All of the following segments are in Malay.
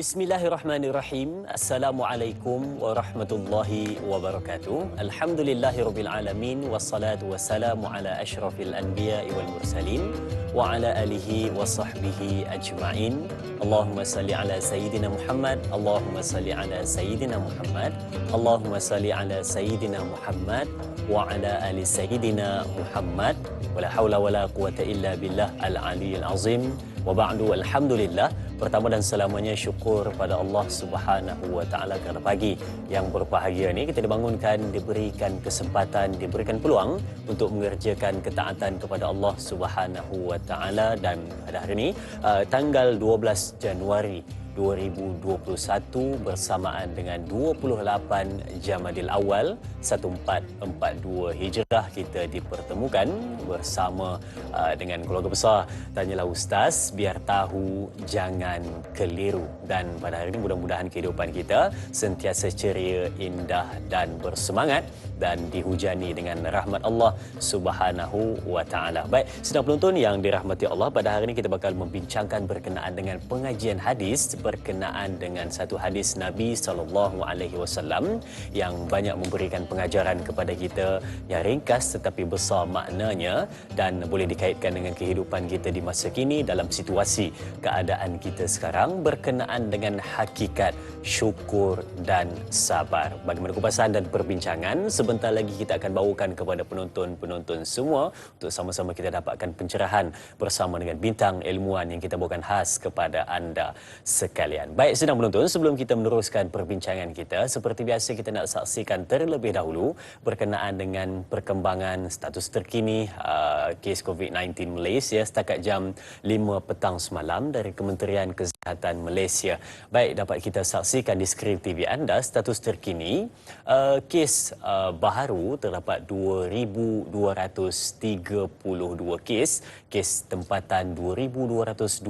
Bismillahirrahmanirrahim. Assalamualaikum warahmatullahi wabarakatuh. Alhamdulillahirabbil alamin wassalatu wassalamu ala asyrafil anbiya'i wal mursalin wa ala alihi wa sahbihi ajma'in. Allahumma salli ala sayyidina Muhammad. Allahumma salli ala sayyidina Muhammad. Allahumma salli ala sayyidina Muhammad wa ala ali sayyidina Muhammad. Wala haula wala quwata illa billah al-aliyyil azim. Wa ba'du, alhamdulillah. Pertama dan selamanya syukur pada Allah Subhanahu wa taala kerana pagi yang berbahagia ni kita dibangunkan, diberikan kesempatan, diberikan peluang untuk mengerjakan ketaatan kepada Allah Subhanahu wa taala. Dan pada hari ini tanggal 12 Januari 2021 bersamaan dengan 28 Jamadil Awal 1442 Hijrah, kita dipertemukan bersama dengan keluarga besar Tanyalah Ustaz, biar tahu jangan keliru. Dan pada hari ini mudah-mudahan kehidupan kita sentiasa ceria, indah dan bersemangat dan dihujani dengan rahmat Allah Subhanahu wa taala. Baik, sedang penonton yang dirahmati Allah, pada hari ini kita bakal membincangkan berkenaan dengan pengajian hadis berkenaan dengan satu hadis Nabi SAW yang banyak memberikan pengajaran kepada kita yang ringkas tetapi besar maknanya dan boleh dikaitkan dengan kehidupan kita di masa kini dalam situasi keadaan kita sekarang berkenaan dengan hakikat syukur dan sabar. Bagaimana kupasan dan perbincangan, sebentar lagi kita akan bawakan kepada penonton-penonton semua untuk sama-sama kita dapatkan pencerahan bersama dengan bintang ilmuwan yang kita bawakan khas kepada anda sekalian. Baik, sedang menonton, sebelum kita meneruskan perbincangan kita, seperti biasa kita nak saksikan terlebih dahulu berkenaan dengan perkembangan status terkini kes COVID-19 Malaysia setakat jam 5 petang semalam dari Kementerian Kesihatan Malaysia. Baik, dapat kita saksikan di skrin TV anda status terkini. Kes baharu terdapat 2,232 kes tempatan 2,226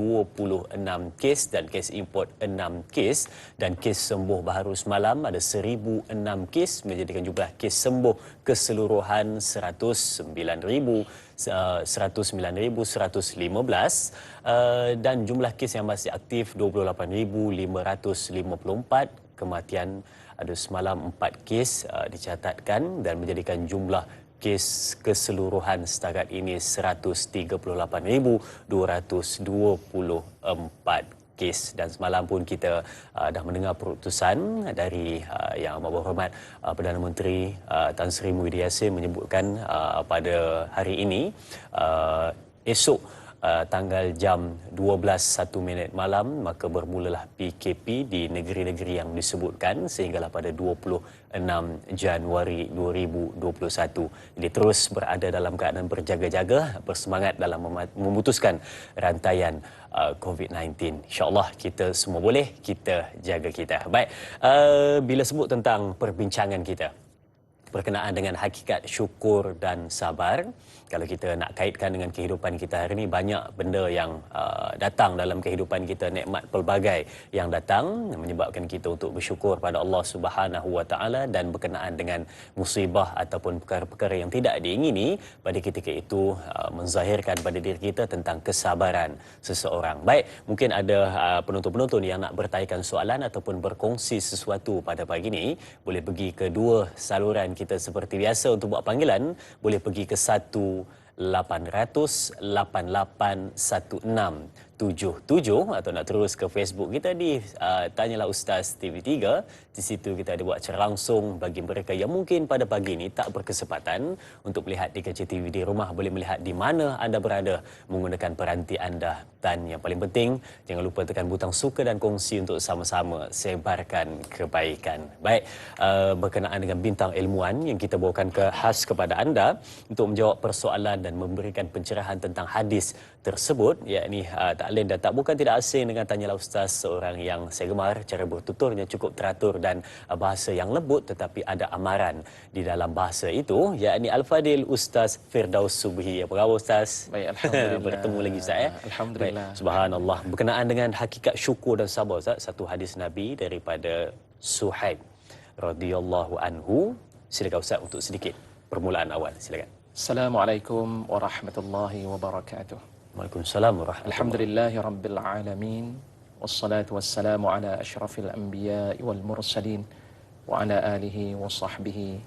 kes dan kes import 6 kes, dan kes sembuh baharu semalam ada 1,006 kes, menjadikan jumlah kes sembuh keseluruhan 109,115 dan jumlah kes yang masih aktif 28,554. Kematian ada semalam 4 kes dicatatkan dan menjadikan jumlah kes keseluruhan setakat ini 138,224 kes. Dan semalam pun kita dah mendengar keputusan dari Yang Amat Berhormat Perdana Menteri Tan Sri Muhyiddin Yassin menyebutkan pada hari ini esok tanggal jam 12:01 malam maka bermulalah PKP di negeri-negeri yang disebutkan sehinggalah pada 26 Januari 2021. Jadi terus berada dalam keadaan berjaga-jaga, bersemangat dalam memutuskan rantaian COVID-19. InsyaAllah kita semua boleh, kita jaga kita. Baik, bila sebut tentang perbincangan kita berkenaan dengan hakikat syukur dan sabar, kalau kita nak kaitkan dengan kehidupan kita hari ini, banyak benda yang datang dalam kehidupan kita, nikmat pelbagai yang datang menyebabkan kita untuk bersyukur pada Allah Subhanahu wa taala, dan berkenaan dengan musibah ataupun perkara-perkara yang tidak diingini pada ketika itu menzahirkan pada diri kita tentang kesabaran seseorang. Baik, mungkin ada penonton-penonton yang nak bertanyakan soalan ataupun berkongsi sesuatu pada pagi ini, boleh pergi ke dua saluran kita seperti biasa. Untuk buat panggilan boleh pergi ke 1-800-8816-77 atau nak terus ke Facebook kita di Tanyalah Ustaz TV3. Di situ kita ada buat secara langsung bagi mereka yang mungkin pada pagi ini tak berkesempatan untuk melihat di kaca TV di rumah, boleh melihat di mana anda berada menggunakan peranti anda. Dan yang paling penting, jangan lupa tekan butang suka dan kongsi untuk sama-sama sebarkan kebaikan. Baik, berkenaan dengan bintang ilmuwan yang kita bawakan khas kepada anda untuk menjawab persoalan dan memberikan pencerahan tentang hadis tersebut, yakni tak lain dan tak bukan tidak asing dengan Tanyalah Ustaz, seorang yang saya gemar cara bertuturnya cukup teratur dan bahasa yang lembut tetapi ada amaran di dalam bahasa itu, yakni Al-Fadil Ustaz Firdaus Subhi. Apa khabar Ustaz? Baik, alhamdulillah. Bertemu lagi Ustaz. Alhamdulillah. Baik, subhanallah. Berkenaan dengan hakikat syukur dan sabar Ustaz, satu hadis Nabi daripada Suhaib radhiyallahu anhu. Silakan Ustaz untuk sedikit permulaan awal. Silakan. Assalamualaikum warahmatullahi wabarakatuh. Waalaikumsalam warahmatullahi. Alhamdulillahi rabbil alamin والصلاة والسلام على أشرف الأنبياء والمرسلين وعلى آله وصحبه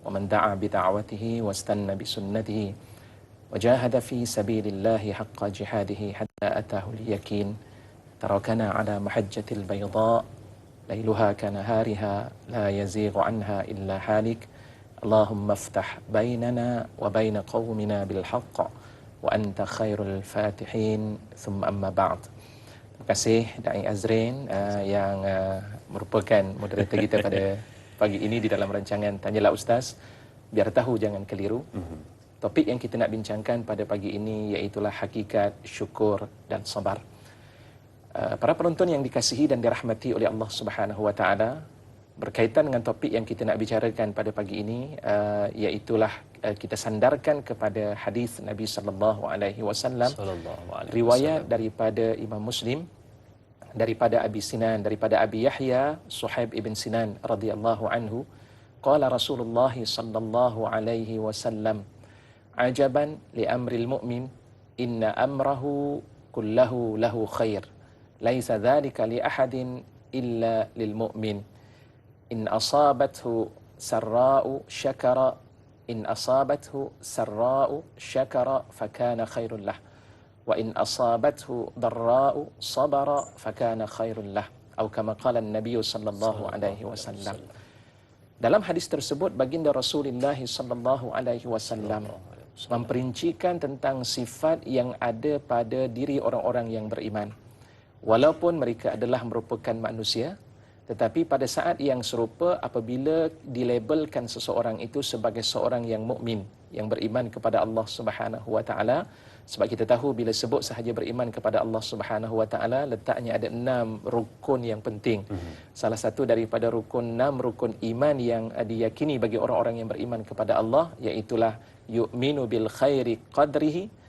ومن دعا بدعوته واستنى بسنته وجاهد في سبيل الله حق جهاده حتى أتاه اليقين تركنا على محجة البيضاء ليلها كنهارها لا يزيغ عنها إلا هالك اللهم افتح بيننا وبين قومنا بالحق وأنت خير الفاتحين ثم أما بعد. Terima kasih Da'i Azrin yang merupakan moderator kita pada pagi ini di dalam rancangan Tanyalah Ustaz, biar tahu jangan keliru. Topik yang kita nak bincangkan pada pagi ini iaitulah hakikat syukur dan sabar. Para penonton yang dikasihi dan dirahmati oleh Allah Subhanahu wa taala, berkaitan dengan topik yang kita nak bicarakan pada pagi ini iaitulah kita sandarkan kepada hadis Nabi sallallahu alaihi wasallam, riwayat daripada Imam Muslim, daripada Abi Sinan, daripada Abi Yahya Suhaib ibn Sinan radhiyallahu anhu, qala Rasulullah sallallahu alaihi wasallam, ajaban li amril mu'min inna amrahu kullahu lahu khair laisa dhalika li ahadin illa lil mu'min in asabathu sarra'u syakara in asabathu sarra'u syakara fakana khairul lah wa in asabathu darra'u sabara fakana khairul lah atau kama qala an-nabiy sallallahu alaihi wasallam. Dalam hadis tersebut baginda Rasulullah sallallahu alaihi wasallam memperincikan tentang sifat yang ada pada diri orang-orang yang beriman. Walaupun mereka adalah merupakan manusia, tetapi pada saat yang serupa apabila dilabelkan seseorang itu sebagai seorang yang mukmin, yang beriman kepada Allah Subhanahu wa taala, sebab kita tahu bila sebut sahaja beriman kepada Allah Subhanahu wa taala, letaknya ada 6 rukun yang penting. Salah satu daripada rukun 6 rukun iman yang diyakini bagi orang-orang yang beriman kepada Allah iaitulah yu'minu bil khairi qadrihi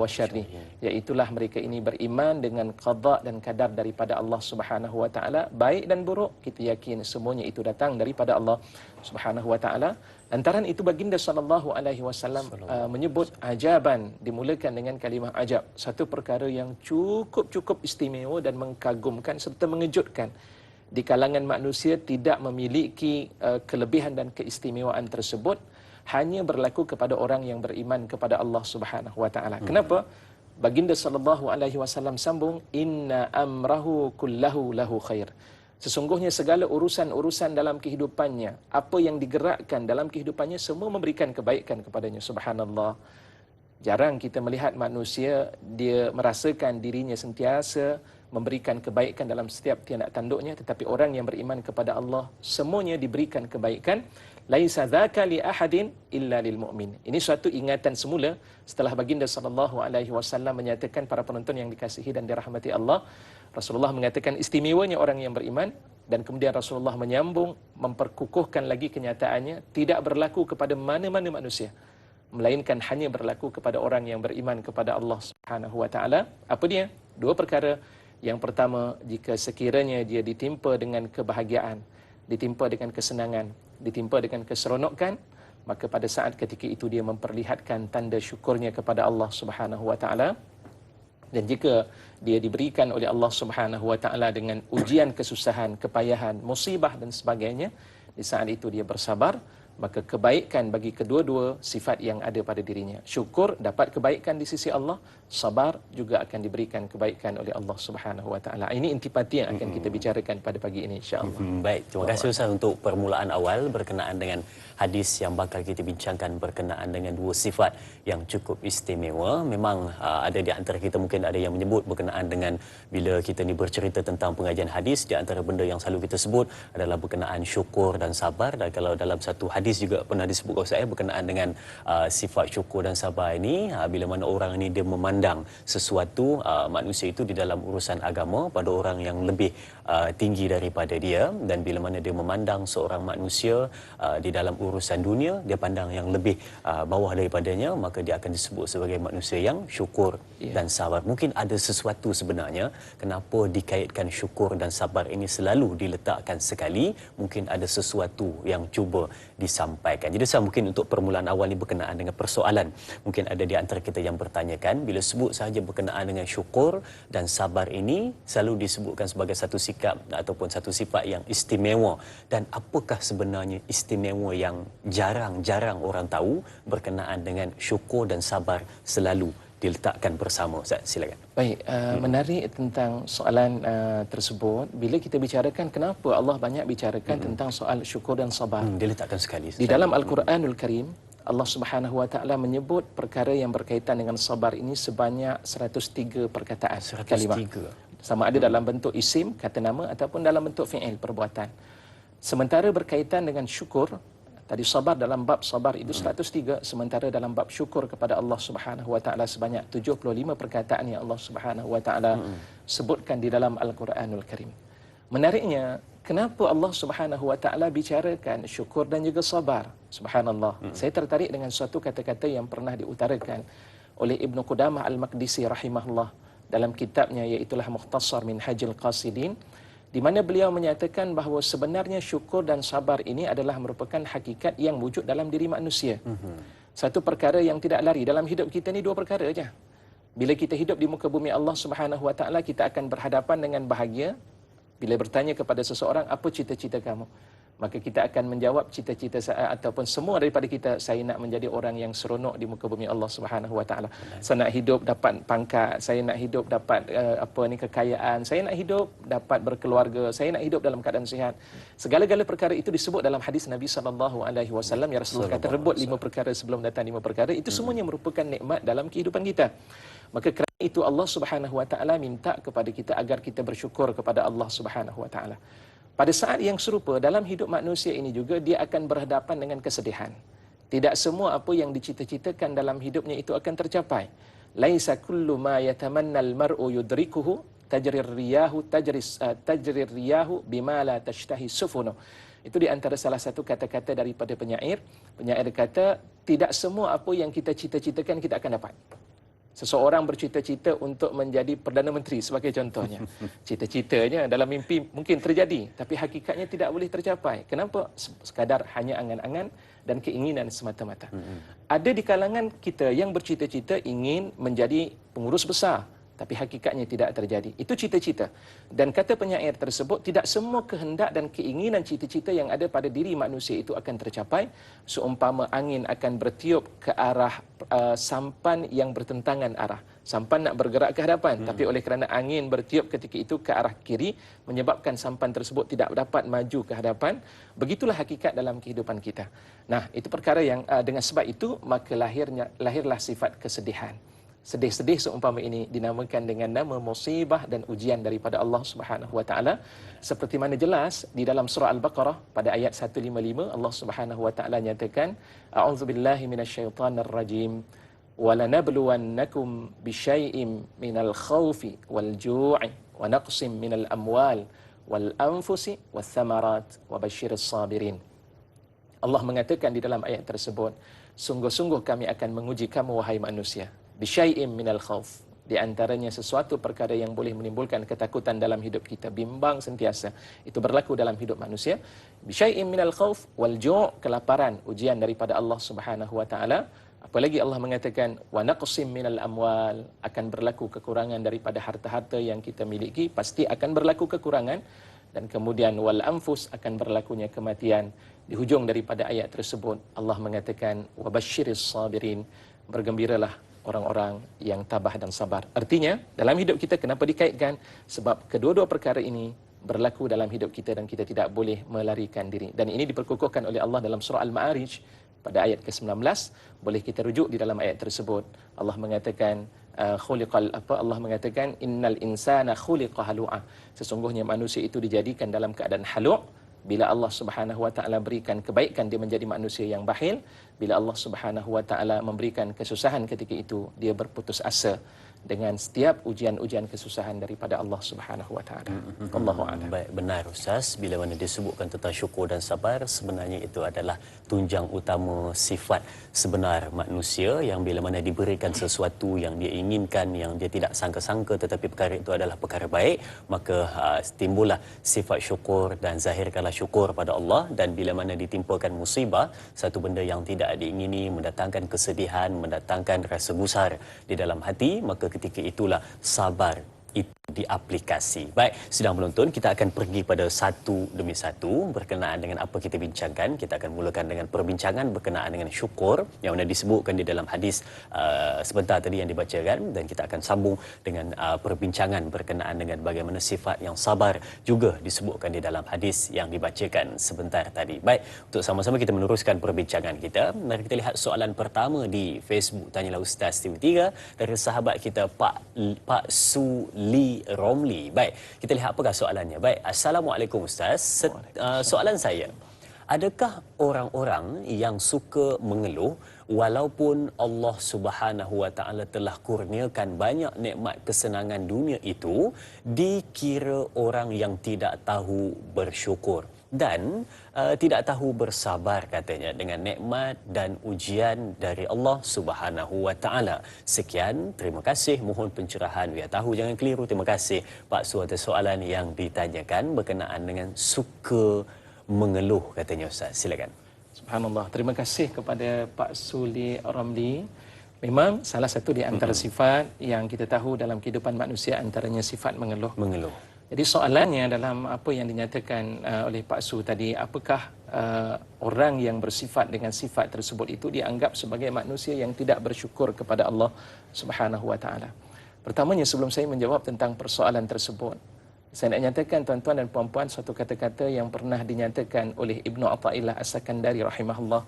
wa syarri, iaitulah mereka ini beriman dengan qada dan kadar daripada Allah Subhanahu wa taala, baik dan buruk kita yakin semuanya itu datang daripada Allah Subhanahu wa taala. Lantaran itu baginda sallallahu alaihi wasallam menyebut ajaban, dimulakan dengan kalimah ajab, satu perkara yang cukup istimewa dan mengkagumkan serta mengejutkan. Di kalangan manusia tidak memiliki kelebihan dan keistimewaan tersebut, hanya berlaku kepada orang yang beriman kepada Allah Subhanahu wa taala. Kenapa? Baginda sallallahu alaihi wasallam sambung, inna amrahu kullahu lahu khair. Sesungguhnya segala urusan-urusan dalam kehidupannya, apa yang digerakkan dalam kehidupannya, semua memberikan kebaikan kepadanya. Subhanallah. Jarang kita melihat manusia dia merasakan dirinya sentiasa memberikan kebaikan dalam setiap tindak tanduknya, tetapi orang yang beriman kepada Allah semuanya diberikan kebaikan. Laisa dzaka li ahadin illa lil mu'min. Ini suatu ingatan semula setelah baginda sallallahu alaihi wasallam menyatakan, para penonton yang dikasihi dan dirahmati Allah, Rasulullah mengatakan istimewanya orang yang beriman, dan kemudian Rasulullah menyambung memperkukuhkan lagi kenyataannya tidak berlaku kepada mana-mana manusia, melainkan hanya berlaku kepada orang yang beriman kepada Allah Subhanahu wa taala. Apa dia? 2 perkara. Yang pertama, jika sekiranya dia ditimpa dengan kebahagiaan, ditimpa dengan kesenangan, ditimpa dengan keseronokan, maka pada saat ketika itu dia memperlihatkan tanda syukurnya kepada Allah Subhanahu wa taala. Dan jika dia diberikan oleh Allah Subhanahu wa taala dengan ujian, kesusahan, kepayahan, musibah dan sebagainya, di saat itu dia bersabar, maka kebaikan bagi kedua-dua sifat yang ada pada dirinya. Syukur dapat kebaikan di sisi Allah, sabar juga akan diberikan kebaikan oleh Allah Subhanahu wa taala. Ini intipati yang akan kita bicarakan pada pagi ini, insya-Allah. Baik, terima kasih Ustaz untuk permulaan awal berkenaan dengan hadis yang bakal kita bincangkan berkenaan dengan 2 sifat yang cukup istimewa. Memang ada di antara kita mungkin ada yang menyebut berkenaan dengan bila kita ni bercerita tentang pengajian hadis, di antara benda yang selalu kita sebut adalah berkenaan syukur dan sabar. Dan kalau dalam satu hadis juga pernah disebut oleh saya berkenaan dengan sifat syukur dan sabar ini, bila mana orang ini dia memandang sesuatu manusia itu di dalam urusan agama pada orang yang lebih tinggi daripada dia, dan bila mana dia memandang seorang manusia di dalam urusan dunia, dia pandang yang lebih bawah daripadanya, maka dia akan disebut sebagai manusia yang syukur dan sabar. Mungkin ada sesuatu sebenarnya kenapa dikaitkan syukur dan sabar ini selalu diletakkan sekali. Mungkin ada sesuatu yang cuba disampaikan. Jadi saya mungkin untuk permulaan awal ni berkenaan dengan persoalan. Mungkin ada di antara kita yang bertanyakan, bila sebut sahaja berkenaan dengan syukur dan sabar ini selalu disebutkan sebagai satu sikap ataupun satu sifat yang istimewa. Dan apakah sebenarnya istimewa yang jarang-jarang orang tahu berkenaan dengan syukur dan sabar selalu diletakkan bersama? Ustaz, silakan. Baik, menarik tentang soalan tersebut. Bila kita bicarakan kenapa Allah banyak bicarakan tentang soal syukur dan sabar. Dia letakkan sekali. Di dalam Al-Quranul Karim, Allah Subhanahu Wa Taala menyebut perkara yang berkaitan dengan sabar ini sebanyak 103 perkataan. 103. Kalimah. Sama ada dalam bentuk isim, kata nama, ataupun dalam bentuk fi'il, perbuatan. Sementara berkaitan dengan syukur, tadi sabar dalam bab sabar itu 103, sementara dalam bab syukur kepada Allah Subhanahu Wa Taala sebanyak 75 perkataan yang Allah Subhanahu Wa Taala sebutkan di dalam Al-Quranul Karim. Menariknya, kenapa Allah Subhanahu Wa Taala bicarakan syukur dan juga sabar? Subhanallah. Saya tertarik dengan suatu kata-kata yang pernah diutarakan oleh Ibnu Qudamah Al-Maqdisi rahimahullah dalam kitabnya, iaitulah Mukhtasar Minhajul Qasidin, di mana beliau menyatakan bahawa sebenarnya syukur dan sabar ini adalah merupakan hakikat yang wujud dalam diri manusia. Satu perkara yang tidak lari dalam hidup kita ni, dua perkara saja. Bila kita hidup di muka bumi Allah Subhanahu Wa Taala, kita akan berhadapan dengan bahagia. Bila bertanya kepada seseorang, apa cita-cita kamu? Maka kita akan menjawab cita-cita saya, ataupun semua daripada kita, saya nak menjadi orang yang seronok di muka bumi Allah Subhanahu Wa Taala. Saya nak hidup dapat pangkat, saya nak hidup dapat kekayaan, saya nak hidup dapat berkeluarga, saya nak hidup dalam keadaan sihat. Segala-gala perkara itu disebut dalam hadis Nabi SAW, ya Rasulullah kata, rebut 5 perkara sebelum datang 5 perkara. Itu semuanya merupakan nikmat dalam kehidupan kita. Maka kerana itu Allah Subhanahu Wa Taala minta kepada kita agar kita bersyukur kepada Allah Subhanahu Wa Taala. Pada saat yang serupa, dalam hidup manusia ini juga dia akan berhadapan dengan kesedihan. Tidak semua apa yang dicita-citakan dalam hidupnya itu akan tercapai. Laisa kullu ma yatamanna al-mar'u yudrikuhu tajri riyahu bima la tashtahi sufunu. Itu di antara salah satu kata-kata daripada penyair. Penyair kata, tidak semua apa yang kita cita-citakan kita akan dapat. Seseorang bercita-cita untuk menjadi Perdana Menteri sebagai contohnya. Cita-citanya dalam mimpi mungkin terjadi, tapi hakikatnya tidak boleh tercapai. Kenapa? Sekadar hanya angan-angan dan keinginan semata-mata. Ada di kalangan kita yang bercita-cita ingin menjadi pengurus besar, tapi hakikatnya tidak terjadi. Itu cita-cita. Dan kata penyair tersebut, tidak semua kehendak dan keinginan cita-cita yang ada pada diri manusia itu akan tercapai. Seumpama angin akan bertiup ke arah sampan yang bertentangan arah. Sampan nak bergerak ke hadapan, tapi oleh kerana angin bertiup ketika itu ke arah kiri, menyebabkan sampan tersebut tidak dapat maju ke hadapan. Begitulah hakikat dalam kehidupan kita. Nah, itu perkara yang dengan sebab itu, maka lahirlah sifat kesedihan. Sedih-sedih seumpama ini dinamakan dengan nama musibah dan ujian daripada Allah Subhanahu Wa Taala. Seperti mana jelas di dalam surah Al-Baqarah pada ayat 155, Allah Subhanahu Wa Taala nyatakan, a'udzubillahi minasyaitonir rajim, walanabluwannakum bisyai'im minal khaufi wal ju'i wa naqsim minal amwal wal anfusi wath thamarat wa basyiris sabirin. Allah mengatakan di dalam ayat tersebut, sungguh-sungguh kami akan menguji kamu wahai manusia, bisyai'im minal khauf, di antaranya sesuatu perkara yang boleh menimbulkan ketakutan dalam hidup kita, bimbang sentiasa. Itu berlaku dalam hidup manusia. Bisyai'im minal khauf wal ju', kelaparan, ujian daripada Allah Subhanahu Wa Taala. Apalagi Allah mengatakan, wa naqsim minal amwal, akan berlaku kekurangan daripada harta-harta yang kita miliki, pasti akan berlaku kekurangan. Dan kemudian wal anfus, akan berlakunya kematian. Di hujung daripada ayat tersebut Allah mengatakan, wa basyiris sabirin, bergembiralah orang-orang yang tabah dan sabar. Artinya, dalam hidup kita kenapa dikaitkan? Sebab kedua-dua perkara ini berlaku dalam hidup kita dan kita tidak boleh melarikan diri. Dan ini diperkukuhkan oleh Allah dalam surah Al-Ma'arij pada ayat ke-19. Boleh kita rujuk di dalam ayat tersebut. Allah mengatakan, Allah mengatakan, innal insana khuliqa halu'a. Sesungguhnya manusia itu dijadikan dalam keadaan halu'. Bila Allah Subhanahu Wa Taala berikan kebaikan, dia menjadi manusia yang bakhil. Bila Allah Subhanahu Wa Taala memberikan kesusahan ketika itu, dia berputus asa dengan setiap ujian-ujian kesusahan daripada Allah Subhanahu wa taala. Wallahu a'lam. Baik, benar Ustaz, bila mana disebutkan tentang syukur dan sabar, sebenarnya itu adalah tunjang utama sifat sebenar manusia, yang bila mana diberikan sesuatu yang dia inginkan, yang dia tidak sangka-sangka, tetapi perkara itu adalah perkara baik, maka timbullah sifat syukur dan zahirkanlah syukur pada Allah. Dan bila mana ditimpakan musibah, satu benda yang tidak diingini, mendatangkan kesedihan, mendatangkan rasa gusar di dalam hati, maka ketika itulah sabar itu diaplikasi. Baik, sidang penonton, kita akan pergi pada satu demi satu berkenaan dengan apa kita bincangkan. Kita akan mulakan dengan perbincangan berkenaan dengan syukur yang mana disebutkan di dalam hadis sebentar tadi yang dibacakan, dan kita akan sambung dengan perbincangan berkenaan dengan bagaimana sifat yang sabar juga disebutkan di dalam hadis yang dibacakan sebentar tadi. Baik, untuk sama-sama kita meneruskan perbincangan kita, mari kita lihat soalan pertama di Facebook Tanyalah Ustaz TV3 dari sahabat kita Pak Suli Romli. Baik, kita lihat apakah soalannya. Baik, Assalamualaikum Ustaz. Soalan saya, adakah orang-orang yang suka mengeluh walaupun Allah Subhanahu wa taala telah kurniakan banyak nikmat kesenangan dunia itu, dikira orang yang tidak tahu bersyukur dan tidak tahu bersabar katanya dengan nikmat dan ujian dari Allah Subhanahu wa taala. Sekian, terima kasih, mohon pencerahan. Ya, tahu jangan keliru. Terima kasih Pak Su atas soalan yang ditanyakan berkenaan dengan suka mengeluh katanya Ustaz. Silakan. Subhanallah. Terima kasih kepada Pak Suli Ramli. Memang salah satu di antara sifat yang kita tahu dalam kehidupan manusia antaranya sifat mengeluh. Mengeluh. Jadi soalannya dalam apa yang dinyatakan oleh Pak Su tadi, apakah orang yang bersifat dengan sifat tersebut itu dianggap sebagai manusia yang tidak bersyukur kepada Allah Subhanahu wa taala? Pertamanya, sebelum saya menjawab tentang persoalan tersebut, saya nak nyatakan tuan-tuan dan puan-puan satu kata-kata yang pernah dinyatakan oleh Ibnu Athaillah As-Sakandari rahimahullah.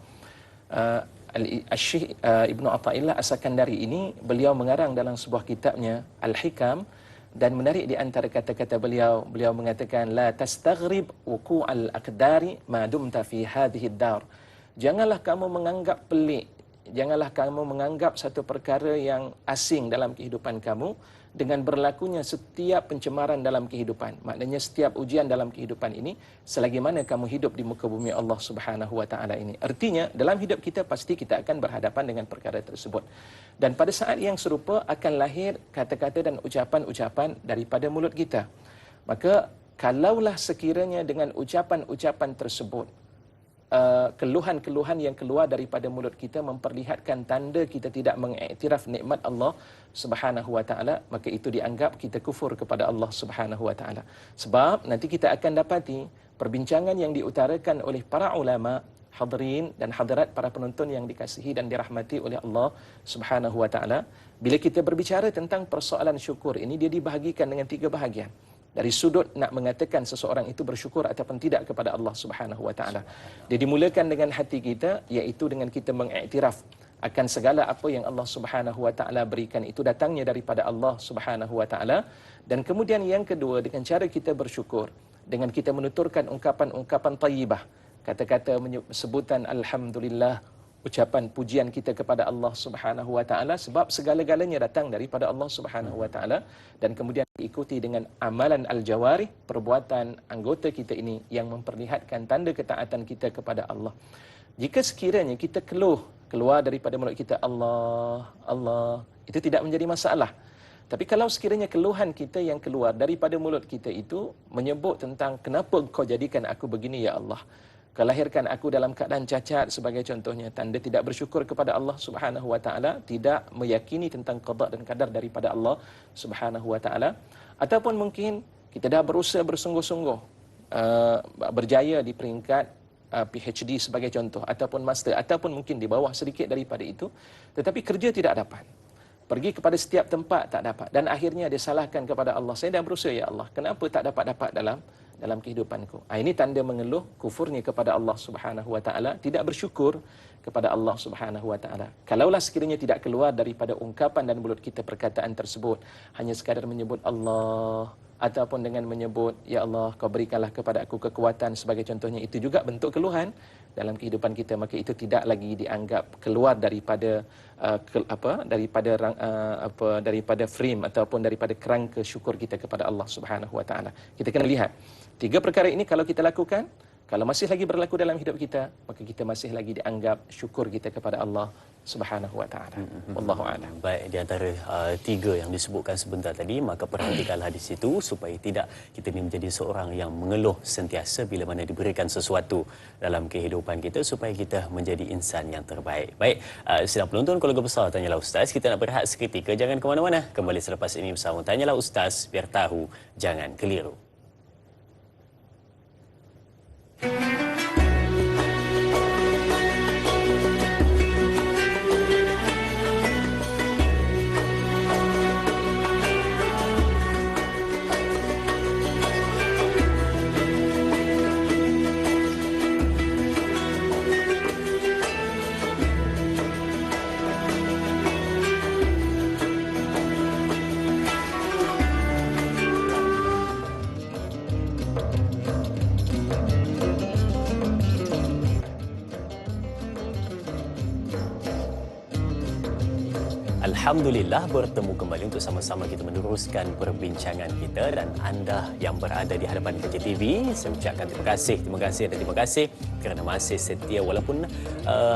Al-Syekh Ibnu Athaillah As-Sakandari ini, beliau mengarang dalam sebuah kitabnya Al-Hikam, dan menarik di antara kata-kata beliau mengatakan, la tastaghrib wuqu'al aqdari ma dumta fi hadhihi ad-dar. Janganlah kamu menganggap pelik, janganlah kamu menganggap satu perkara yang asing dalam kehidupan kamu dengan berlakunya setiap pencemaran dalam kehidupan. Maknanya setiap ujian dalam kehidupan ini selagi mana kamu hidup di muka bumi Allah Subhanahu wa taala ini. Artinya dalam hidup kita pasti kita akan berhadapan dengan perkara tersebut. Dan pada saat yang serupa akan lahir kata-kata dan ucapan-ucapan daripada mulut kita. Maka kalaulah sekiranya dengan ucapan-ucapan tersebut, keluhan-keluhan yang keluar daripada mulut kita memperlihatkan tanda kita tidak mengiktiraf nikmat Allah Subhanahu wa taala, maka itu dianggap kita kufur kepada Allah Subhanahu wa taala. Sebab nanti kita akan dapati perbincangan yang diutarakan oleh para ulama, hadirin dan hadirat, para penonton yang dikasihi dan dirahmati oleh Allah Subhanahu wa taala, bila kita berbicara tentang persoalan syukur ini, dia dibahagikan dengan 3 bahagian. Dari sudut nak mengatakan seseorang itu bersyukur ataupun tidak kepada Allah Subhanahu wa taala. Dia dimulakan dengan hati kita, iaitu dengan kita mengiktiraf akan segala apa yang Allah Subhanahu wa taala berikan itu datangnya daripada Allah Subhanahu wa taala. Dan kemudian yang kedua, dengan cara kita bersyukur, dengan kita menuturkan ungkapan-ungkapan tayyibah, kata-kata sebutan alhamdulillah, ucapan pujian kita kepada Allah Subhanahu wa taala, sebab segala-galanya datang daripada Allah Subhanahu wa taala, dan kemudian diikuti dengan amalan al-jawarih, perbuatan anggota kita ini yang memperlihatkan tanda ketaatan kita kepada Allah. Jika sekiranya kita keluar daripada mulut kita Allah, Allah, itu tidak menjadi masalah. Tapi kalau sekiranya keluhan kita yang keluar daripada mulut kita itu menyebut tentang kenapa kau jadikan aku begini ya Allah, kau lahirkan aku dalam keadaan cacat sebagai contohnya, tanda tidak bersyukur kepada Allah Subhanahu wa taala, tidak meyakini tentang qada dan qadar daripada Allah Subhanahu wa taala, ataupun mungkin kita dah berusaha bersungguh-sungguh berjaya di peringkat PhD sebagai contoh, ataupun master, ataupun mungkin di bawah sedikit daripada itu, tetapi kerja tidak dapat, pergi kepada setiap tempat tak dapat, dan akhirnya dia salahkan kepada Allah, saya dah berusaha ya Allah, kenapa tak dapat-dapat dalam kehidupanku. Ini tanda mengeluh kufurnya kepada Allah Subhanahu wa taala, tidak bersyukur kepada Allah Subhanahu wa taala. Kalaulah sekiranya tidak keluar daripada ungkapan dan mulut kita perkataan tersebut, hanya sekadar menyebut Allah, ataupun dengan menyebut, ya Allah, kau berikanlah kepada aku kekuatan sebagai contohnya, itu juga bentuk keluhan dalam kehidupan kita, maka itu tidak lagi dianggap keluar daripada daripada frame ataupun daripada kerangka syukur kita kepada Allah Subhanahu wa taala. Kita kena lihat 3 perkara ini kalau kita lakukan, kalau masih lagi berlaku dalam hidup kita, maka kita masih lagi dianggap syukur kita kepada Allah Subhanahu wa taala. Wallahu a'lam. Baik, di antara 3 yang disebutkan sebentar tadi, maka perhatikanlah di situ supaya tidak kita ni menjadi seorang yang mengeluh sentiasa bila mana diberikan sesuatu dalam kehidupan kita, supaya kita menjadi insan yang terbaik. Baik, sidang penonton keluarga besar Tanyalah Ustaz, kita nak berehat seketika, jangan ke mana-mana. Kembali selepas ini bersama Tanyalah Ustaz, biar tahu jangan keliru. Alhamdulillah bertemu kembali untuk sama-sama kita meneruskan perbincangan kita, dan anda yang berada di hadapan KJTV, saya ucapkan terima kasih dan terima kasih kerana masih setia walaupun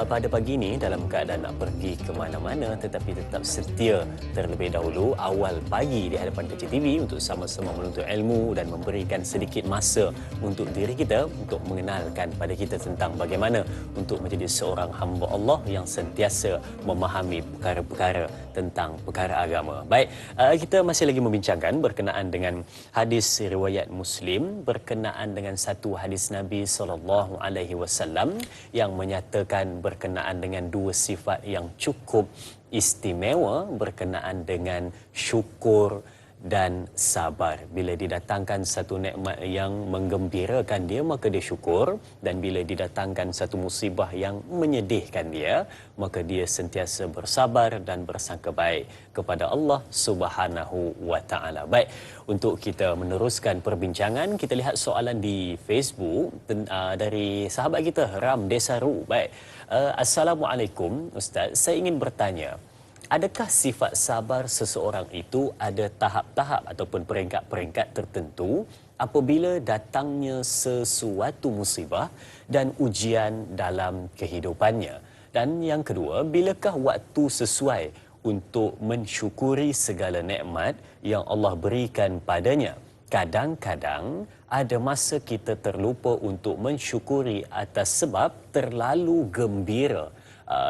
pada pagi ini dalam keadaan nak pergi ke mana-mana, tetapi tetap setia terlebih dahulu awal pagi di hadapan KJTV untuk sama-sama menuntut ilmu dan memberikan sedikit masa untuk diri kita untuk mengenalkan pada kita tentang bagaimana untuk menjadi seorang hamba Allah yang sentiasa memahami perkara-perkara tentang perkara agama. Baik, kita masih lagi membincangkan berkenaan dengan hadis riwayat Muslim berkenaan dengan satu hadis Nabi SAW yang menyatakan berkenaan dengan 2 sifat yang cukup istimewa berkenaan dengan syukur dan sabar. Bila didatangkan satu nikmat yang menggembirakan dia, maka dia syukur, dan bila didatangkan satu musibah yang menyedihkan dia, maka dia sentiasa bersabar dan bersangka baik kepada Allah Subhanahu wa taala. Baik, untuk kita meneruskan perbincangan, kita lihat soalan di Facebook dari sahabat kita Ram Desaru. Baik, Assalamualaikum Ustaz, saya ingin bertanya, adakah sifat sabar seseorang itu ada tahap-tahap ataupun peringkat-peringkat tertentu apabila datangnya sesuatu musibah dan ujian dalam kehidupannya? Dan yang kedua, bilakah waktu sesuai untuk mensyukuri segala nikmat yang Allah berikan padanya? Kadang-kadang ada masa kita terlupa untuk mensyukuri atas sebab terlalu gembira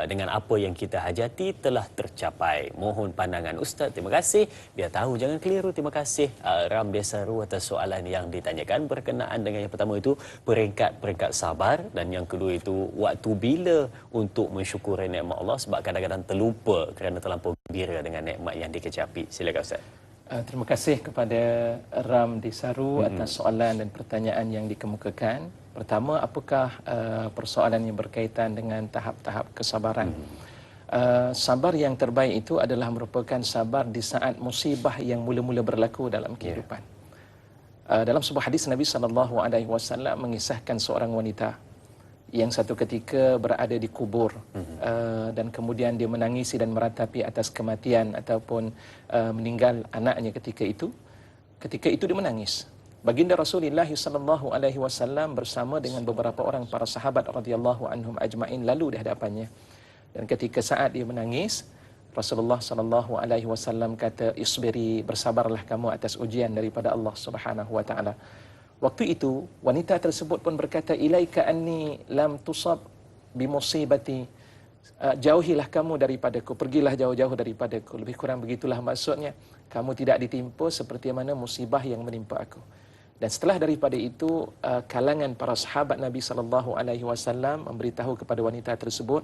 dengan apa yang kita hajati telah tercapai. Mohon pandangan Ustaz. Terima kasih. Biar tahu jangan keliru. Terima kasih Ram Desaru atas soalan yang ditanyakan berkenaan dengan yang pertama itu peringkat-peringkat sabar, dan yang kedua itu waktu bila untuk mensyukuri nikmat Allah, sebab kadang-kadang terlupa kerana terlampau gembira dengan nikmat yang dikecapi. Silakan Ustaz. Terima kasih kepada Ram Desaru atas soalan dan pertanyaan yang dikemukakan. Pertama, apakah persoalan yang berkaitan dengan tahap-tahap kesabaran? Sabar yang terbaik itu adalah merupakan sabar di saat musibah yang mula-mula berlaku dalam kehidupan. Dalam sebuah hadis Nabi SAW mengisahkan seorang wanita yang satu ketika berada di kubur dan kemudian dia menangisi dan meratapi atas kematian ataupun meninggal anaknya ketika itu. Ketika itu dia menangis. Baginda Rasulullah SAW bersama dengan beberapa orang para sahabat radhiyallahu anhum ajma'in lalu di hadapannya. Dan ketika saat dia menangis, Rasulullah SAW kata, "Isbiri, bersabarlah kamu atas ujian daripada Allah Subhanahu wa taala." Waktu itu wanita tersebut pun berkata, "Ilaika anni lam tusab bimusibati." Jauhilah kamu daripadaku, pergilah jauh-jauh daripadaku. Lebih kurang begitulah maksudnya. Kamu tidak ditimpa seperti mana musibah yang menimpa aku. Dan setelah daripada itu, kalangan para sahabat Nabi SAW memberitahu kepada wanita tersebut,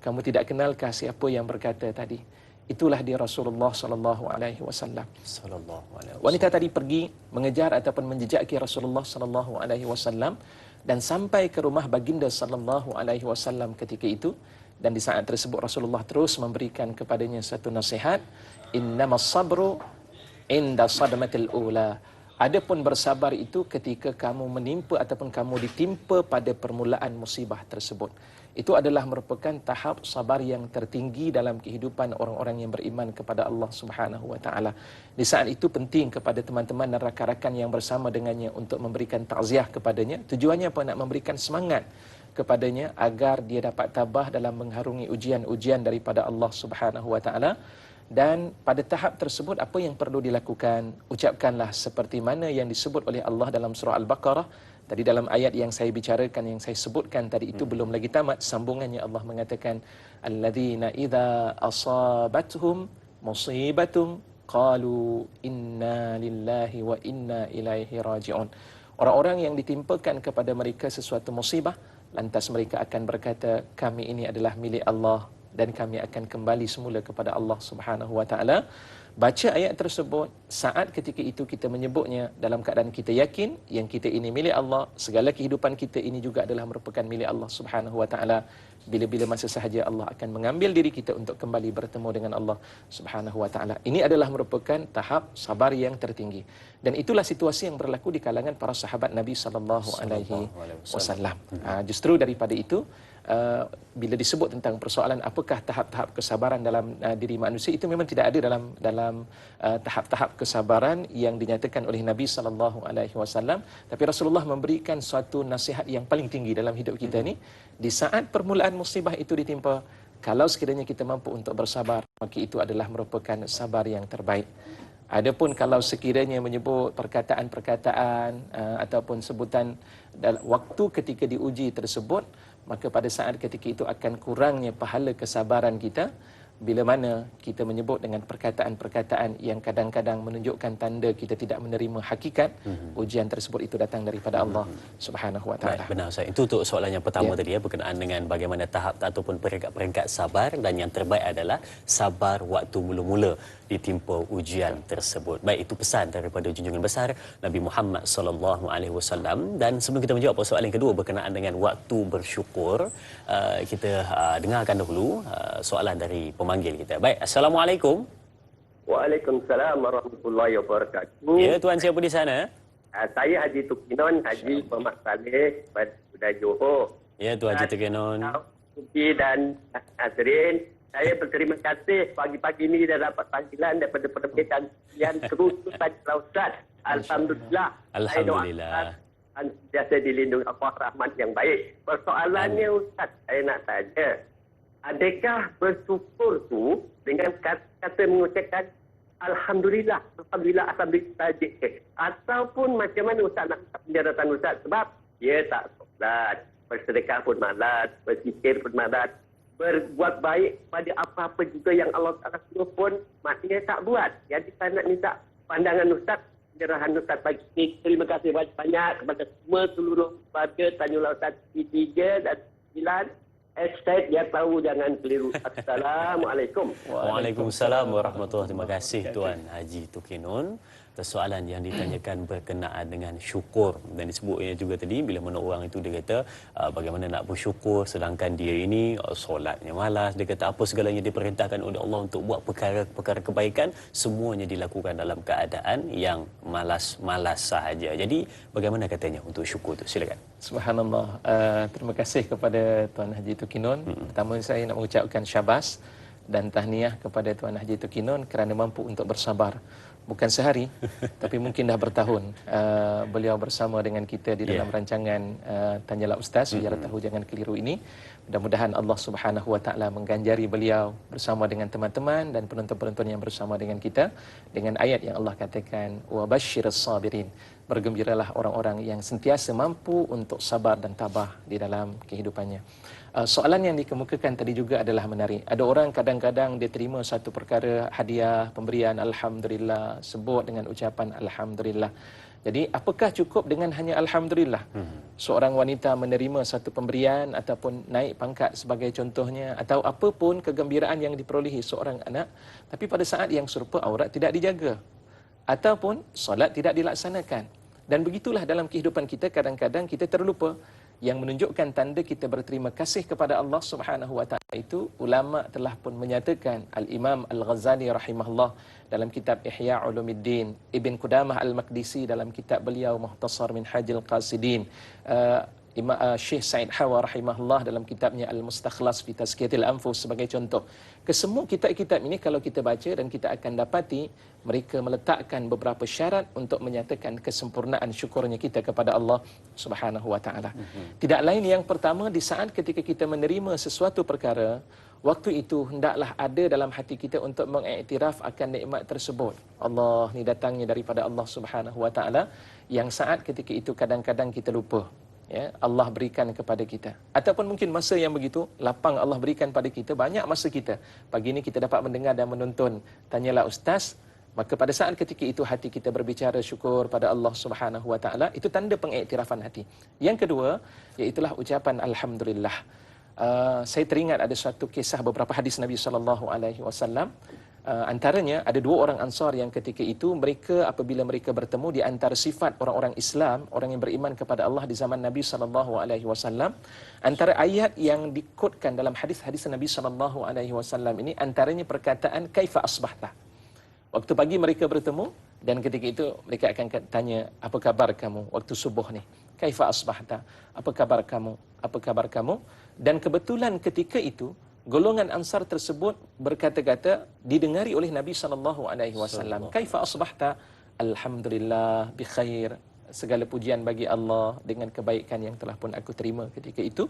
"Kamu tidak kenalkah siapa yang berkata tadi? Itulah dia Rasulullah SAW." Wanita tadi pergi mengejar ataupun menjejaki Rasulullah SAW dan sampai ke rumah baginda SAW ketika itu. Dan di saat tersebut Rasulullah terus memberikan kepadanya satu nasihat, "Innamas sabru inda sadmatil ula." Adapun bersabar itu ketika kamu menimpa ataupun kamu ditimpa pada permulaan musibah tersebut. Itu adalah merupakan tahap sabar yang tertinggi dalam kehidupan orang-orang yang beriman kepada Allah Subhanahu wa taala. Di saat itu penting kepada teman-teman dan rakan-rakan yang bersama dengannya untuk memberikan takziah kepadanya. Tujuannya apa? Nak memberikan semangat kepadanya agar dia dapat tabah dalam mengharungi ujian-ujian daripada Allah Subhanahu wa taala. Dan pada tahap tersebut apa yang perlu dilakukan? Ucapkanlah seperti mana yang disebut oleh Allah dalam surah Al-Baqarah. Tadi dalam ayat yang saya bicarakan, yang saya sebutkan tadi itu belum lagi tamat. Sambungannya Allah mengatakan, alladzina idza asabatuhum musibatum qalu inna lillahi wa inna ilaihi raji'un. Orang-orang yang ditimpakan kepada mereka sesuatu musibah, lantas mereka akan berkata, kami ini adalah milik Allah dan kami akan kembali semula kepada Allah Subhanahu wa taala. Baca ayat tersebut saat ketika itu kita menyebutnya dalam keadaan kita yakin yang kita ini milik Allah, segala kehidupan kita ini juga adalah merupakan milik Allah Subhanahu wa taala. Bila-bila masa sahaja Allah akan mengambil diri kita untuk kembali bertemu dengan Allah Subhanahu wa taala. Ini adalah merupakan tahap sabar yang tertinggi. Dan itulah situasi yang berlaku di kalangan para sahabat Nabi sallallahu alaihi wasallam. Justru daripada itu bila disebut tentang persoalan apakah tahap-tahap kesabaran dalam diri manusia, itu memang tidak ada dalam tahap-tahap kesabaran yang dinyatakan oleh Nabi sallallahu alaihi wasallam, tapi Rasulullah memberikan suatu nasihat yang paling tinggi dalam hidup kita ni. Di saat permulaan musibah itu ditimpa, kalau sekiranya kita mampu untuk bersabar, maka itu adalah merupakan sabar yang terbaik. Adapun kalau sekiranya menyebut perkataan-perkataan ataupun sebutan dalam waktu ketika diuji tersebut, maka pada saat ketika itu akan kurangnya pahala kesabaran kita bila mana kita menyebut dengan perkataan-perkataan yang kadang-kadang menunjukkan tanda kita tidak menerima hakikat ujian tersebut itu datang daripada Allah Subhanahu wa taala. Benar Ustaz. Itu untuk soalan yang pertama tadi berkenaan dengan bagaimana tahap ataupun peringkat-peringkat sabar, dan yang terbaik adalah sabar waktu mula-mula ditimpa ujian tersebut. Baik, itu pesan daripada junjungan besar Nabi Muhammad sallallahu alaihi wasallam. Dan sebelum kita menjawab soalan yang kedua berkenaan dengan waktu bersyukur, kita dengarkan dahulu soalan dari pemanggil kita. Baik, assalamualaikum. Waalaikumsalam warahmatullahi wabarakatuh. Ya, tuan siapa di sana? Saya Haji Tukinon, Haji Muhammad Saleh, Pada Johor. Ya, tuan Haji Tukinon. Tuki dan Azrin, saya berterima kasih pagi-pagi ini dah dapat panggilan daripada penerbit dan terus saja Ustaz. Alhamdulillah. Alhamdulillah. Sentiasa dilindungi Allah rahmat yang baik. Persoalannya Ustaz, saya nak tanya, adakah bersyukur tu dengan kata mengucapkan Alhamdulillah, Alhamdulillah, Alhamdulillah saja, ataupun macam mana Ustaz nak penjelasan Ustaz? Sebab dia tak solat, bersedekah pun malas, berzikir pun malas, berbuat baik pada apa-apa juga yang Allah Ta'ala suruh pun maknanya tak buat. Jadi saya nak minta pandangan Ustaz, pencerahan Ustaz pagi ini. Terima kasih banyak kepada semua seluruh keluarga Tanyulah Ustaz 3 dan 9. Hashtag dia tahu jangan keliru. Assalamualaikum. Waalaikumsalam warahmatullahi wabarakatuh. Terima kasih Tuan Haji Tukinun atas soalan yang ditanyakan berkenaan dengan syukur. Dan disebutnya juga tadi bila mana orang itu dia kata bagaimana nak bersyukur sedangkan dia ini solatnya malas. Dia kata apa segalanya diperintahkan oleh Allah untuk buat perkara-perkara kebaikan, semuanya dilakukan dalam keadaan yang malas-malas sahaja. Jadi bagaimana katanya untuk syukur itu? Silakan. Subhanallah. Terima kasih kepada Tuan Haji Tukinun. Pertama saya nak mengucapkan syabas dan tahniah kepada Tuan Haji Tukinun kerana mampu untuk bersabar. Bukan sehari, tapi mungkin dah bertahun beliau bersama dengan kita di dalam rancangan Tanyalah Ustaz, biar tahu jangan keliru ini. Mudah-mudahan Allah Subhanahu wa taala mengganjari beliau bersama dengan teman-teman dan penonton-penonton yang bersama dengan kita dengan ayat yang Allah katakan wa basyirus sabirin. Bergembiralah orang-orang yang sentiasa mampu untuk sabar dan tabah di dalam kehidupannya. Soalan yang dikemukakan tadi juga adalah menarik. Ada orang kadang-kadang dia terima satu perkara hadiah, pemberian Alhamdulillah, sebut dengan ucapan Alhamdulillah. Jadi apakah cukup dengan hanya Alhamdulillah? Seorang wanita menerima satu pemberian ataupun naik pangkat sebagai contohnya, atau apapun kegembiraan yang diperolehi seorang anak, tapi pada saat yang serupa aurat tidak dijaga, ataupun solat tidak dilaksanakan. Dan begitulah dalam kehidupan kita, kadang-kadang kita terlupa. yang menunjukkan tanda kita berterima kasih kepada Allah Subhanahu wa taala itu, ulama telah pun menyatakan, Al-Imam Al-Ghazali rahimahullah dalam kitab Ihya Ulumuddin, Ibn Qudamah Al-Maqdisi dalam kitab beliau Mukhtasar Minhajul Qasidin, Syekh Said Hawa rahimahullah dalam kitabnya Al-Mustakhlas fi Tazkiyatil Anfus sebagai contoh. Kesemua kitab-kitab ini kalau kita baca dan kita akan dapati mereka meletakkan beberapa syarat untuk menyatakan kesempurnaan syukurnya kita kepada Allah Subhanahu wa taala. Tidak lain, yang pertama, di saat ketika kita menerima sesuatu perkara, waktu itu hendaklah ada dalam hati kita untuk mengiktiraf akan nikmat tersebut. Allah ni datangnya daripada Allah Subhanahu wa taala, yang saat ketika itu kadang-kadang kita lupa. Ya, Allah berikan kepada kita. Ataupun mungkin masa yang begitu lapang Allah berikan pada kita, banyak masa kita. Pagi ini kita dapat mendengar dan menonton Tanyalah Ustaz. Maka pada saat ketika itu hati kita berbicara syukur pada Allah Subhanahu wa taala, itu tanda pengiktirafan hati. Yang kedua, iaitulah ucapan alhamdulillah. Saya teringat ada satu kisah beberapa hadis Nabi sallallahu alaihi wasallam. Antaranya ada dua orang Ansar yang ketika itu mereka apabila mereka bertemu, di antara sifat orang-orang Islam, orang yang beriman kepada Allah di zaman Nabi sallallahu alaihi wasallam, antara ayat yang dikutkan dalam hadis-hadis Nabi sallallahu alaihi wasallam ini antaranya perkataan kaifa asbahta. Waktu pagi mereka bertemu dan ketika itu mereka akan tanya, apa kabar kamu waktu subuh ni? Kaifa asbahta? Apa kabar kamu? Apa kabar kamu? Dan kebetulan ketika itu golongan Ansar tersebut berkata-kata didengari oleh Nabi SAW. Kaifa asbahta? Alhamdulillah bi khair. Segala pujian bagi Allah dengan kebaikan yang telah pun aku terima ketika itu.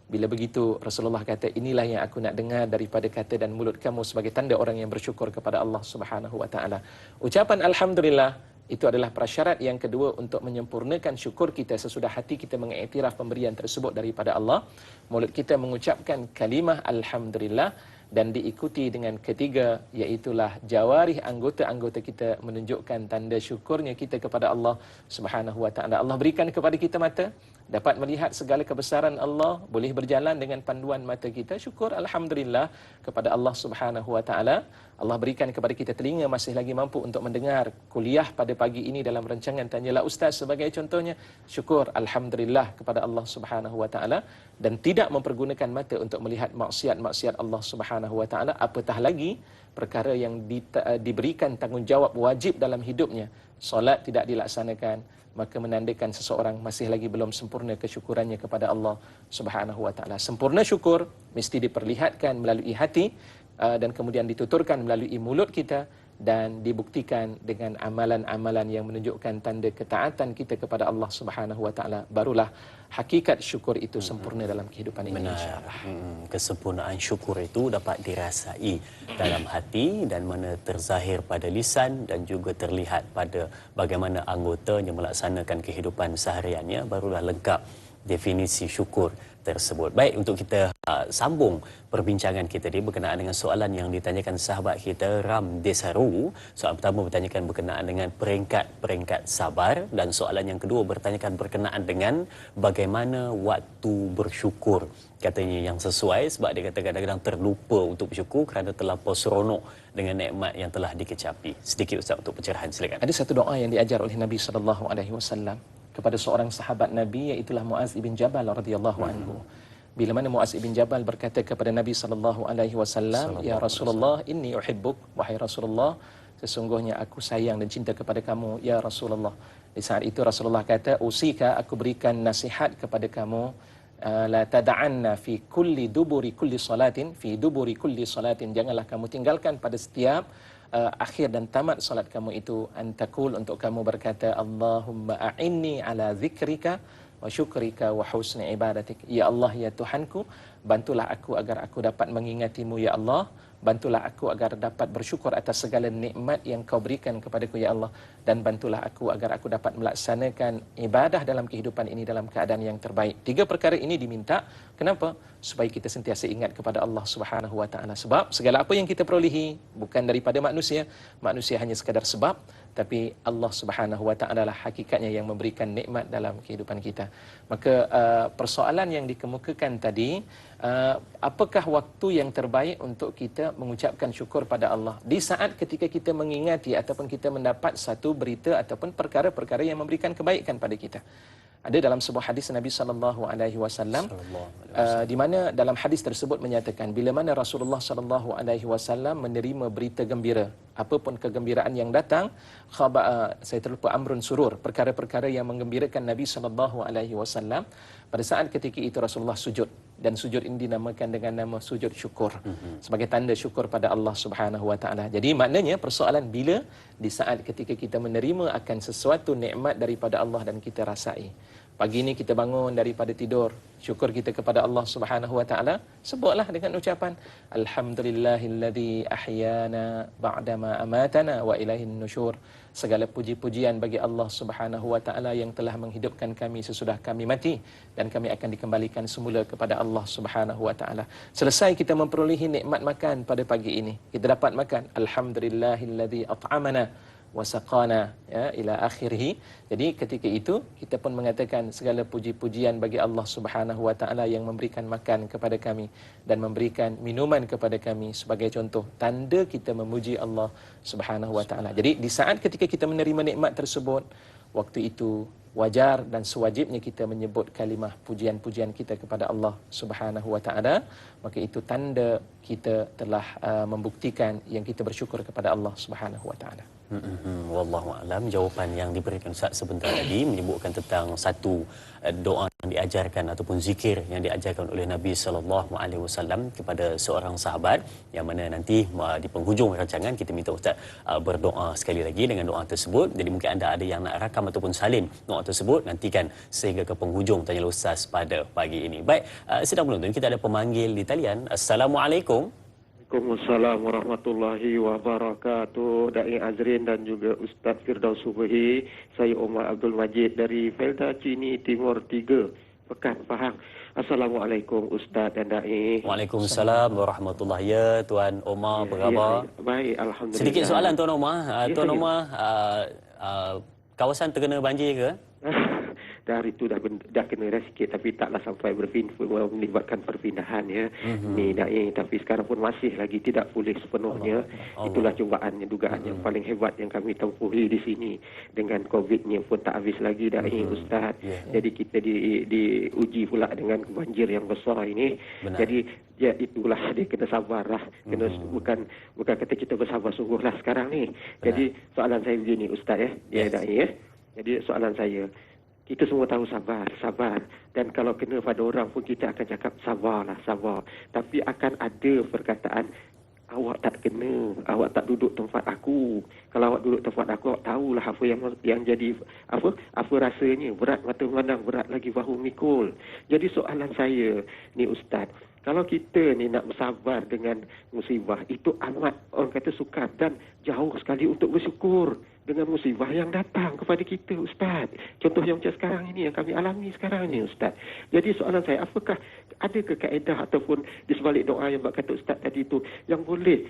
Bila begitu Rasulullah kata, inilah yang aku nak dengar daripada kata dan mulut kamu sebagai tanda orang yang bersyukur kepada Allah Subhanahu wa taala. Ucapan alhamdulillah itu adalah prasyarat yang kedua untuk menyempurnakan syukur kita sesudah hati kita mengiktiraf pemberian tersebut daripada Allah. Mulut kita mengucapkan kalimah alhamdulillah dan diikuti dengan ketiga, iaitulah jawarih anggota-anggota kita menunjukkan tanda syukurnya kita kepada Allah Subhanahu wa taala. Allah berikan kepada kita mata, dapat melihat segala kebesaran Allah, boleh berjalan dengan panduan mata kita, syukur alhamdulillah kepada Allah Subhanahu wa taala. Allah berikan kepada kita telinga, masih lagi mampu untuk mendengar kuliah pada pagi ini dalam rancangan Tanyalah Ustaz sebagai contohnya, syukur alhamdulillah kepada Allah Subhanahu wa taala. Dan tidak mempergunakan mata untuk melihat maksiat-maksiat Allah Subhanahu wa taala, apatah lagi perkara yang diberikan tanggungjawab wajib dalam hidupnya, solat tidak dilaksanakan, maka menandakan seseorang masih lagi belum sempurna kesyukurannya kepada Allah Subhanahu wa taala. Sempurna syukur mesti diperlihatkan melalui hati dan kemudian dituturkan melalui mulut kita dan dibuktikan dengan amalan-amalan yang menunjukkan tanda ketaatan kita kepada Allah Subhanahu wa taala. Barulah hakikat syukur itu sempurna dalam kehidupan ini, insya-Allah. Kesempurnaan syukur itu dapat dirasai dalam hati dan mana terzahir pada lisan dan juga terlihat pada bagaimana anggotanya melaksanakan kehidupan sehariannya, barulah lengkap definisi syukur tersebut. Baik, untuk kita sambung perbincangan kita ini berkenaan dengan soalan yang ditanyakan sahabat kita Ram Desaru. Soalan pertama bertanyakan berkenaan dengan peringkat-peringkat sabar, dan soalan yang kedua bertanyakan berkenaan dengan bagaimana waktu bersyukur. Katanya yang sesuai, sebab dia kata kadang-kadang terlupa untuk bersyukur kerana terlampau seronok dengan nikmat yang telah dikecapi. Sedikit Ustaz untuk pencerahan, silakan. Ada satu doa yang diajar oleh Nabi sallallahu alaihi wasallam kepada seorang sahabat Nabi, iaitu Muaz ibn Jabal radhiyallahu anhu. Bila mana Muaz ibn Jabal berkata kepada Nabi sallallahu alaihi wasallam, "Ya Rasulullah, inni uhibbuk." Wahai Rasulullah, sesungguhnya aku sayang dan cinta kepada kamu, ya Rasulullah. Di saat itu Rasulullah kata, "Usika, aku berikan nasihat kepada kamu, la tad'anna fi kulli duburi kulli salatin, fi duburi kulli salatin, janganlah kamu tinggalkan pada setiap akhir dan tamat salat kamu itu, antakul, untuk kamu berkata, Allahumma a'inni ala zikrika wa syukrika wa husni ibadatik. Ya Allah, ya Tuhanku, bantulah aku agar aku dapat mengingatimu, ya Allah. Bantulah aku agar dapat bersyukur atas segala nikmat yang kau berikan kepadaku, ya Allah. Dan bantulah aku agar aku dapat melaksanakan ibadah dalam kehidupan ini dalam keadaan yang terbaik. Tiga perkara ini diminta. Kenapa? Supaya kita sentiasa ingat kepada Allah Subhanahu wa taala. Sebab segala apa yang kita perolehi bukan daripada manusia. Manusia hanya sekadar sebab, tapi Allah Subhanahu wa taala lah hakikatnya yang memberikan nikmat dalam kehidupan kita. Maka persoalan yang dikemukakan tadi, apakah waktu yang terbaik untuk kita mengucapkan syukur pada Allah di saat ketika kita mengingati ataupun kita mendapat satu berita ataupun perkara-perkara yang memberikan kebaikan pada kita. Ada dalam sebuah hadis Nabi sallallahu alaihi wasallam di mana dalam hadis tersebut menyatakan bila mana Rasulullah sallallahu alaihi wasallam menerima berita gembira, apapun kegembiraan yang datang, saya terlupa amrun surur, perkara-perkara yang menggembirakan Nabi sallallahu alaihi wasallam, pada saat ketika itu Rasulullah sujud, dan sujud ini dinamakan dengan nama sujud syukur sebagai tanda syukur pada Allah Subhanahu wa taala. Jadi maknanya persoalan bila di saat ketika kita menerima akan sesuatu nikmat daripada Allah dan kita rasai. Pagi ini kita bangun daripada tidur, syukur kita kepada Allah Subhanahu wa taala, sebutlah dengan ucapan alhamdulillahilladzi ahyana ba'dama amatana wa ilaihin nusyur. Segala puji-pujian bagi Allah Subhanahu wa taala yang telah menghidupkan kami sesudah kami mati, dan kami akan dikembalikan semula kepada Allah Subhanahu wa taala. Selesai kita memperolehi nikmat makan pada pagi ini, kita dapat makan, alhamdulillahilladzi at'amana wasaqana, ya, ila akhirih. Jadi ketika itu kita pun mengatakan segala puji-pujian bagi Allah Subhanahu wa taala yang memberikan makan kepada kami dan memberikan minuman kepada kami, sebagai contoh tanda kita memuji Allah Subhanahu wa taala. Jadi di saat ketika kita menerima nikmat tersebut, waktu itu wajar dan sewajibnya kita menyebut kalimah pujian-pujian kita kepada Allah Subhanahu wa taala, maka itu tanda kita telah membuktikan yang kita bersyukur kepada Allah Subhanahu wa taala. Wallahu alam. Jawapan yang diberikan Ustaz sebentar tadi menyebutkan tentang satu doa yang diajarkan ataupun zikir yang diajarkan oleh Nabi sallallahu alaihi wasallam kepada seorang sahabat, yang mana nanti di penghujung rancangan kita minta Ustaz berdoa sekali lagi dengan doa tersebut. Jadi mungkin anda ada yang nak rakam ataupun salin doa tersebut, nantikan sehingga ke penghujung Tanya Ustaz pada pagi ini. Baik, sedang menonton, kita ada pemanggil di talian. Assalamualaikum. Waalaikumsalam warahmatullahi wabarakatuh. Da'i Azrin dan juga Ustaz Firdaus Subuhi. Saya Omar Abdul Majid dari Felda Cini Timur 3, Pekan Pahang. Assalamualaikum Ustaz dan Da'i. Waalaikumsalam warahmatullahi. Ya, Tuan Omar, apa khabar? Baik, alhamdulillah. Sedikit soalan Tuan Omar. Tuan Omar, kawasan terkena banjir ke? Dari itu dah kena dah sikit, tapi taklah sampai melibatkan perpindahan, ya. Ni Da'i, tapi sekarang pun masih lagi tidak pulih sepenuhnya. Itulah cubaannya, dugaan yang paling hebat yang kami tempuhi di sini. Dengan COVID-nya pun tak habis lagi, Da'i, Ustaz. Jadi kita diuji pula dengan banjir yang besar ini. Benar. Jadi ya itulah, dia kena sabarlah. Kena bukan kata kita bersabar sungguhlah sekarang ni. Benar. Jadi soalan saya begini Ustaz, ya. Da'i, ya. Jadi soalan saya, kita semua tahu sabar. Dan kalau kena pada orang pun kita akan cakap sabarlah, sabar. Tapi akan ada perkataan, awak tak kena, awak tak duduk tempat aku. Kalau awak duduk tempat aku, awak tahulah apa yang jadi, apa rasanya. Berat mata memandang, berat lagi bahu mikul. Jadi soalan saya ni Ustaz, kalau kita ni nak bersabar dengan musibah, itu amat, orang kata, sukar dan jauh sekali untuk bersyukur dengan musibah yang datang kepada kita, Ustaz. Contoh yang macam sekarang ini, yang kami alami sekarang ni, Ustaz. Jadi soalan saya, apakah adakah kaedah ataupun di sebalik doa yang kata Ustaz tadi itu, yang boleh,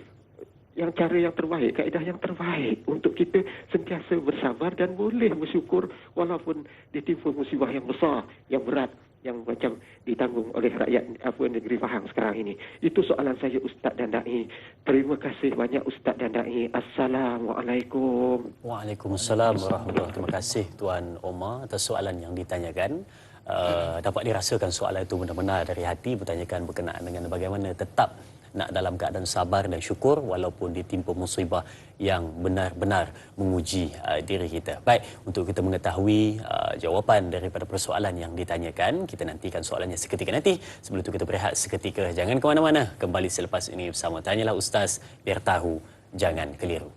yang cara yang terbaik, kaedah yang terbaik untuk kita sentiasa bersabar dan boleh bersyukur walaupun ditimpa musibah yang besar, yang berat, yang macam ditanggung oleh rakyat negeri Pahang sekarang ini. Itu soalan saya Ustaz dan Da'i. Terima kasih banyak Ustaz dan Da'i. Assalamualaikum. Waalaikumsalam warahmatullahi. Terima kasih Tuan Omar atas soalan yang ditanyakan. Dapat dirasakan soalan itu benar-benar dari hati, bertanyakan berkenaan dengan bagaimana tetap nak dalam keadaan sabar dan syukur walaupun ditimpa musibah yang benar-benar menguji diri kita. Baik, untuk kita mengetahui jawapan daripada persoalan yang ditanyakan, kita nantikan soalannya seketika nanti. Sebelum itu kita berehat seketika. Jangan ke mana-mana. Kembali selepas ini bersama Tanyalah Ustaz, biar tahu, jangan keliru.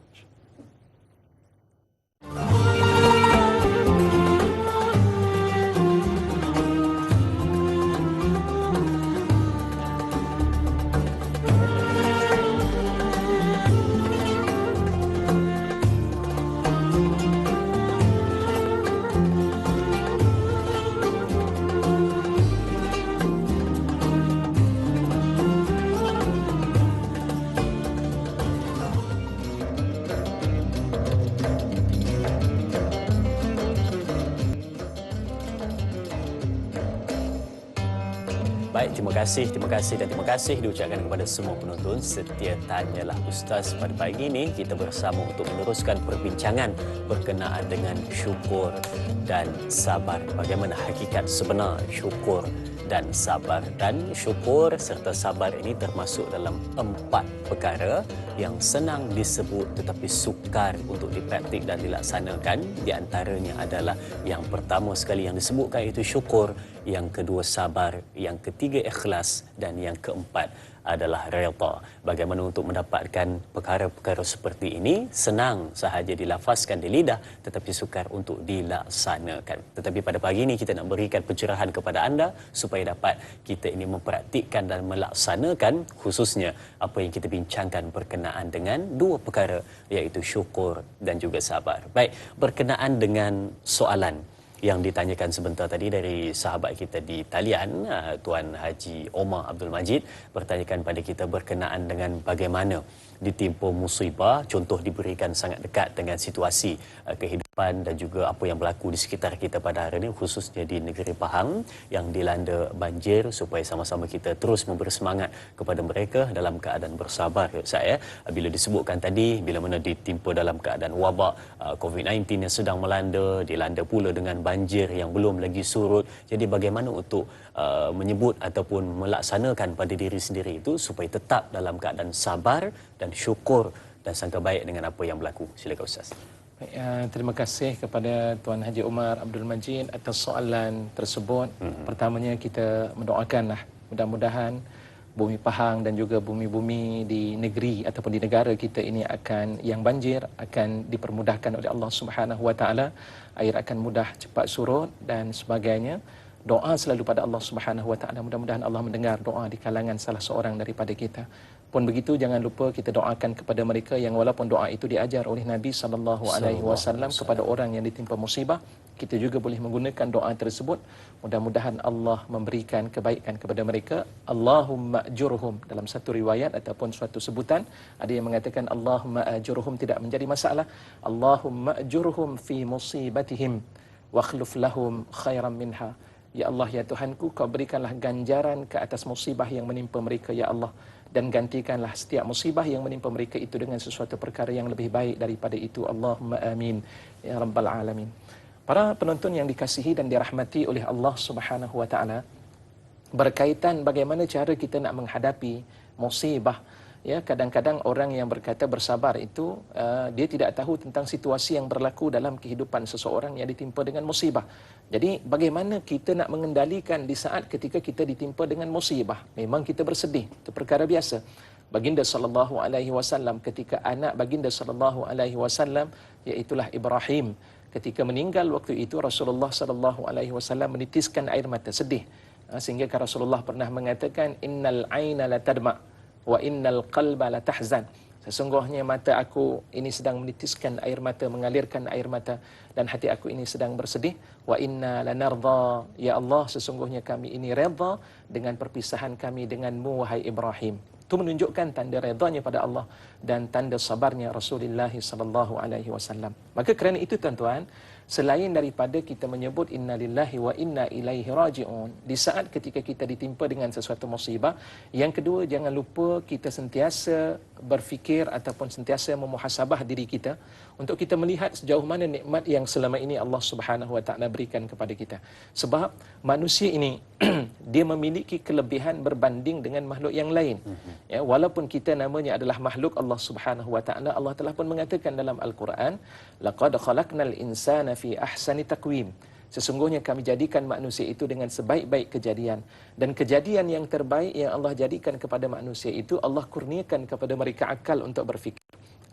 Baik, terima kasih dan terima kasih diucapkan kepada semua penonton setia Tanyalah Ustaz. Pada pagi ini kita bersama untuk meneruskan perbincangan berkenaan dengan syukur dan sabar. Bagaimana hakikat sebenar syukur dan sabar. Dan syukur serta sabar ini termasuk dalam 4 perkara yang senang disebut tetapi sukar untuk dipraktik dan dilaksanakan. Di antaranya adalah yang pertama sekali yang disebutkan itu syukur, yang kedua sabar, yang ketiga ikhlas dan yang keempat adalah redha. Bagaimana untuk mendapatkan perkara-perkara seperti ini? Senang sahaja dilafazkan di lidah tetapi sukar untuk dilaksanakan. Tetapi pada pagi ini kita nak berikan pencerahan kepada anda supaya dapat kita ini mempraktikkan dan melaksanakan, khususnya apa yang kita bincangkan berkenaan dengan 2 perkara, iaitu syukur dan juga sabar. Baik, berkenaan dengan soalan yang ditanyakan sebentar tadi dari sahabat kita di talian, Tuan Haji Omar Abdul Majid bertanyakan pada kita berkenaan dengan bagaimana ditimpa musibah, contoh diberikan sangat dekat dengan situasi kehidupan dan juga apa yang berlaku di sekitar kita pada hari ini, khususnya di negeri Pahang yang dilanda banjir, supaya sama-sama kita terus memberi semangat kepada mereka dalam keadaan bersabar. Saya bila disebutkan tadi, bila mana ditimpa dalam keadaan wabak COVID-19 yang sedang melanda, dilanda pula dengan banjir yang belum lagi surut. Jadi bagaimana untuk menyebut ataupun melaksanakan pada diri sendiri itu supaya tetap dalam keadaan sabar dan syukur dan sangka baik dengan apa yang berlaku. Silakan Ustaz. Baik, terima kasih kepada Tuan Haji Omar Abdul Majid atas soalan tersebut. Pertamanya kita mendoakanlah mudah-mudahan bumi Pahang dan juga bumi-bumi di negeri ataupun di negara kita ini akan yang banjir akan dipermudahkan oleh Allah Subhanahu Wa Taala, air akan mudah cepat surut dan sebagainya. Doa selalu pada Allah Subhanahu Wa Taala, mudah-mudahan Allah mendengar doa di kalangan salah seorang daripada kita. Pun begitu, jangan lupa kita doakan kepada mereka yang walaupun doa itu diajar oleh Nabi sallallahu alaihi wasallam kepada orang yang ditimpa musibah, kita juga boleh menggunakan doa tersebut. Mudah-mudahan Allah memberikan kebaikan kepada mereka. Allahumma ajurhum, dalam satu riwayat ataupun suatu sebutan ada yang mengatakan Allahumma ajurhum tidak menjadi masalah. Allahumma ajurhum fi musibatihim wa akhlif lahum khairan minha. Ya Allah, ya Tuhanku, kau berikanlah ganjaran ke atas musibah yang menimpa mereka, ya Allah, dan gantikanlah setiap musibah yang menimpa mereka itu dengan sesuatu perkara yang lebih baik daripada itu. Allahumma amin ya rabbal alamin. Para penonton yang dikasihi dan dirahmati oleh Allah Subhanahu Wa Taala, berkaitan bagaimana cara kita nak menghadapi musibah, ya, kadang-kadang orang yang berkata bersabar itu dia tidak tahu tentang situasi yang berlaku dalam kehidupan seseorang yang ditimpa dengan musibah. Jadi bagaimana kita nak mengendalikan di saat ketika kita ditimpa dengan musibah? Memang kita bersedih, itu perkara biasa. Baginda sallallahu alaihi wasallam, ketika anak baginda sallallahu alaihi wasallam iaitulah Ibrahim, ketika meninggal waktu itu, Rasulullah sallallahu alaihi wasallam menitiskan air mata, sedih. Sehingga Rasulullah pernah mengatakan innal aina la tadma wa innal qalba la tahzan. Sesungguhnya mata aku ini sedang menitiskan air mata, mengalirkan air mata, dan hati aku ini sedang bersedih. Wa inna lanardha, ya Allah, sesungguhnya kami ini redha dengan perpisahan kami denganmu wahai Ibrahim. Itu menunjukkan tanda redanya pada Allah dan tanda sabarnya Rasulullah sallallahu alaihi wasallam. Maka kerana itu tuan-tuan, selain daripada kita menyebut innalillahi wa inna ilaihi raji'un di saat ketika kita ditimpa dengan sesuatu musibah, yang kedua, jangan lupa kita sentiasa berfikir ataupun sentiasa memuhasabah diri kita untuk kita melihat sejauh mana nikmat yang selama ini Allah Subhanahu Wa Taala berikan kepada kita. Sebab manusia ini dia memiliki kelebihan berbanding dengan makhluk yang lain. Ya, walaupun kita namanya adalah makhluk Allah Subhanahu Wa Taala, Allah telah pun mengatakan dalam Al-Quran, laqad khalaqnal insana fi ahsani taqwim. Sesungguhnya kami jadikan manusia itu dengan sebaik-baik kejadian. Dan kejadian yang terbaik yang Allah jadikan kepada manusia itu, Allah kurniakan kepada mereka akal untuk berfikir.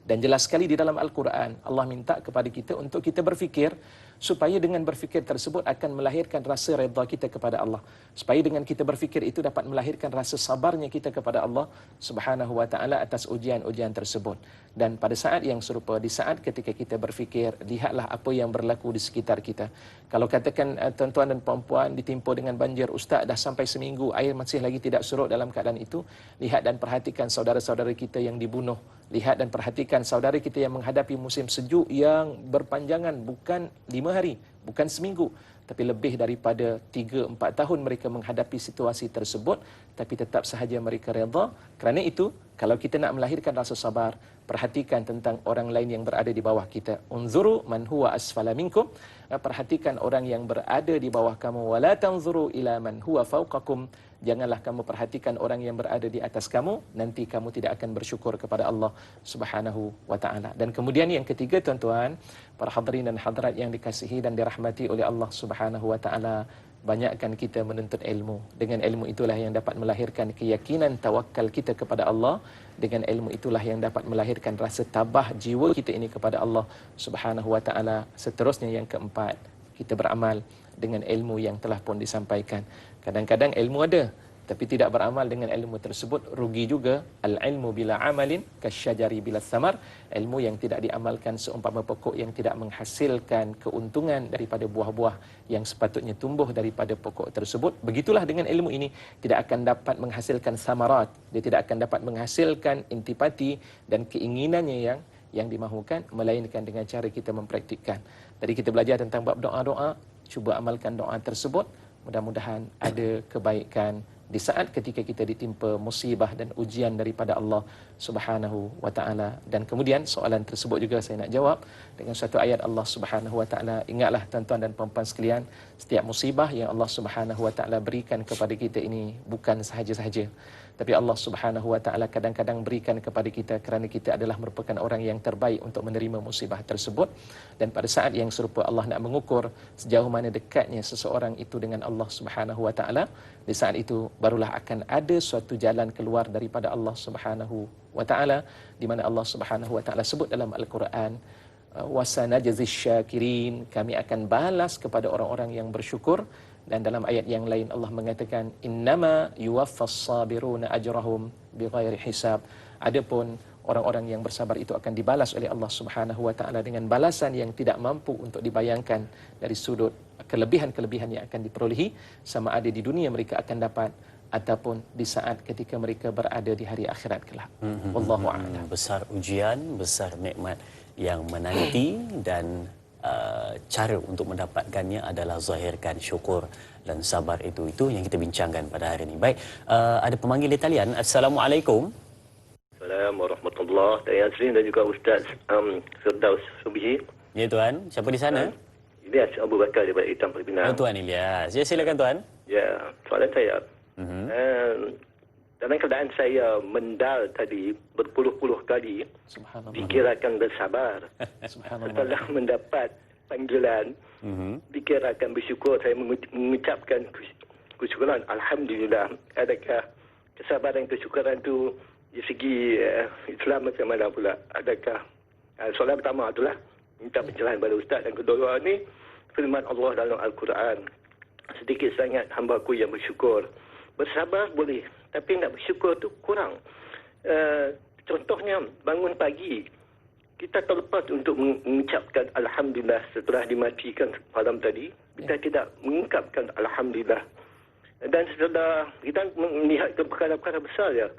Dan jelas sekali di dalam Al-Quran, Allah minta kepada kita untuk kita berfikir, supaya dengan berfikir tersebut akan melahirkan rasa redha kita kepada Allah. Supaya dengan kita berfikir itu dapat melahirkan rasa sabarnya kita kepada Allah Subhanahu Wa Taala atas ujian-ujian tersebut. Dan pada saat yang serupa, di saat ketika kita berfikir, lihatlah apa yang berlaku di sekitar kita. Kalau katakan tuan-tuan dan puan-puan ditimpa dengan banjir, ustaz dah sampai seminggu air masih lagi tidak surut dalam keadaan itu, lihat dan perhatikan saudara-saudara kita yang dibunuh. Lihat dan perhatikan saudara kita yang menghadapi musim sejuk yang berpanjangan, bukan 5 hari, bukan seminggu, tapi lebih daripada 3-4 tahun mereka menghadapi situasi tersebut, tapi tetap sahaja mereka redha. Kerana itu, kalau kita nak melahirkan rasa sabar, perhatikan tentang orang lain yang berada di bawah kita. Unzuru man huwa asfala minkum. Perhatikan orang yang berada di bawah kamu. Wala tanzuru ila man huwa fawqakum. Janganlah kamu perhatikan orang yang berada di atas kamu, nanti kamu tidak akan bersyukur kepada Allah Subhanahu wa taala. Dan kemudian yang ketiga, tuan-tuan, para hadirin dan hadirat yang dikasihi dan dirahmati oleh Allah Subhanahu wa taala, banyakkan kita menuntut ilmu. Dengan ilmu itulah yang dapat melahirkan keyakinan tawakal kita kepada Allah. Dengan ilmu itulah yang dapat melahirkan rasa tabah jiwa kita ini kepada Allah Subhanahu wa taala. Seterusnya yang keempat, kita beramal dengan ilmu yang telah pun disampaikan. Kadang-kadang ilmu ada, tapi tidak beramal dengan ilmu tersebut, rugi juga. Al-ilmu bila amalin kasyajari bila samar. Ilmu yang tidak diamalkan seumpama pokok yang tidak menghasilkan keuntungan daripada buah-buah yang sepatutnya tumbuh daripada pokok tersebut. Begitulah dengan ilmu ini, tidak akan dapat menghasilkan samarat. Dia tidak akan dapat menghasilkan intipati dan keinginannya yang dimahukan, melainkan dengan cara kita mempraktikkan. Tadi kita belajar tentang bab doa-doa, cuba amalkan doa tersebut. Mudah-mudahan ada kebaikan di saat ketika kita ditimpa musibah dan ujian daripada Allah Subhanahu wa taala. Dan kemudian soalan tersebut juga saya nak jawab dengan satu ayat Allah Subhanahu wa taala. Ingatlah tuan-tuan dan puan-puan sekalian, setiap musibah yang Allah Subhanahu wa taala berikan kepada kita ini bukan sahaja-sahaja, tapi Allah Subhanahu wa taala kadang-kadang berikan kepada kita kerana kita adalah merupakan orang yang terbaik untuk menerima musibah tersebut. Dan pada saat yang serupa Allah nak mengukur sejauh mana dekatnya seseorang itu dengan Allah Subhanahu wa taala. Di saat itu barulah akan ada suatu jalan keluar daripada Allah Subhanahu wa taala, di mana Allah Subhanahu wa taala sebut dalam Al-Quran, wasanajzis syakirin, kami akan balas kepada orang-orang yang bersyukur. Dan dalam ayat yang lain Allah mengatakan, innama yuwaffas sabiruna ajrahum bighairi hisab. Adapun orang-orang yang bersabar itu akan dibalas oleh Allah Subhanahu wa taala dengan balasan yang tidak mampu untuk dibayangkan dari sudut kelebihan-kelebihan yang akan diperolehi, sama ada di dunia mereka akan dapat ataupun di saat ketika mereka berada di hari akhirat kelak. Wallahu a'lam. Besar ujian, besar nikmat yang menanti, dan cara untuk mendapatkannya adalah zahirkan syukur dan sabar. Itu yang kita bincangkan pada hari ini. Baik, ada pemanggil di talian. Assalamualaikum. Assalamualaikum warahmatullahi wabarakatuh, dan juga Ustaz Firdaus Subihi. Ya tuan, siapa di sana? Ilyas Abu Bakar daripada Hitam Perpinang. Tuan Ilyas. Ya, silakan tuan. Ya, soalan saya. Dalam keadaan saya mendal tadi berpuluh-puluh kali, fikir akan bersabar. Setelah mendapat panggilan, fikir akan bersyukur. Saya mengucapkan kesyukuran. Alhamdulillah. Adakah kesabaran kesyukuran itu di segi Islam macam mana pula? Adakah soalan pertama itulah minta pencerahan pada Ustaz. Dan kedua ni firman Allah dalam Al-Quran, sedikit sangat hamba-Ku yang bersyukur. Bersabar boleh, tapi nak bersyukur tu kurang. Contohnya bangun pagi, kita terlepas untuk mengucapkan Alhamdulillah setelah dimatikan malam tadi. Kita tidak mengungkapkan Alhamdulillah. Dan setelah kita melihat perkara-perkara besar ya,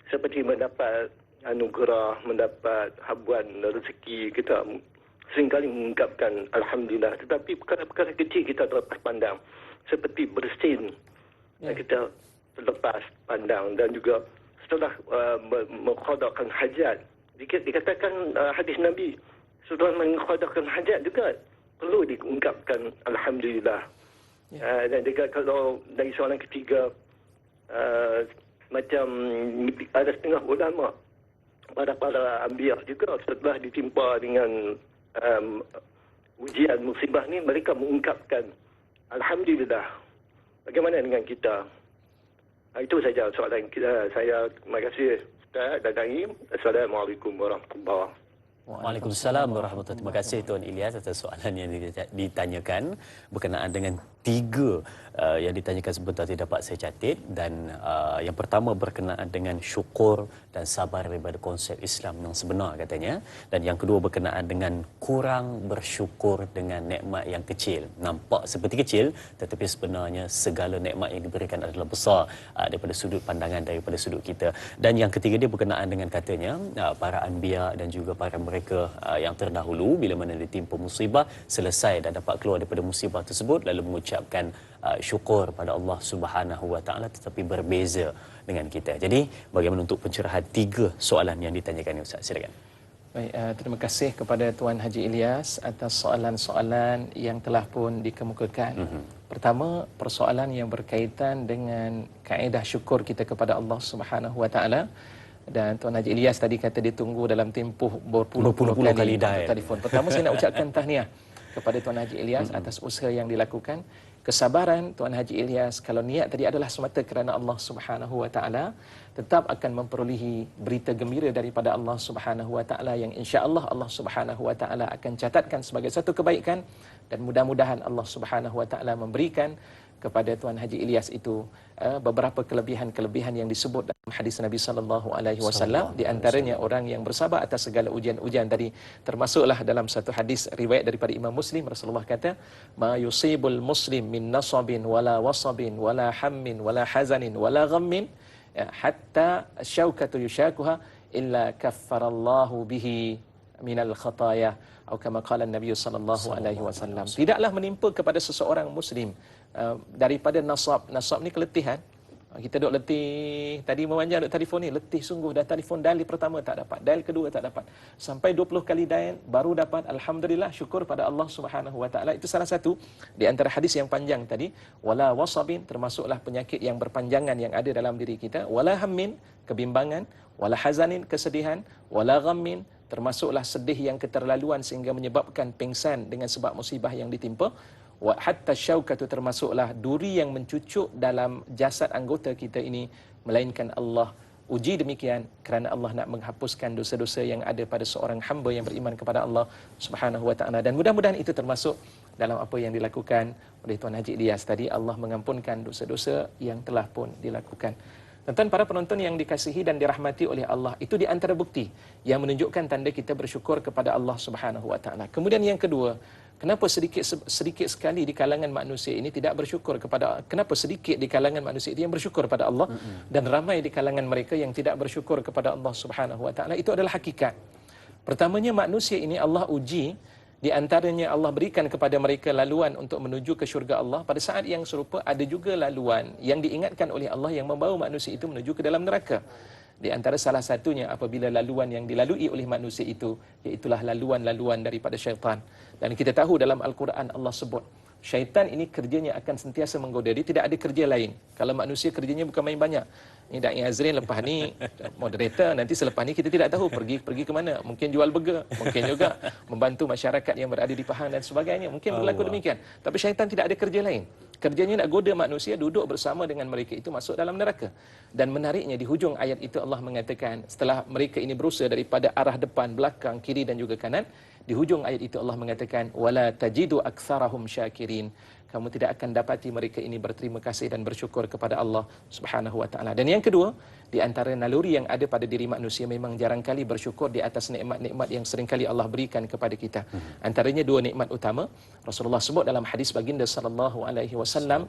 seperti mendapat anugerah, mendapat habuan rezeki, kita seringkali mengungkapkan Alhamdulillah. Tetapi perkara-perkara kecil kita terlepas pandang, seperti bersin, kita terlepas pandang. Dan juga setelah mengqadakan hajat, dikatakan hadis Nabi, setelah mengqadakan hajat juga perlu diungkapkan Alhamdulillah. Dan juga kalau dari soalan ketiga, macam ada setengah ulama, para anbiya juga setelah ditimpa dengan ujian musibah ni, mereka mengungkapkan Alhamdulillah. Bagaimana dengan kita? Itu saja soalan saya. Terima kasih Ustaz dan Daim. Assalamualaikum warahmatullahi wabarakatuh. Waalaikumsalam warahmatullahi wabarakatuh. Terima kasih Tuan Ilyas atas soalan yang ditanyakan berkenaan dengan tiga yang ditanyakan sebentar tadi dapat saya catat, dan yang pertama berkenaan dengan syukur dan sabar daripada konsep Islam yang sebenar katanya, dan yang kedua berkenaan dengan kurang bersyukur dengan nikmat yang kecil. Nampak seperti kecil tetapi sebenarnya segala nikmat yang diberikan adalah besar daripada sudut pandangan daripada sudut kita. Dan yang ketiga dia berkenaan dengan katanya para anbiya dan juga para mereka yang terdahulu bila mana ditimpa musibah selesai dan dapat keluar daripada musibah tersebut lalu mengucapkan syukur pada Allah Subhanahu Wa Taala, tetapi berbeza dengan kita. Jadi bagaimana untuk pencerahan tiga soalan yang ditanyakan Ustaz? Silakan. Baik, terima kasih kepada Tuan Haji Ilyas atas soalan-soalan yang telah pun dikemukakan. Pertama, persoalan yang berkaitan dengan kaedah syukur kita kepada Allah Subhanahu Wa Taala. Dan Tuan Haji Ilyas tadi kata dia tunggu dalam tempoh berpuluh-puluh kali telefon. Pertama saya nak ucapkan tahniah kepada Tuan Haji Ilyas atas usaha yang dilakukan. Kesabaran Tuan Haji Ilyas, kalau niat tadi adalah semata kerana Allah Subhanahu Wa Taala, tetap akan memperolehi berita gembira daripada Allah Subhanahu Wa Taala yang insya-Allah Allah Subhanahu Wa Taala akan catatkan sebagai satu kebaikan, dan mudah-mudahan Allah Subhanahu Wa Taala memberikan kepada Tuan Haji Ilyas itu beberapa kelebihan-kelebihan yang disebut dalam hadis Nabi sallallahu alaihi wasallam, di antaranya orang yang bersabar atas segala ujian-ujian tadi. Termasuklah dalam satu hadis riwayat daripada Imam Muslim, Rasulullah kata, "Ma yusibul muslim min nasabin wala wasabin wala hammin wala hazanin wala ghammin hatta syaukatu yushakuha illa kaffarallahu bihi minal khataya." Atau kama qala Nabi sallallahu alaihi wasallam. Tidaklah menimpa kepada seseorang muslim daripada nasab. Nasab ni keletihan. Kita duk letih, tadi memanjang duk telefon ni, letih sungguh, dah telefon dial pertama tak dapat, dial kedua tak dapat, sampai 20 kali dial baru dapat. Alhamdulillah, syukur pada Allah Subhanahu Wa Taala. Itu salah satu di antara hadis yang panjang tadi. Wala wasabin, termasuklah penyakit yang berpanjangan yang ada dalam diri kita. Wala hammin, kebimbangan. Wala hazanin, kesedihan. Wala ghammin, termasuklah sedih yang keterlaluan sehingga menyebabkan pingsan dengan sebab musibah yang ditimpa. Wa hatta syaukatu, termasuklah duri yang mencucuk dalam jasad anggota kita ini, melainkan Allah uji demikian kerana Allah nak menghapuskan dosa-dosa yang ada pada seorang hamba yang beriman kepada Allah Subhanahu Wa Taala. Dan mudah-mudahan itu termasuk dalam apa yang dilakukan oleh Tuan Haji Ilyas tadi. Allah mengampunkan dosa-dosa yang telah pun dilakukan. Tuan-tuan para penonton yang dikasihi dan dirahmati oleh Allah, itu di antara bukti yang menunjukkan tanda kita bersyukur kepada Allah Subhanahu Wa Taala. Kemudian yang kedua, kenapa sedikit sekali di kalangan manusia ini tidak bersyukur kepada, kenapa sedikit di kalangan manusia itu yang bersyukur pada Allah dan ramai di kalangan mereka yang tidak bersyukur kepada Allah Subhanahu Wa Taala? Itu adalah hakikat. Pertamanya, manusia ini Allah uji. Di antaranya Allah berikan kepada mereka laluan untuk menuju ke syurga Allah. Pada saat yang serupa ada juga laluan yang diingatkan oleh Allah yang membawa manusia itu menuju ke dalam neraka. Di antara salah satunya apabila laluan yang dilalui oleh manusia itu, iaitulah laluan-laluan daripada syaitan. Dan kita tahu dalam Al-Quran Allah sebut, syaitan ini kerjanya akan sentiasa menggoda. Dia tidak ada kerja lain. Kalau manusia kerjanya bukan main banyak. Ni Da'i Azrin lepas ni moderator, nanti selepas ni kita tidak tahu pergi ke mana. Mungkin jual burger, mungkin juga membantu masyarakat yang berada di Pahang dan sebagainya. Mungkin berlaku demikian. Tapi syaitan tidak ada kerja lain. Kerjanya nak goda manusia duduk bersama dengan mereka itu masuk dalam neraka. Dan menariknya di hujung ayat itu Allah mengatakan, setelah mereka ini berusaha daripada arah depan, belakang, kiri dan juga kanan, di hujung ayat itu Allah mengatakan, wala tajidu aktsarahum syakirin. Kamu tidak akan dapati mereka ini berterima kasih dan bersyukur kepada Allah Subhanahu Wa Taala. Dan yang kedua, di antara naluri yang ada pada diri manusia memang jarang kali bersyukur di atas nikmat-nikmat yang seringkali Allah berikan kepada kita. Antaranya dua nikmat utama. Rasulullah sebut dalam hadis baginda sallallahu alaihi wasallam,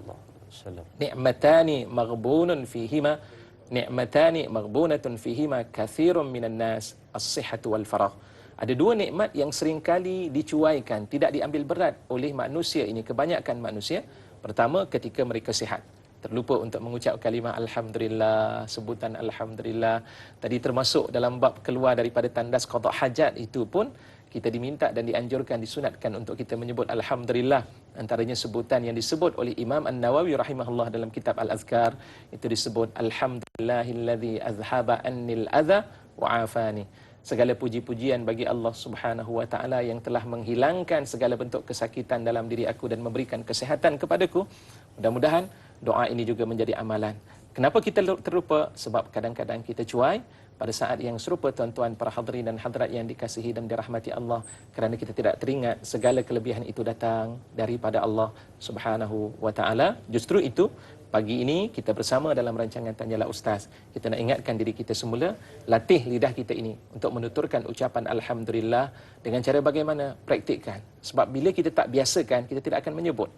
ni'matani maghbunun fihima, ni'matani maghbunatun fihima katsirun minan nas, as-sihhatu wal faragh. Ada dua nikmat yang seringkali dicuaikan, tidak diambil berat oleh manusia ini, kebanyakan manusia. Pertama, ketika mereka sihat. Terlupa untuk mengucap kalimah Alhamdulillah, sebutan Alhamdulillah. Tadi termasuk dalam bab keluar daripada tandas qada hajat itu pun, kita diminta dan dianjurkan, disunatkan untuk kita menyebut Alhamdulillah. Antaranya sebutan yang disebut oleh Imam An-Nawawi rahimahullah dalam kitab Al-Azkar, itu disebut Alhamdulillahilladzi azhaba annil adha wa afani. Segala puji-pujian bagi Allah Subhanahu Wa Taala yang telah menghilangkan segala bentuk kesakitan dalam diri aku dan memberikan kesehatan kepadaku. Mudah-mudahan doa ini juga menjadi amalan. Kenapa kita terlupa? Sebab kadang-kadang kita cuai, pada saat yang serupa, tuan-tuan para hadirin dan hadirat yang dikasihi dan dirahmati Allah, kerana kita tidak teringat segala kelebihan itu datang daripada Allah Subhanahu wa taala. Justru itu pagi ini kita bersama dalam rancangan Tanyalah Ustaz, kita nak ingatkan diri kita semula, latih lidah kita ini untuk menuturkan ucapan alhamdulillah dengan cara bagaimana? Praktikkan. Sebab bila kita tak biasakan, kita tidak akan menyebut.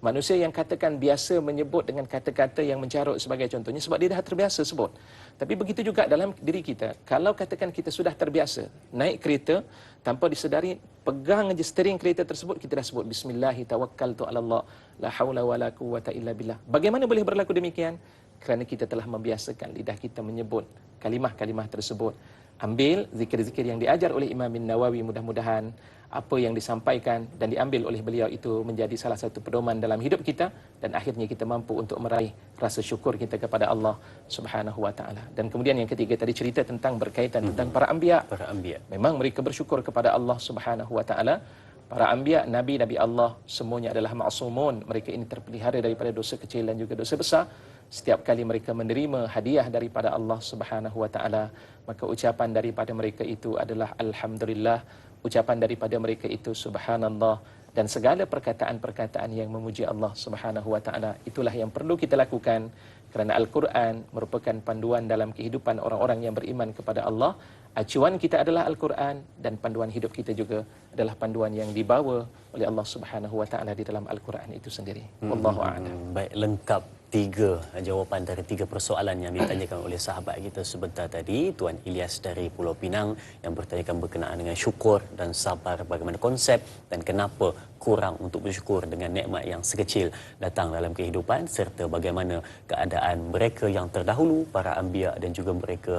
Manusia yang katakan biasa menyebut dengan kata-kata yang mencarut sebagai contohnya sebab dia dah terbiasa sebut. Tapi begitu juga dalam diri kita. Kalau katakan kita sudah terbiasa naik kereta tanpa disedari, pegang aja steering kereta tersebut, kita dah sebut bismillahi tawakkaltu ala Allah la haula wala quwwata illa billah. Bagaimana boleh berlaku demikian? Kerana kita telah membiasakan lidah kita menyebut kalimah-kalimah tersebut. Ambil zikir-zikir yang diajar oleh Imam Nawawi, mudah-mudahan apa yang disampaikan dan diambil oleh beliau itu menjadi salah satu pedoman dalam hidup kita, dan akhirnya kita mampu untuk meraih rasa syukur kita kepada Allah Subhanahu wa taala. Dan kemudian yang ketiga tadi cerita tentang berkaitan tentang para anbiya. Memang mereka bersyukur kepada Allah Subhanahu wa taala. Para anbiya, nabi-nabi Allah semuanya adalah ma'sumun. Mereka ini terpelihara daripada dosa kecil dan juga dosa besar. Setiap kali mereka menerima hadiah daripada Allah Subhanahu wa taala, maka ucapan daripada mereka itu adalah alhamdulillah, ucapan daripada mereka itu subhanallah, dan segala perkataan-perkataan yang memuji Allah Subhanahu wa taala itulah yang perlu kita lakukan, kerana Al-Quran merupakan panduan dalam kehidupan orang-orang yang beriman kepada Allah. Acuan kita adalah Al-Quran, dan panduan hidup kita juga adalah panduan yang dibawa oleh Allah Subhanahu wa taala di dalam Al-Quran itu sendiri. Wallahu a'lam. Baik, lengkap 3 jawapan dari 3 persoalan yang ditanyakan oleh sahabat kita sebentar tadi, Tuan Ilyas dari Pulau Pinang, yang bertanyakan berkenaan dengan syukur dan sabar, bagaimana konsep dan kenapa kurang untuk bersyukur dengan nikmat yang sekecil datang dalam kehidupan, serta bagaimana keadaan mereka yang terdahulu, para anbiya dan juga mereka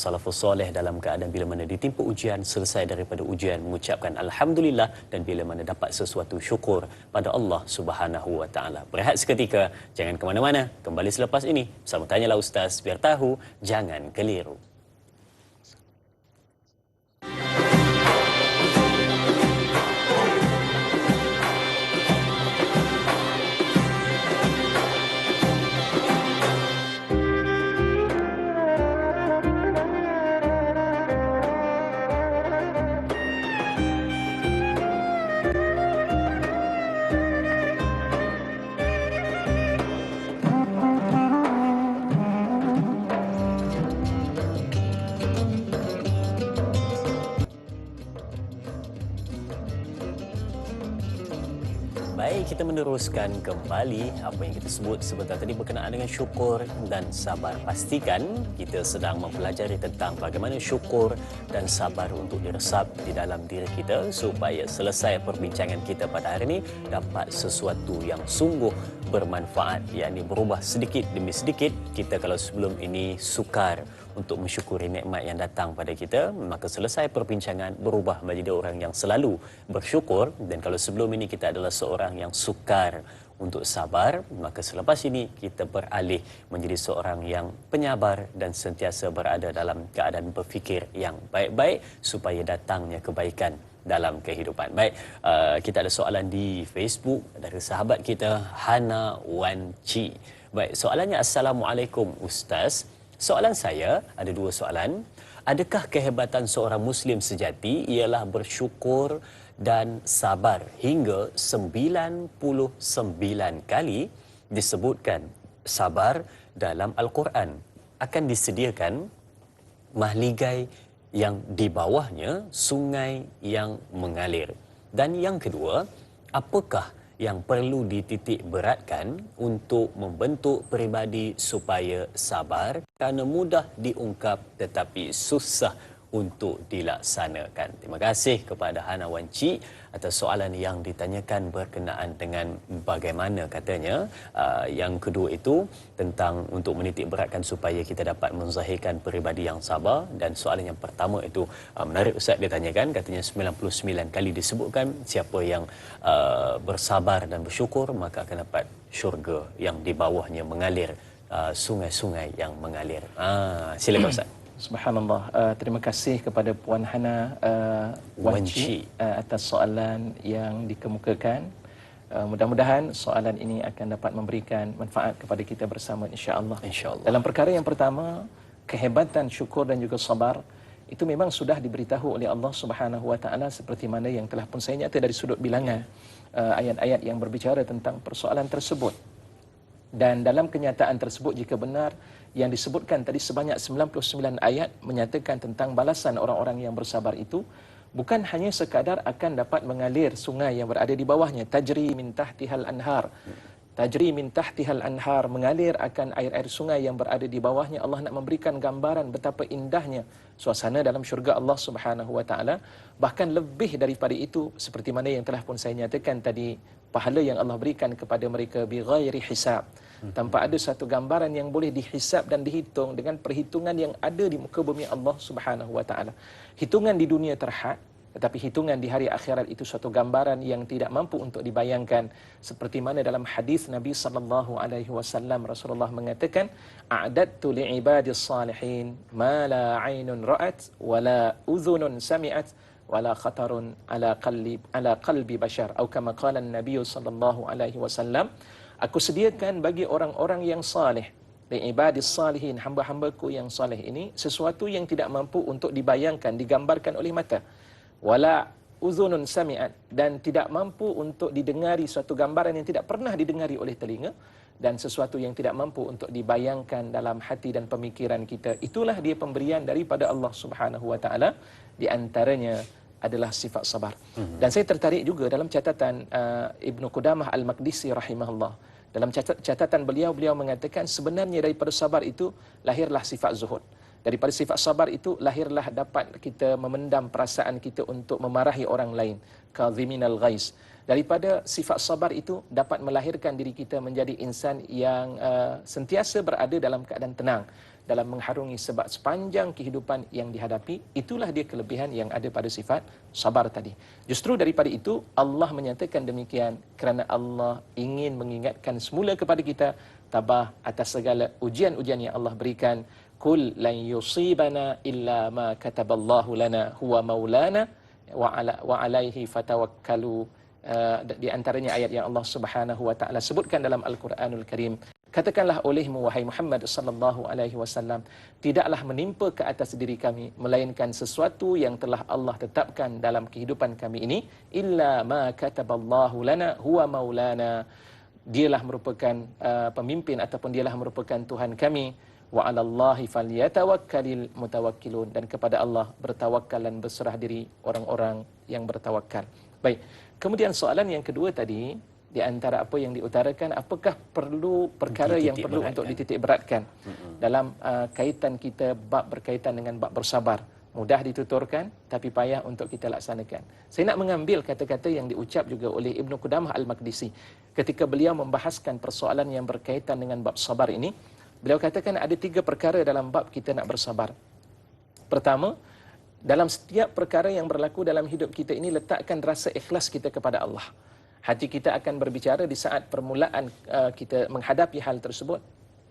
salafus soleh dalam keadaan bila mana ditimpa ujian, selesai daripada ujian mengucapkan alhamdulillah, dan bila mana dapat sesuatu syukur pada Allah Subhanahu wa taala. Berehat seketika, jangan ke mana-mana. Kembali selepas ini bersama Tanyalah Ustaz, biar tahu jangan keliru. Baik, kita meneruskan kembali apa yang kita sebut sebentar tadi berkenaan dengan syukur dan sabar. Pastikan kita sedang mempelajari tentang bagaimana syukur dan sabar untuk diresap di dalam diri kita supaya selesai perbincangan kita pada hari ini dapat sesuatu yang sungguh bermanfaat, yakni berubah sedikit demi sedikit. Kita kalau sebelum ini sukar untuk mensyukuri nikmat yang datang pada kita, maka selesai perbincangan berubah menjadi orang yang selalu bersyukur. Dan kalau sebelum ini kita adalah seorang yang sukar untuk sabar, maka selepas ini kita beralih menjadi seorang yang penyabar dan sentiasa berada dalam keadaan berfikir yang baik-baik supaya datangnya kebaikan dalam kehidupan. Baik, kita ada soalan di Facebook dari sahabat kita Hana Wan Chi. Baik, soalannya, Assalamualaikum Ustaz. Soalan saya ada 2 soalan. Adakah kehebatan seorang Muslim sejati ialah bersyukur dan sabar hingga 99 kali disebutkan sabar dalam Al-Quran? Akan disediakan mahligai yang di bawahnya sungai yang mengalir. Dan yang kedua, apakah yang perlu dititik beratkan untuk membentuk peribadi supaya sabar, kerana mudah diungkap tetapi susah untuk dilaksanakan? Terima kasih kepada Hana Wan Chi atas soalan yang ditanyakan berkenaan dengan bagaimana katanya yang kedua itu tentang untuk menitik beratkan supaya kita dapat menzahirkan peribadi yang sabar. Dan soalan yang pertama itu menarik Ustaz, dia tanyakan, katanya 99 kali disebutkan siapa yang bersabar dan bersyukur maka akan dapat syurga yang di bawahnya mengalir sungai-sungai yang mengalir. Silakan Ustaz. Subhanallah. Terima kasih kepada Puan Hana Wan Chi atas soalan yang dikemukakan. Mudah-mudahan soalan ini akan dapat memberikan manfaat kepada kita bersama, insya-Allah. Insya-Allah. Dalam perkara yang pertama, kehebatan syukur dan juga sabar itu memang sudah diberitahu oleh Allah Subhanahu wa taala seperti mana yang telah pun saya nyata dari sudut bilangan ayat-ayat yang berbicara tentang persoalan tersebut. Dan dalam kenyataan tersebut jika benar yang disebutkan tadi sebanyak 99 ayat menyatakan tentang balasan orang-orang yang bersabar itu bukan hanya sekadar akan dapat mengalir sungai yang berada di bawahnya, tajri min tahtihal anhar. Tajri min tahtihal anhar, mengalir akan air-air sungai yang berada di bawahnya. Allah nak memberikan gambaran betapa indahnya suasana dalam syurga Allah Subhanahu wa taala. Bahkan lebih daripada itu seperti mana yang telah pun saya nyatakan tadi, pahala yang Allah berikan kepada mereka bighairi hisab, tanpa ada satu gambaran yang boleh dihisab dan dihitung dengan perhitungan yang ada di muka bumi Allah Subhanahu wa taala. Hitungan di dunia terhad, tetapi hitungan di hari akhirat itu suatu gambaran yang tidak mampu untuk dibayangkan. Seperti mana dalam hadis Nabi sallallahu alaihi wasallam Rasulullah mengatakan, a'dadtu li'ibadis salihin ma la 'ainun ra'at wa la udhunun sami'at wa la khatarun ala qalbi bashar, atau kama qala an-nabiy sallallahu alaihi wasallam, aku sediakan bagi orang-orang yang saleh, li'ibadis salihin, hamba-hambaku yang saleh ini, sesuatu yang tidak mampu untuk dibayangkan, digambarkan oleh mata, wala uzunun sami'at, dan tidak mampu untuk didengari, suatu gambaran yang tidak pernah didengari oleh telinga, dan sesuatu yang tidak mampu untuk dibayangkan dalam hati dan pemikiran kita. Itulah dia pemberian daripada Allah Subhanahu wa taala, di antaranya adalah sifat sabar. Dan saya tertarik juga dalam catatan Ibnu Qudamah Al-Maqdisi rahimahullah. Dalam catatan beliau mengatakan sebenarnya daripada sabar itu lahirlah sifat zuhud. Daripada sifat sabar itu lahirlah dapat kita memendam perasaan kita untuk memarahi orang lain, kadhiminal ghaiz. Daripada sifat sabar itu dapat melahirkan diri kita menjadi insan yang sentiasa berada dalam keadaan tenang dalam mengharungi sebab sepanjang kehidupan yang dihadapi. Itulah dia kelebihan yang ada pada sifat sabar tadi. Justru daripada itu Allah menyatakan demikian kerana Allah ingin mengingatkan semula kepada kita tabah atas segala ujian-ujian yang Allah berikan. Kul lan yusibana illa ma kataballahu lana huwa maulana wa alaihi fatawakkalu. Di antaranya ayat yang Allah Subhanahu wa taala sebutkan dalam Al-Quranul Karim, katakanlah olehmu wahai Muhammad sallallahu alaihi wasallam, tidaklah menimpa ke atas diri kami melainkan sesuatu yang telah Allah tetapkan dalam kehidupan kami ini, illa ma kataballahu lana huwa maulana. Dialah merupakan pemimpin ataupun dialah merupakan Tuhan kami. Wa 'alallahi falyatawakkalul mutawakkilun, dan kepada Allah bertawakal dan berserah diri orang-orang yang bertawakal. Baik. Kemudian soalan yang kedua tadi, di antara apa yang diutarakan, apakah perlu perkara yang perlu untuk dititik beratkan dalam kaitan kita bab berkaitan dengan bab bersabar. Mudah dituturkan tapi payah untuk kita laksanakan. Saya nak mengambil kata-kata yang diucap juga oleh Ibnu Qudamah Al-Maqdisi ketika beliau membahaskan persoalan yang berkaitan dengan bab sabar ini. Beliau katakan ada 3 perkara dalam bab kita nak bersabar. Pertama, dalam setiap perkara yang berlaku dalam hidup kita ini, letakkan rasa ikhlas kita kepada Allah. Hati kita akan berbicara di saat permulaan kita menghadapi hal tersebut.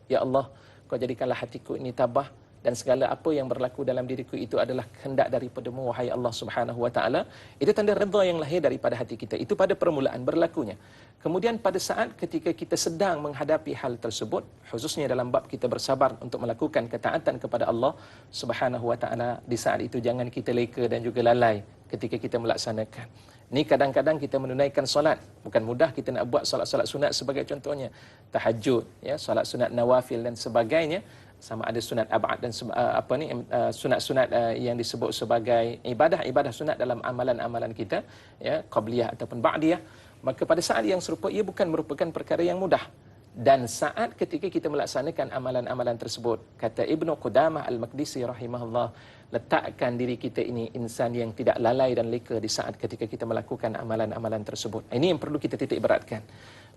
Ya Allah, kau jadikanlah hatiku ini tabah, dan segala apa yang berlaku dalam diriku itu adalah kehendak daripada-Mu wahai Allah Subhanahu wa taala. Itu tanda redha yang lahir daripada hati kita. Itu pada permulaan berlakunya. Kemudian pada saat ketika kita sedang menghadapi hal tersebut, khususnya dalam bab kita bersabar untuk melakukan ketaatan kepada Allah Subhanahu wa taala, di saat itu jangan kita leka dan juga lalai ketika kita melaksanakan. Ni kadang-kadang kita menunaikan solat, bukan mudah kita nak buat solat-solat sunat sebagai contohnya, tahajud, ya, solat sunat nawafil dan sebagainya, sama ada sunat ab'ad dan sunat-sunat yang disebut sebagai ibadah-ibadah sunat dalam amalan-amalan kita, ya, qabliyah ataupun ba'diyah. Maka pada saat yang serupa ia bukan merupakan perkara yang mudah. Dan saat ketika kita melaksanakan amalan-amalan tersebut, kata Ibnu Qudamah Al-Maqdisi rahimahullah, letakkan diri kita ini insan yang tidak lalai dan leka di saat ketika kita melakukan amalan-amalan tersebut. Ini yang perlu kita titik beratkan.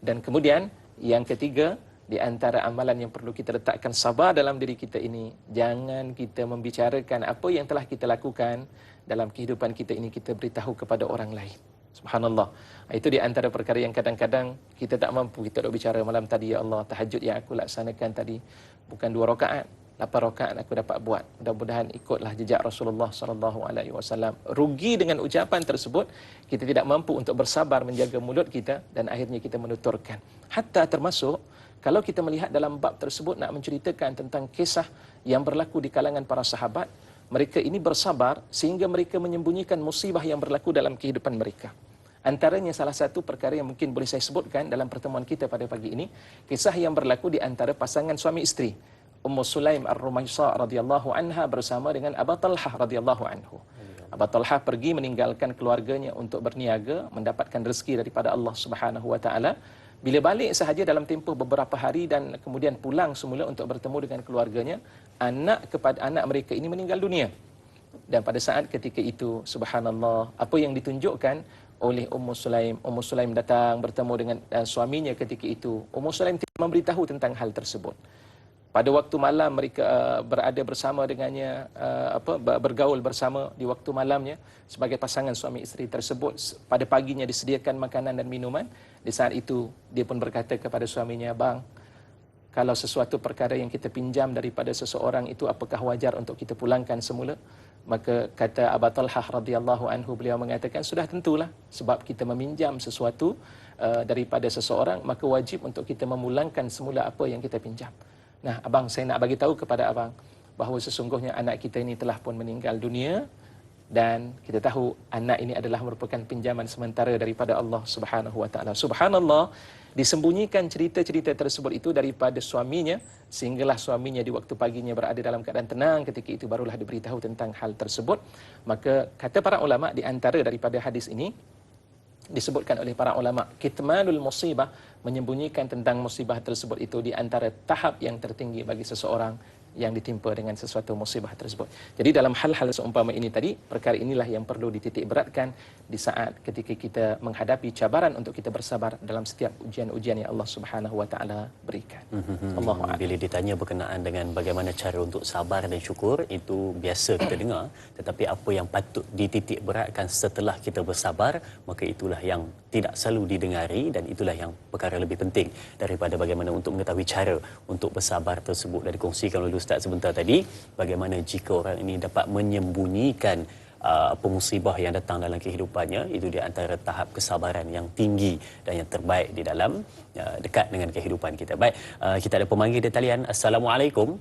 Dan kemudian yang ketiga, di antara amalan yang perlu kita letakkan sabar dalam diri kita ini, jangan kita membicarakan apa yang telah kita lakukan dalam kehidupan kita ini, kita beritahu kepada orang lain. Subhanallah. Itu di antara perkara yang kadang-kadang kita tak mampu. Kita duk bicara malam tadi, ya Allah, tahajud yang aku laksanakan tadi bukan 2 rakaat, 8 rakaat aku dapat buat. Mudah-mudahan ikutlah jejak Rasulullah sallallahu alaihi wasallam. Rugi dengan ucapan tersebut, kita tidak mampu untuk bersabar menjaga mulut kita dan akhirnya kita menuturkan. Hatta termasuk kalau kita melihat dalam bab tersebut nak menceritakan tentang kisah yang berlaku di kalangan para sahabat, mereka ini bersabar sehingga mereka menyembunyikan musibah yang berlaku dalam kehidupan mereka. Antaranya salah satu perkara yang mungkin boleh saya sebutkan dalam pertemuan kita pada pagi ini, kisah yang berlaku di antara pasangan suami isteri, Ummu Sulaim Ar-Rumaisa radhiyallahu anha bersama dengan Abu Talhah radhiyallahu anhu. Abu Talhah pergi meninggalkan keluarganya untuk berniaga, mendapatkan rezeki daripada Allah Subhanahu wa taala. Bila balik sahaja dalam tempoh beberapa hari dan kemudian pulang semula untuk bertemu dengan keluarganya, anak mereka ini meninggal dunia. Dan pada saat ketika itu, subhanallah, apa yang ditunjukkan oleh Ummu Sulaim datang bertemu dengan suaminya ketika itu. Ummu Sulaim tidak memberitahu tentang hal tersebut. Pada waktu malam mereka berada bersama dengannya, bergaul bersama di waktu malamnya sebagai pasangan suami isteri tersebut. Pada paginya disediakan makanan dan minuman. Di saat itu dia pun berkata kepada suaminya, "Bang, kalau sesuatu perkara yang kita pinjam daripada seseorang itu apakah wajar untuk kita pulangkan semula?" Maka kata Abu Talhah radhiyallahu anhu, beliau mengatakan, "Sudah tentulah, sebab kita meminjam sesuatu daripada seseorang, maka wajib untuk kita memulangkan semula apa yang kita pinjam." Nah, abang, saya nak bagi tahu kepada abang bahawa sesungguhnya anak kita ini telah pun meninggal dunia, dan kita tahu anak ini adalah merupakan pinjaman sementara daripada Allah Subhanahu wa taala. Subhanallah, disembunyikan cerita-cerita tersebut itu daripada suaminya, sehinggalah suaminya di waktu paginya berada dalam keadaan tenang, ketika itu barulah diberitahu tentang hal tersebut. Maka kata para ulama, di antara daripada hadis ini disebutkan oleh para ulama, kitmanul musibah, menyembunyikan tentang musibah tersebut itu di antara tahap yang tertinggi bagi seseorang yang ditimpa dengan sesuatu musibah tersebut. Jadi dalam hal-hal seumpama ini tadi, perkara inilah yang perlu dititik beratkan di saat ketika kita menghadapi cabaran untuk kita bersabar dalam setiap ujian-ujian yang Allah Subhanahu wa taala berikan. Allahu a'lam. Bila ditanya berkenaan dengan bagaimana cara untuk sabar dan syukur, itu biasa kita dengar, tetapi apa yang patut dititik beratkan setelah kita bersabar, maka itulah yang tidak selalu didengari, dan itulah yang perkara lebih penting daripada bagaimana untuk mengetahui cara untuk bersabar tersebut. Dan dikongsikan oleh Ustaz sebentar tadi, bagaimana jika orang ini dapat menyembunyikan musibah yang datang dalam kehidupannya, itu di antara tahap kesabaran yang tinggi dan yang terbaik di dalam dekat dengan kehidupan kita. Baik, kita ada pemanggil di talian. Assalamualaikum.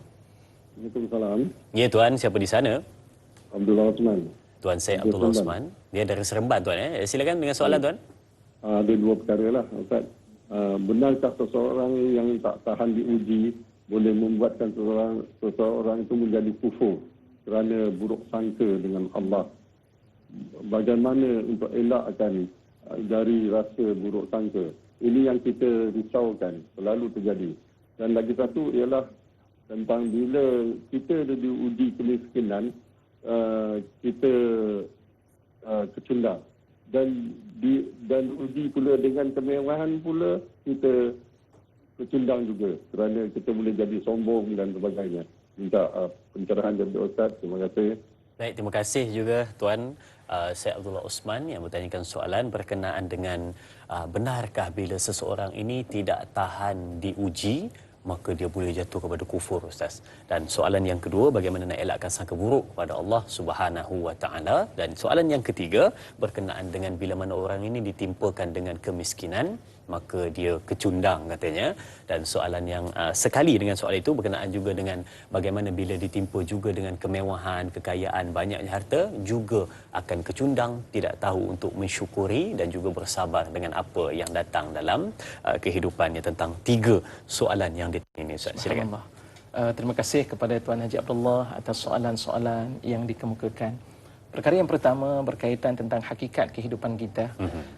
Waalaikumsalam. Ya tuan, siapa di sana? Abdullah Osman. Tuan Syed Abdullah Osman. Dia dari Seremban tuan. Silakan dengan soalan tuan. Ada dua perkara lah Ustaz. Benarkah seseorang yang tak tahan diuji boleh membuatkan seseorang itu menjadi kufur kerana buruk sangka dengan Allah? Bagaimana untuk elakkan dari rasa buruk sangka? Ini yang kita risaukan, selalu terjadi. Dan lagi satu ialah tentang bila kita diuji kemiskinan, kita kecundang. Dan uji pula dengan kemewahan pula, kita kecundang juga kerana kita boleh jadi sombong dan sebagainya. Minta pencerahan daripada Ustaz. Terima kasih. Baik, terima kasih juga Tuan Syed Abdullah Osman yang bertanyakan soalan berkenaan dengan benarkah bila seseorang ini tidak tahan diuji, maka dia boleh jatuh kepada kufur, Ustaz. Dan soalan yang kedua, bagaimana nak elakkan sangka buruk kepada Allah Subhanahu wa taala. Dan soalan yang ketiga berkenaan dengan bila mana orang ini ditimpakan dengan kemiskinan, maka dia kecundang katanya. Dan soalan yang sekali dengan soalan itu berkenaan juga dengan bagaimana bila ditimpa juga dengan kemewahan, kekayaan, banyaknya harta, juga akan kecundang, tidak tahu untuk mensyukuri dan juga bersabar dengan apa yang datang dalam kehidupannya. Tentang tiga soalan yang ditanya ini, Ustaz. Silakan. Terima kasih kepada Tuan Haji Abdullah atas soalan-soalan yang dikemukakan. Perkara yang pertama berkaitan tentang hakikat kehidupan kita.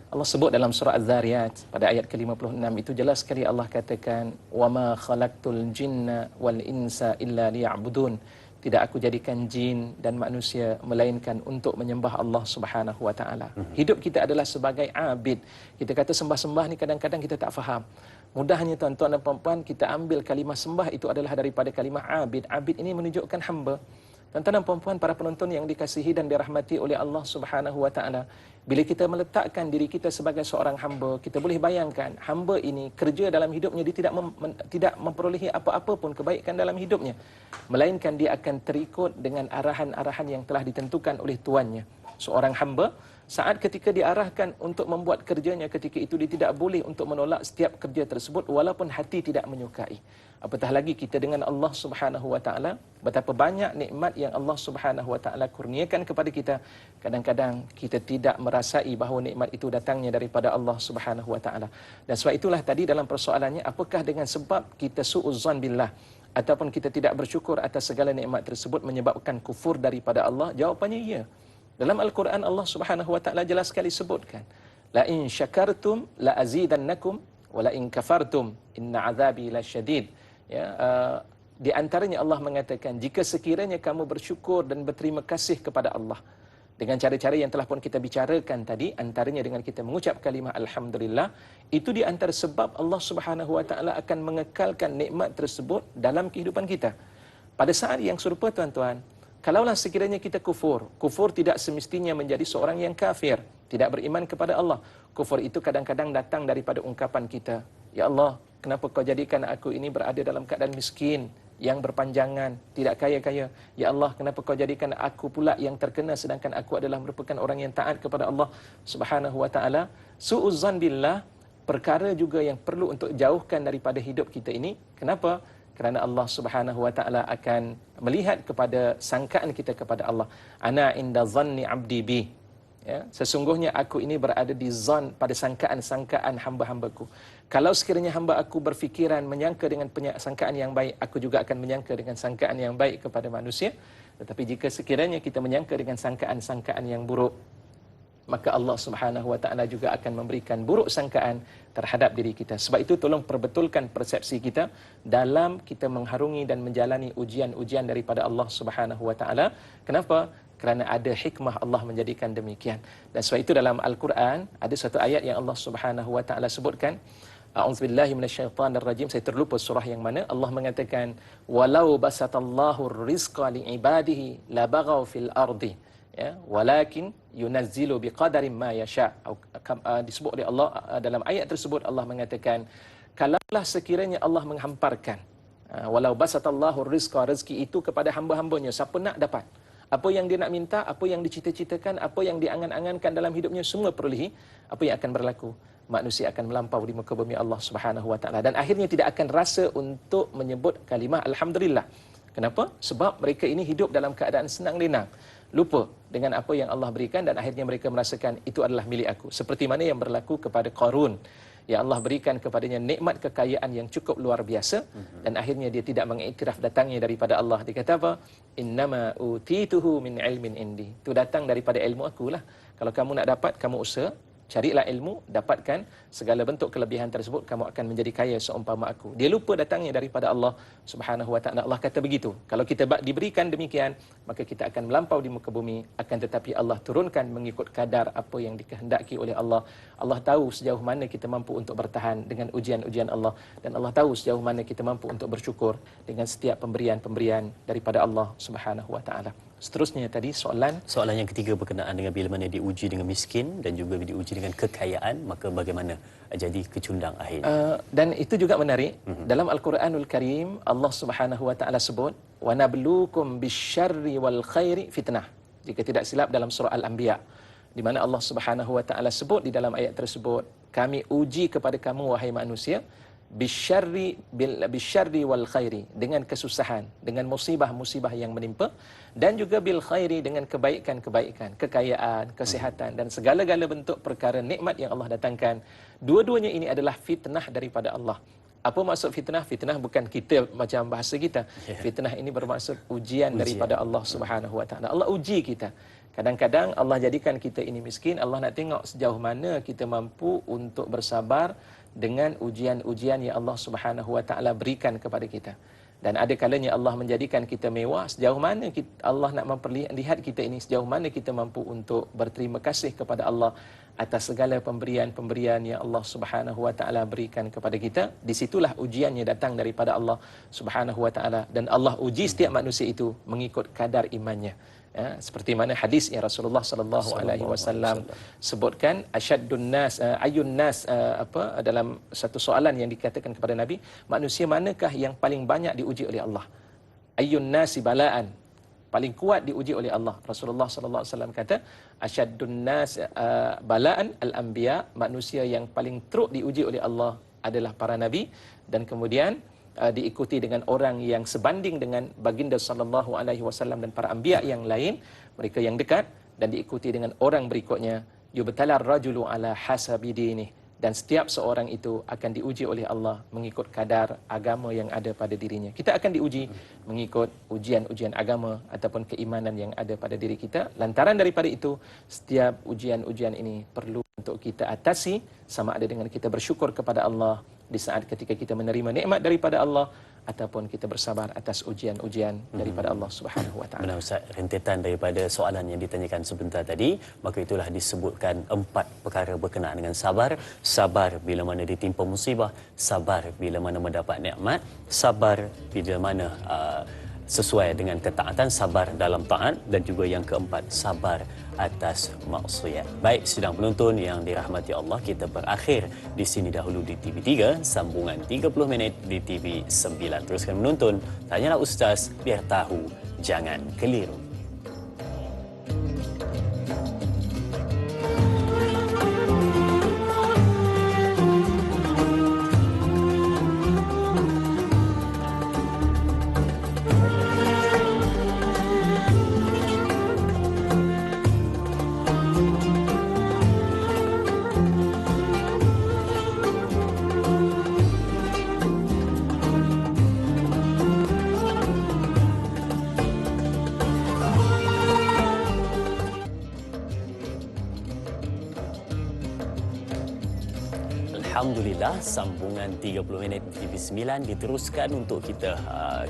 Allah sebut dalam surah Az-Zariyat pada ayat ke-56 itu jelas sekali Allah katakan, "Wama khalaqtul jinna wal insa illa liya'budun." Tidak aku jadikan jin dan manusia melainkan untuk menyembah Allah Subhanahu wa taala. Hidup kita adalah sebagai abid. Kita kata sembah-sembah ni kadang-kadang kita tak faham. Mudahnya tuan-tuan dan puan-puan, kita ambil kalimah sembah itu adalah daripada kalimah abid. Abid ini menunjukkan hamba. Tuan-tuan dan puan-puan, para penonton yang dikasihi dan dirahmati oleh Allah Subhanahu wa taala, bila kita meletakkan diri kita sebagai seorang hamba, kita boleh bayangkan hamba ini kerja dalam hidupnya, dia tidak memperolehi apa-apa pun kebaikan dalam hidupnya, melainkan dia akan terikut dengan arahan-arahan yang telah ditentukan oleh tuannya. Seorang hamba Saat ketika diarahkan untuk membuat kerjanya, ketika itu dia tidak boleh untuk menolak setiap kerja tersebut walaupun hati tidak menyukai. Apatah lagi kita dengan Allah Subhanahu wa taala, betapa banyak nikmat yang Allah Subhanahu wa taala kurniakan kepada kita. Kadang-kadang kita tidak merasai bahawa nikmat itu datangnya daripada Allah Subhanahu wa taala. Dan sebab itulah tadi dalam persoalannya, apakah dengan sebab kita suuzzan billah ataupun kita tidak bersyukur atas segala nikmat tersebut menyebabkan kufur daripada Allah? Jawapannya ya. Dalam Al-Quran Allah Subhanahu wa taala jelas sekali sebutkan, la in syakartum la azidannakum wa la in kafartum inna azabi lasyadid. Ya, di antaranya Allah mengatakan, jika sekiranya kamu bersyukur dan berterima kasih kepada Allah dengan cara-cara yang telah pun kita bicarakan tadi, antaranya dengan kita mengucap kalimah alhamdulillah, itu di antara sebab Allah Subhanahu wa taala akan mengekalkan nikmat tersebut dalam kehidupan kita. Pada saat yang serupa tuan-tuan, kalaulah sekiranya kita kufur tidak semestinya menjadi seorang yang kafir, tidak beriman kepada Allah. Kufur itu kadang-kadang datang daripada ungkapan kita, ya Allah, kenapa kau jadikan aku ini berada dalam keadaan miskin, yang berpanjangan, tidak kaya-kaya. Ya Allah, kenapa kau jadikan aku pula yang terkena sedangkan aku adalah merupakan orang yang taat kepada Allah Subhanahu wa taala. Suuzzan billah, perkara juga yang perlu untuk jauhkan daripada hidup kita ini. Kenapa? Kerana Allah Subhanahu wa taala akan melihat kepada sangkaan kita kepada Allah. Ana inda zanni abdi bi. Ya, sesungguhnya aku ini berada di zan, pada sangkaan-sangkaan hamba-hambaku. Kalau sekiranya hamba aku berfikiran menyangka dengan sangkaan yang baik, aku juga akan menyangka dengan sangkaan yang baik kepada manusia. Tetapi jika sekiranya kita menyangka dengan sangkaan-sangkaan yang buruk, maka Allah Subhanahu wa taala juga akan memberikan buruk sangkaan terhadap diri kita. Sebab itu tolong perbetulkan persepsi kita dalam kita mengharungi dan menjalani ujian-ujian daripada Allah Subhanahu wa taala. Kenapa? Kerana ada hikmah Allah menjadikan demikian. Dan sebab itu dalam Al-Quran ada satu ayat yang Allah Subhanahu wa taala sebutkan, a'udzubillahi minasyaitonirrajim, saya terlupa surah yang mana, Allah mengatakan, walau basatallahu rizqa li'ibadihi labaghaw fil ardi, ya, walakin yunazzilu biqadarin ma yasha. Disebut oleh Allah dalam ayat tersebut, Allah mengatakan, kalaulah sekiranya Allah menghamparkan, walau basatallahu rizqa, rezeki itu kepada hamba-hambanya, siapa nak dapat. Apa yang dia nak minta, apa yang dicita-citakan, apa yang diangan-angankan dalam hidupnya, semua perolehi. Apa yang akan berlaku? Manusia akan melampau di muka bumi Allah Subhanahu wa taala, dan akhirnya tidak akan rasa untuk menyebut kalimah alhamdulillah. Kenapa? Sebab mereka ini hidup dalam keadaan senang lenang, lupa dengan apa yang Allah berikan, dan akhirnya mereka merasakan itu adalah milik aku. Seperti mana yang berlaku kepada Qarun, yang Allah berikan kepadanya nikmat kekayaan yang cukup luar biasa, dan akhirnya dia tidak mengiktiraf datangnya daripada Allah. Dia kata apa? Innama utituhu min ilmin indi. Itu datang daripada ilmu akulah. Kalau kamu nak dapat, kamu usaha, carilah ilmu, dapatkan segala bentuk kelebihan tersebut, kamu akan menjadi kaya seumpama aku. Dia lupa datangnya daripada Allah Subhanahu wa taala. Allah kata begitu. Kalau kita diberikan demikian, maka kita akan melampau di muka bumi. Akan tetapi Allah turunkan mengikut kadar apa yang dikehendaki oleh Allah. Allah tahu sejauh mana kita mampu untuk bertahan dengan ujian-ujian Allah, dan Allah tahu sejauh mana kita mampu untuk bersyukur dengan setiap pemberian-pemberian daripada Allah Subhanahu wa taala. Seterusnya tadi soalan yang ketiga berkenaan dengan bila mana diuji dengan miskin dan juga diuji dengan kekayaan, maka bagaimana jadi kecundang akhirnya. Dan itu juga menarik. Dalam Al-Quranul Karim Allah Subhanahu wa taala sebut, wa nabluukum bisyarri wal khairi fitnah. Jika tidak silap dalam surah Al-Anbiya, di mana Allah Subhanahu wa taala sebut di dalam ayat tersebut, kami uji kepada kamu wahai manusia bisyarri wal khairi, dengan kesusahan, dengan musibah-musibah yang menimpa, dan juga bil khairi, dengan kebaikan-kebaikan, kekayaan, kesihatan, dan segala-gala bentuk perkara nikmat yang Allah datangkan. Dua-duanya ini adalah fitnah daripada Allah. Apa maksud fitnah? Fitnah bukan kita macam bahasa kita. Fitnah ini bermaksud ujian daripada Allah Subhanahu wa taala. Allah uji kita. Kadang-kadang Allah jadikan kita ini miskin, Allah nak tengok sejauh mana kita mampu untuk bersabar dengan ujian-ujian yang Allah Subhanahu wa taala berikan kepada kita. Dan ada kalanya Allah menjadikan kita mewah, sejauh mana Allah nak memperlihat kita ini, sejauh mana kita mampu untuk berterima kasih kepada Allah atas segala pemberian-pemberian yang Allah Subhanahu wa taala berikan kepada kita. Disitulah ujiannya datang daripada Allah Subhanahu wa taala, dan Allah uji setiap manusia itu mengikut kadar imannya. Ya, seperti mana hadis yang Rasulullah sallallahu alaihi wasallam sebutkan, asyaddun nas ayyun nas dalam satu soalan yang dikatakan kepada Nabi, manusia manakah yang paling banyak diuji oleh Allah? Ayyun nasi balaan, paling kuat diuji oleh Allah. Rasulullah sallallahu alaihi wasallam kata, asyaddun nas balaan al-anbiya, manusia yang paling teruk diuji oleh Allah adalah para nabi, dan kemudian diikuti dengan orang yang sebanding dengan baginda sallallahu alaihi wasallam dan para anbiya yang lain, mereka yang dekat, dan diikuti dengan orang berikutnya, yubtalar rajulu ala hasabi dinih, dan setiap seorang itu akan diuji oleh Allah mengikut kadar agama yang ada pada dirinya. Kita akan diuji mengikut ujian-ujian agama ataupun keimanan yang ada pada diri kita. Lantaran daripada itu, setiap ujian-ujian ini perlu untuk kita atasi, sama ada dengan kita bersyukur kepada Allah di saat ketika kita menerima nikmat daripada Allah, ataupun kita bersabar atas ujian-ujian daripada Allah Subhanahu wa taala. Benar Ustaz, rentetan daripada soalan yang ditanyakan sebentar tadi, maka itulah disebutkan 4 perkara berkenaan dengan sabar. Sabar bila mana ditimpa musibah, sabar bila mana mendapat nikmat, sabar bila mana sesuai dengan ketaatan, sabar dalam taat, dan juga yang keempat, sabar atas maksiat. Baik, sidang penonton yang dirahmati Allah, kita berakhir di sini dahulu di TV3, sambungan 30 minit di TV9. Teruskan menonton Tanyalah Ustaz, biar tahu, jangan keliru. Alhamdulillah, sambungan 30 minit TV9 diteruskan untuk kita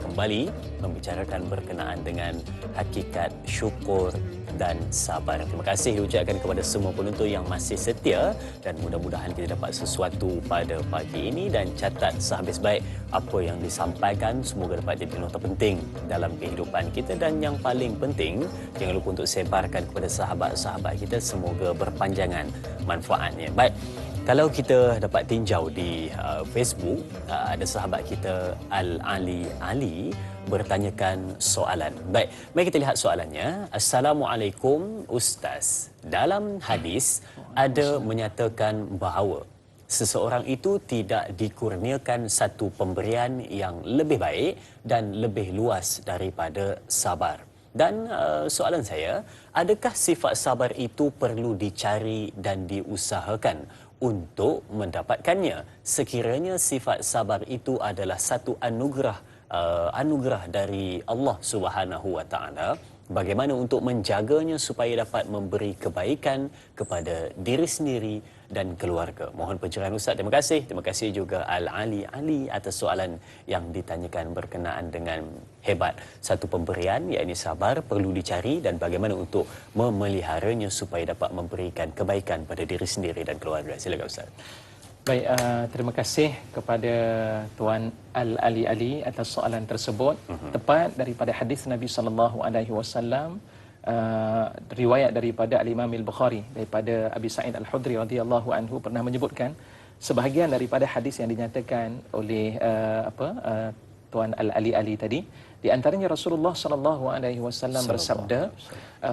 kembali membicarakan berkenaan dengan hakikat syukur dan sabar. Terima kasih diucapkan kepada semua penonton yang masih setia, dan mudah-mudahan kita dapat sesuatu pada pagi ini, dan catat sehabis baik apa yang disampaikan, semoga dapat jadi nota penting dalam kehidupan kita, dan yang paling penting, jangan lupa untuk sebarkan kepada sahabat-sahabat kita, semoga berpanjangan manfaatnya. Baik, kalau kita dapat tinjau di Facebook, ada sahabat kita Al-Ali Ali bertanyakan soalan. Baik, mari kita lihat soalannya. Assalamualaikum Ustaz. Dalam hadis ada menyatakan bahawa seseorang itu tidak dikurniakan satu pemberian yang lebih baik dan lebih luas daripada sabar. Dan soalan saya, adakah sifat sabar itu perlu dicari dan diusahakan untuk mendapatkannya, sekiranya sifat sabar itu adalah satu anugerah dari Allah Subhanahu wa taala? Bagaimana untuk menjaganya supaya dapat memberi kebaikan kepada diri sendiri dan keluarga? Mohon pencerahan Ustaz. Terima kasih juga Al-Ali Ali atas soalan yang ditanyakan berkenaan dengan hebat satu pemberian, iaitu sabar perlu dicari, dan bagaimana untuk memeliharanya supaya dapat memberikan kebaikan pada diri sendiri dan keluarga. Silakan Ustaz. Baik, terima kasih kepada Tuan Al-Ali Ali atas soalan tersebut. Tepat daripada hadis Nabi sallallahu alaihi wasallam, riwayat daripada Al-Imam Al-Bukhari daripada Abi Sa'id Al-Khudri radhiyallahu anhu pernah menyebutkan sebahagian daripada hadis yang dinyatakan oleh Tuan Al-Ali Ali tadi. Di antaranya Rasulullah sallallahu alaihi wasallam bersabda,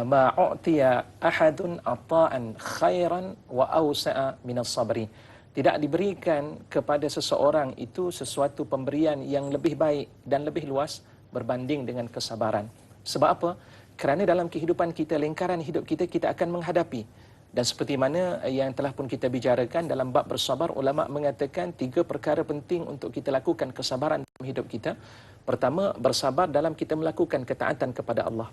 ma u'tiya ahadun ata'an khairan wa awsa'a min as-sabri. Tidak diberikan kepada seseorang itu sesuatu pemberian yang lebih baik dan lebih luas berbanding dengan kesabaran. Sebab apa? Kerana dalam kehidupan kita, lingkaran hidup kita, kita akan menghadapi. Dan seperti mana yang telah pun kita bicarakan dalam bab bersabar, ulama mengatakan 3 perkara penting untuk kita lakukan kesabaran dalam hidup kita. Pertama, bersabar dalam kita melakukan ketaatan kepada Allah.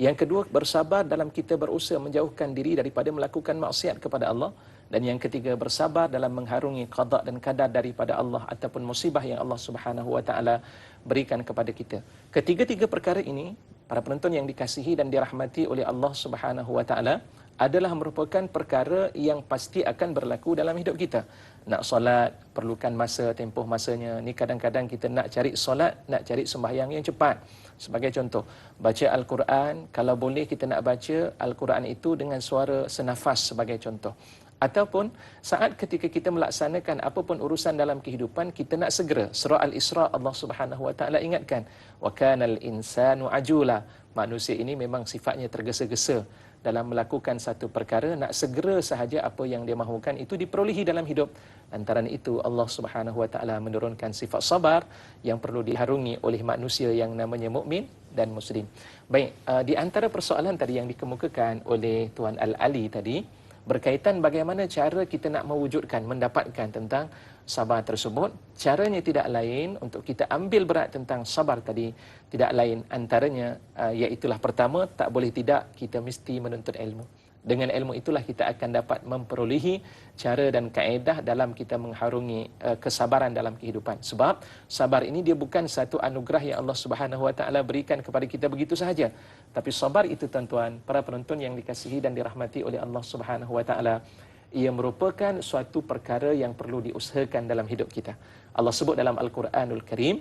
Yang kedua, bersabar dalam kita berusaha menjauhkan diri daripada melakukan maksiat kepada Allah. Dan yang ketiga, bersabar dalam mengharungi qada dan qadar daripada Allah ataupun musibah yang Allah Subhanahu wa taala berikan kepada kita. Ketiga-tiga perkara ini, para penonton yang dikasihi dan dirahmati oleh Allah Subhanahu wa taala, adalah merupakan perkara yang pasti akan berlaku dalam hidup kita. Nak solat, perlukan masa, tempoh masanya. Ni kadang-kadang kita nak cari solat, nak cari sembahyang yang cepat. Sebagai contoh, baca Al-Quran, kalau boleh kita nak baca Al-Quran itu dengan suara senafas sebagai contoh. Ataupun saat ketika kita melaksanakan apapun urusan dalam kehidupan, kita nak segera. Surah Al-Isra Allah Subhanahu Wa Taala ingatkan, wa kanal insanu ajula. Manusia ini memang sifatnya tergesa-gesa dalam melakukan satu perkara, nak segera sahaja apa yang dia mahukan itu diperolehi dalam hidup. Antara itu Allah Subhanahu Wa Taala menurunkan sifat sabar yang perlu diharungi oleh manusia yang namanya mukmin dan muslim. Baik, di antara persoalan tadi yang dikemukakan oleh Tuan Al-Ali tadi berkaitan bagaimana cara kita nak mewujudkan, mendapatkan tentang sabar tersebut. Caranya tidak lain untuk kita ambil berat tentang sabar tadi, tidak lain antaranya iaitulah pertama, tak boleh tidak kita mesti menuntut ilmu. Dengan ilmu itulah kita akan dapat memperolehi cara dan kaedah dalam kita mengharungi kesabaran dalam kehidupan. Sebab sabar ini dia bukan satu anugerah yang Allah Subhanahu Wa Taala berikan kepada kita begitu sahaja. Tapi sabar itu tuan-tuan, para penonton yang dikasihi dan dirahmati oleh Allah Subhanahu Wa Taala, ia merupakan suatu perkara yang perlu diusahakan dalam hidup kita. Allah sebut dalam Al-Quranul Karim,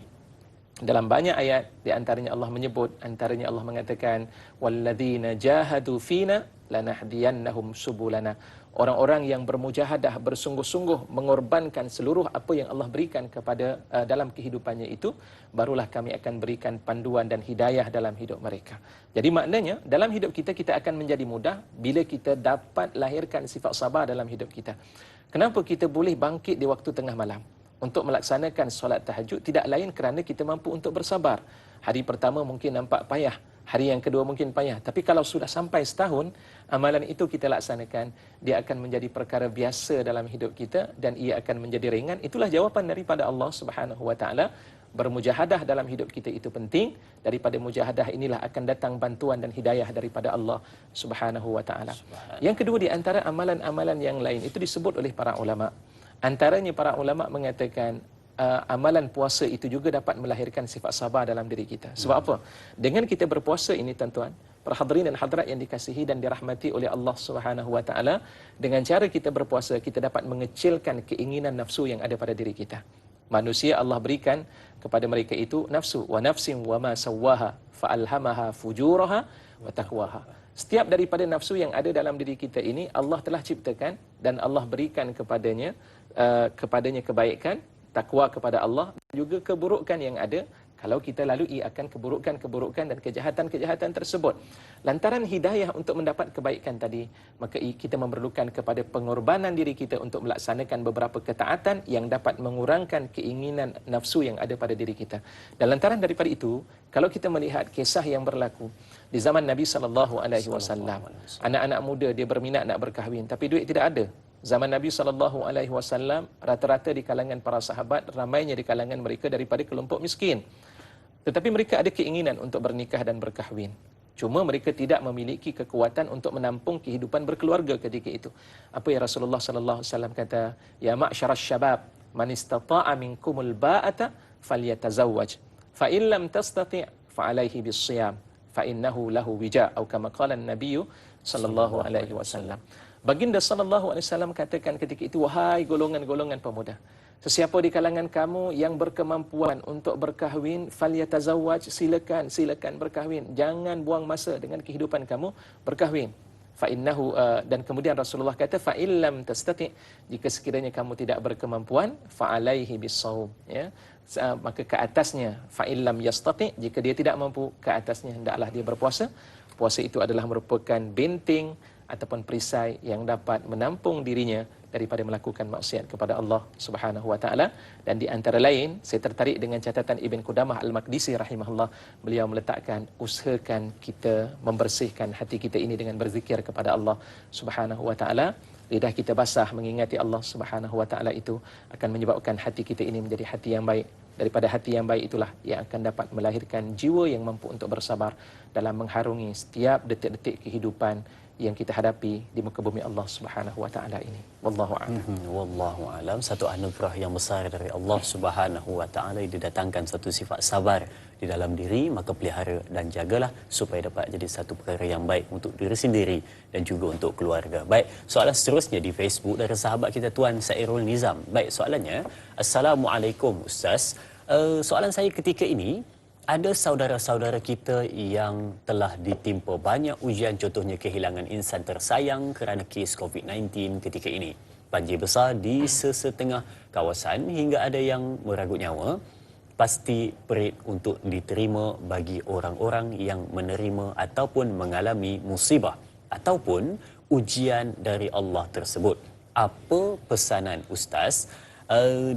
dalam banyak ayat, di antaranya Allah menyebut, antaranya Allah mengatakan, walladzina jahadu fina lanahdiyannahum subulana. Orang-orang yang bermujahadah, bersungguh-sungguh mengorbankan seluruh apa yang Allah berikan kepada dalam kehidupannya itu, barulah kami akan berikan panduan dan hidayah dalam hidup mereka. Jadi maknanya dalam hidup kita, kita akan menjadi mudah bila kita dapat lahirkan sifat sabar dalam hidup kita. Kenapa kita boleh bangkit di waktu tengah malam untuk melaksanakan solat tahajud? Tidak lain kerana kita mampu untuk bersabar. Hari pertama mungkin nampak payah, hari yang kedua mungkin payah, tapi kalau sudah sampai setahun, amalan itu kita laksanakan, dia akan menjadi perkara biasa dalam hidup kita dan ia akan menjadi ringan. Itulah jawapan daripada Allah Subhanahu Wa Taala. Bermujahadah dalam hidup kita itu penting. Daripada mujahadah inilah akan datang bantuan dan hidayah daripada Allah Subhanahu Wa Taala. Yang kedua, di antara amalan-amalan yang lain itu disebut oleh para ulama. Antaranya para ulama mengatakan amalan puasa itu juga dapat melahirkan sifat sabar dalam diri kita. Sebab apa? Dengan kita berpuasa ini tuan-tuan, para hadirin dan hadirat yang dikasihi dan dirahmati oleh Allah Subhanahu Wa Taala, dengan cara kita berpuasa kita dapat mengecilkan keinginan nafsu yang ada pada diri kita. Manusia Allah berikan kepada mereka itu nafsu, wa nafsin wa ma sawwaha fa alhamaha fujuraha wa taqwaha. Setiap daripada nafsu yang ada dalam diri kita ini Allah telah ciptakan dan Allah berikan kepadanya kebaikan, takwa kepada Allah, juga keburukan yang ada. Kalau kita lalui akan keburukan-keburukan dan kejahatan-kejahatan tersebut. Lantaran hidayah untuk mendapat kebaikan tadi, maka kita memerlukan kepada pengorbanan diri kita untuk melaksanakan beberapa ketaatan yang dapat mengurangkan keinginan nafsu yang ada pada diri kita. Dan lantaran daripada itu, kalau kita melihat kisah yang berlaku di zaman Nabi SAW, anak-anak muda dia berminat nak berkahwin, tapi duit tidak ada. Zaman Nabi SAW, rata-rata di kalangan para sahabat, ramainya di kalangan mereka daripada kelompok miskin. Tetapi mereka ada keinginan untuk bernikah dan berkahwin. Cuma mereka tidak memiliki kekuatan untuk menampung kehidupan berkeluarga ketika itu. Apa yang Rasulullah SAW kata? Ya ma'syaras syabab, man istata'a minkumul ba'ata falyatazawwaj. Fa in lam tastati' fa alaihi bis-shiyam. Fa innahu lahu wija'. Atau kama qala an-nabiy sallallahu alaihi wasallam. Baginda sallallahu alaihi wasallam katakan ketika itu, wahai golongan-golongan pemuda, sesiapa di kalangan kamu yang berkemampuan untuk berkahwin, falyatazawwaj, silakan berkahwin. Jangan buang masa dengan kehidupan kamu, berkahwin. Fa innahu dan kemudian Rasulullah kata, fa illam tastati', jika sekiranya kamu tidak berkemampuan, fa alaihi bis-shaum, ya. Maka ke atasnya, fa illam yastati', jika dia tidak mampu, ke atasnya hendaklah dia berpuasa. Puasa itu adalah merupakan benteng ataupun perisai yang dapat menampung dirinya daripada melakukan maksiat kepada Allah Subhanahu Wa Taala. Dan di antara lain, saya tertarik dengan catatan Ibn Qudamah Al-Maqdisi rahimahullah. Beliau meletakkan, usahakan kita membersihkan hati kita ini dengan berzikir kepada Allah Subhanahu Wa Taala. Lidah kita basah mengingati Allah Subhanahu Wa Taala itu akan menyebabkan hati kita ini menjadi hati yang baik. Daripada hati yang baik itulah yang akan dapat melahirkan jiwa yang mampu untuk bersabar dalam mengharungi setiap detik-detik kehidupan yang kita hadapi di muka bumi Allah Subhanahu Wa Taala ini. Wallahu a'lam. Wallahu a'lam. Satu anugerah yang besar dari Allah Subhanahu Wa Taala yang didatangkan satu sifat sabar di dalam diri, maka pelihara dan jagalah supaya dapat jadi satu perkara yang baik untuk diri sendiri dan juga untuk keluarga. Baik, soalan seterusnya di Facebook dari sahabat kita Tuan Sairul Nizam. Baik, soalannya, Assalamualaikum Ustaz. Soalan saya ketika ini, ada saudara-saudara kita yang telah ditimpa banyak ujian, contohnya kehilangan insan tersayang kerana kes COVID-19 ketika ini. Banjir besar di sesetengah kawasan hingga ada yang meragut nyawa. Pasti perit untuk diterima bagi orang-orang yang menerima ataupun mengalami musibah ataupun ujian dari Allah tersebut. Apa pesanan Ustaz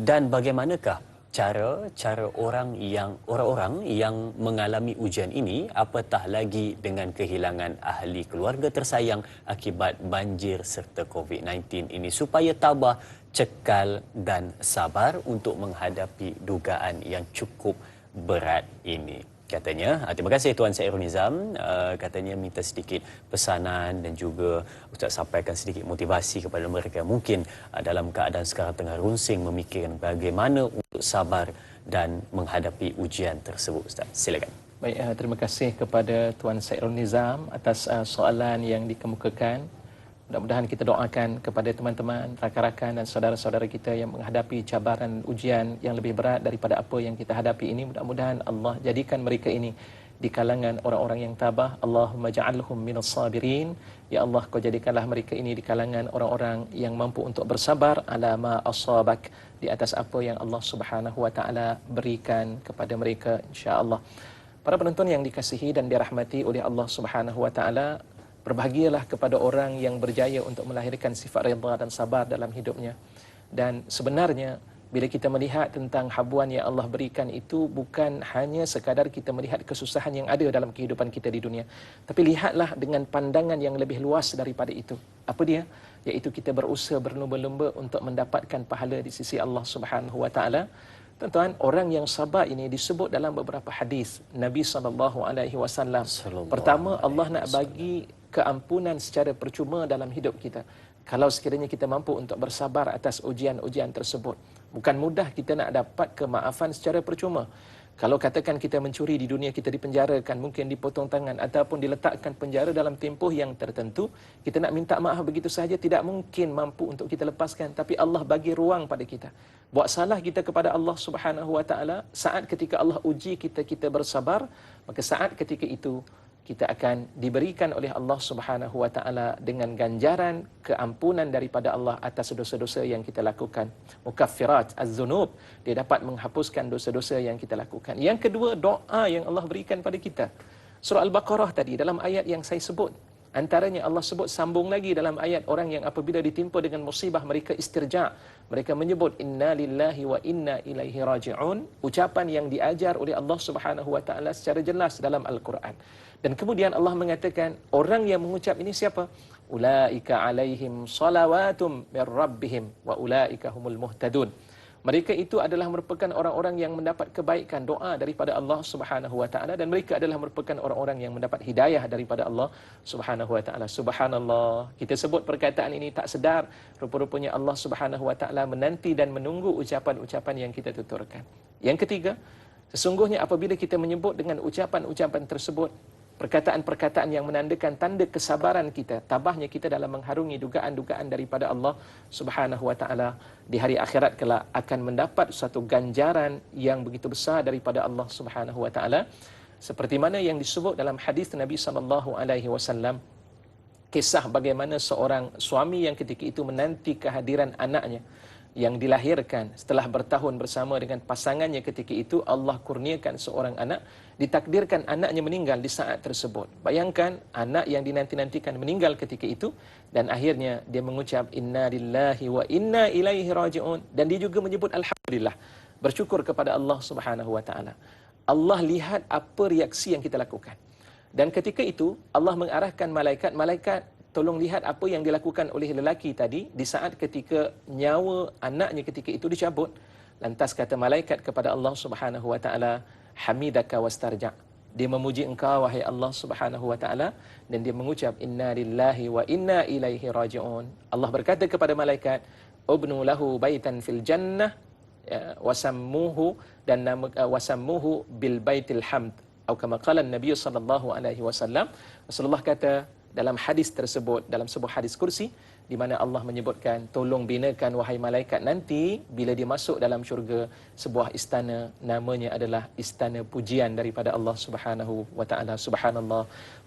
dan bagaimanakah cara orang-orang yang mengalami ujian ini, apatah lagi dengan kehilangan ahli keluarga tersayang akibat banjir serta COVID-19 ini, supaya tabah, cekal dan sabar untuk menghadapi dugaan yang cukup berat ini. Katanya, terima kasih Tuan Sairul Nizam, katanya minta sedikit pesanan dan juga Ustaz sampaikan sedikit motivasi kepada mereka yang mungkin dalam keadaan sekarang tengah runsing memikirkan bagaimana untuk sabar dan menghadapi ujian tersebut. Ustaz, silakan. Baik, terima kasih kepada Tuan Sairul Nizam atas soalan yang dikemukakan. Mudah-mudahan kita doakan kepada teman-teman, rakan-rakan dan saudara-saudara kita yang menghadapi cabaran ujian yang lebih berat daripada apa yang kita hadapi ini. Mudah-mudahan Allah jadikan mereka ini di kalangan orang-orang yang tabah. Allahumma ja'alhum minas sabirin. Ya Allah, kau jadikanlah mereka ini di kalangan orang-orang yang mampu untuk bersabar ala ma asabak, di atas apa yang Allah Subhanahu wa taala berikan kepada mereka, insya-Allah. Para penonton yang dikasihi dan dirahmati oleh Allah Subhanahu wa taala, berbahagialah kepada orang yang berjaya untuk melahirkan sifat redha dan sabar dalam hidupnya. Dan sebenarnya bila kita melihat tentang habuan yang Allah berikan itu, bukan hanya sekadar kita melihat kesusahan yang ada dalam kehidupan kita di dunia, tapi lihatlah dengan pandangan yang lebih luas daripada itu. Apa dia? Iaitu kita berusaha berlumba-lumba untuk mendapatkan pahala di sisi Allah Subhanahu wa taala. Tuan-tuan, orang yang sabar ini disebut dalam beberapa hadis Nabi SAW. Pertama, Allah nak bagi keampunan secara percuma dalam hidup kita. Kalau sekiranya kita mampu untuk bersabar atas ujian-ujian tersebut. Bukan mudah kita nak dapat kemaafan secara percuma. Kalau katakan kita mencuri di dunia, kita dipenjarakan, mungkin dipotong tangan ataupun diletakkan penjara dalam tempoh yang tertentu, kita nak minta maaf begitu sahaja tidak mungkin mampu untuk kita lepaskan. Tapi Allah bagi ruang pada kita. Buat salah kita kepada Allah Subhanahu wa taala, saat ketika Allah uji kita, kita bersabar, maka saat ketika itu kita akan diberikan oleh Allah Subhanahu wa taala dengan ganjaran keampunan daripada Allah atas dosa-dosa yang kita lakukan. Mukaffirat az-zunub, dia dapat menghapuskan dosa-dosa yang kita lakukan. Yang kedua, doa yang Allah berikan pada kita. Surah Al-Baqarah tadi dalam ayat yang saya sebut, antaranya Allah sebut sambung lagi dalam ayat orang yang apabila ditimpa dengan musibah mereka istirja', mereka menyebut inna lillahi wa inna ilaihi raji'un, ucapan yang diajar oleh Allah Subhanahu wa taala secara jelas dalam Al-Quran. Dan kemudian Allah mengatakan orang yang mengucap ini siapa? Ulaika alaihim salawatum mir rabbihim wa ulaika humul muhtadun. Mereka itu adalah merupakan orang-orang yang mendapat kebaikan, doa daripada Allah Subhanahu wa taala, dan mereka adalah merupakan orang-orang yang mendapat hidayah daripada Allah Subhanahu wa taala. Subhanallah, kita sebut perkataan ini tak sedar, rupa-rupanya Allah Subhanahu wa taala menanti dan menunggu ucapan-ucapan yang kita tuturkan. Yang ketiga, sesungguhnya apabila kita menyebut dengan ucapan-ucapan tersebut, perkataan-perkataan yang menandakan tanda kesabaran kita, tabahnya kita dalam mengharungi dugaan-dugaan daripada Allah Subhanahu wa taala, di hari akhirat kelak akan mendapat suatu ganjaran yang begitu besar daripada Allah Subhanahu wa taala, seperti mana yang disebut dalam hadis Nabi sallallahu alaihi wasallam, kisah bagaimana seorang suami yang ketika itu menanti kehadiran anaknya yang dilahirkan setelah bertahun bersama dengan pasangannya. Ketika itu Allah kurniakan seorang anak, ditakdirkan anaknya meninggal di saat tersebut. Bayangkan anak yang dinanti-nantikan meninggal ketika itu, dan akhirnya dia mengucap inna lillahi wa inna ilaihi raji'un, dan dia juga menyebut alhamdulillah, bersyukur kepada Allah Subhanahu wa taala. Allah lihat apa reaksi yang kita lakukan. Dan ketika itu Allah mengarahkan malaikat, tolong lihat apa yang dilakukan oleh lelaki tadi di saat ketika nyawa anaknya ketika itu dicabut. Lantas kata malaikat kepada Allah Subhanahu wa taala, hamidaka wastarja'. Dia memuji engkau wahai Allah Subhanahu wa taala, dan dia mengucap inna lillahi wa inna ilaihi raji'un. Allah berkata kepada malaikat, ubnu lahu baitan fil jannah wasammuhu, dan wasammuhu bil baitil hamd Atau kama qala Nabi sallallahu alaihi wasallam, Rasulullah kata dalam hadis tersebut, dalam sebuah hadis kursi, di mana Allah menyebutkan, tolong binakan wahai malaikat nanti bila dia masuk dalam syurga sebuah istana, namanya adalah istana pujian daripada Allah Subhanahu wa taala. Subhanallah.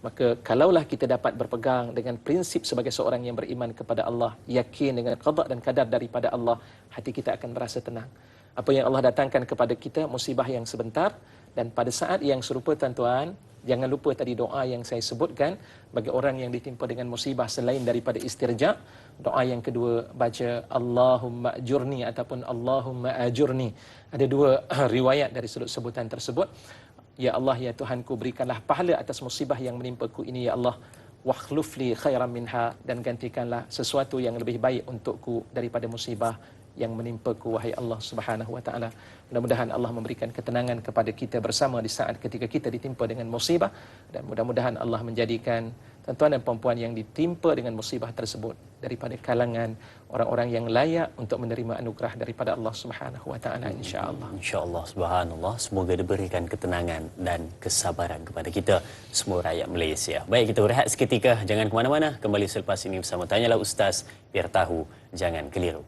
Maka kalaulah kita dapat berpegang dengan prinsip sebagai seorang yang beriman kepada Allah, yakin dengan qada dan qadar daripada Allah, hati kita akan merasa tenang. Apa yang Allah datangkan kepada kita musibah yang sebentar, dan pada saat yang serupa tuan-tuan, jangan lupa tadi doa yang saya sebutkan bagi orang yang ditimpa dengan musibah selain daripada istirja. Doa yang kedua baca Allahumma ajurni ataupun Allahumma ajurni. Ada dua riwayat dari sudut sebutan tersebut. Ya Allah, ya Tuhanku, berikanlah pahala atas musibah yang menimpaku ini ya Allah. Wakhlufli khairan minha, dan gantikanlah sesuatu yang lebih baik untukku daripada musibah yang menimpaku wahai Allah Subhanahu wa taala. Mudah-mudahan Allah memberikan ketenangan kepada kita bersama di saat ketika kita ditimpa dengan musibah, dan mudah-mudahan Allah menjadikan tuan-tuan dan puan-puan yang ditimpa dengan musibah tersebut daripada kalangan orang-orang yang layak untuk menerima anugerah daripada Allah Subhanahu wa taala, insya-Allah. Insya-Allah, subhanallah, semoga diberikan ketenangan dan kesabaran kepada kita semua rakyat Malaysia. Baik, kita berehat seketika, jangan ke mana-mana. Kembali selepas ini bersama Tanyalah Ustaz, biar tahu jangan keliru.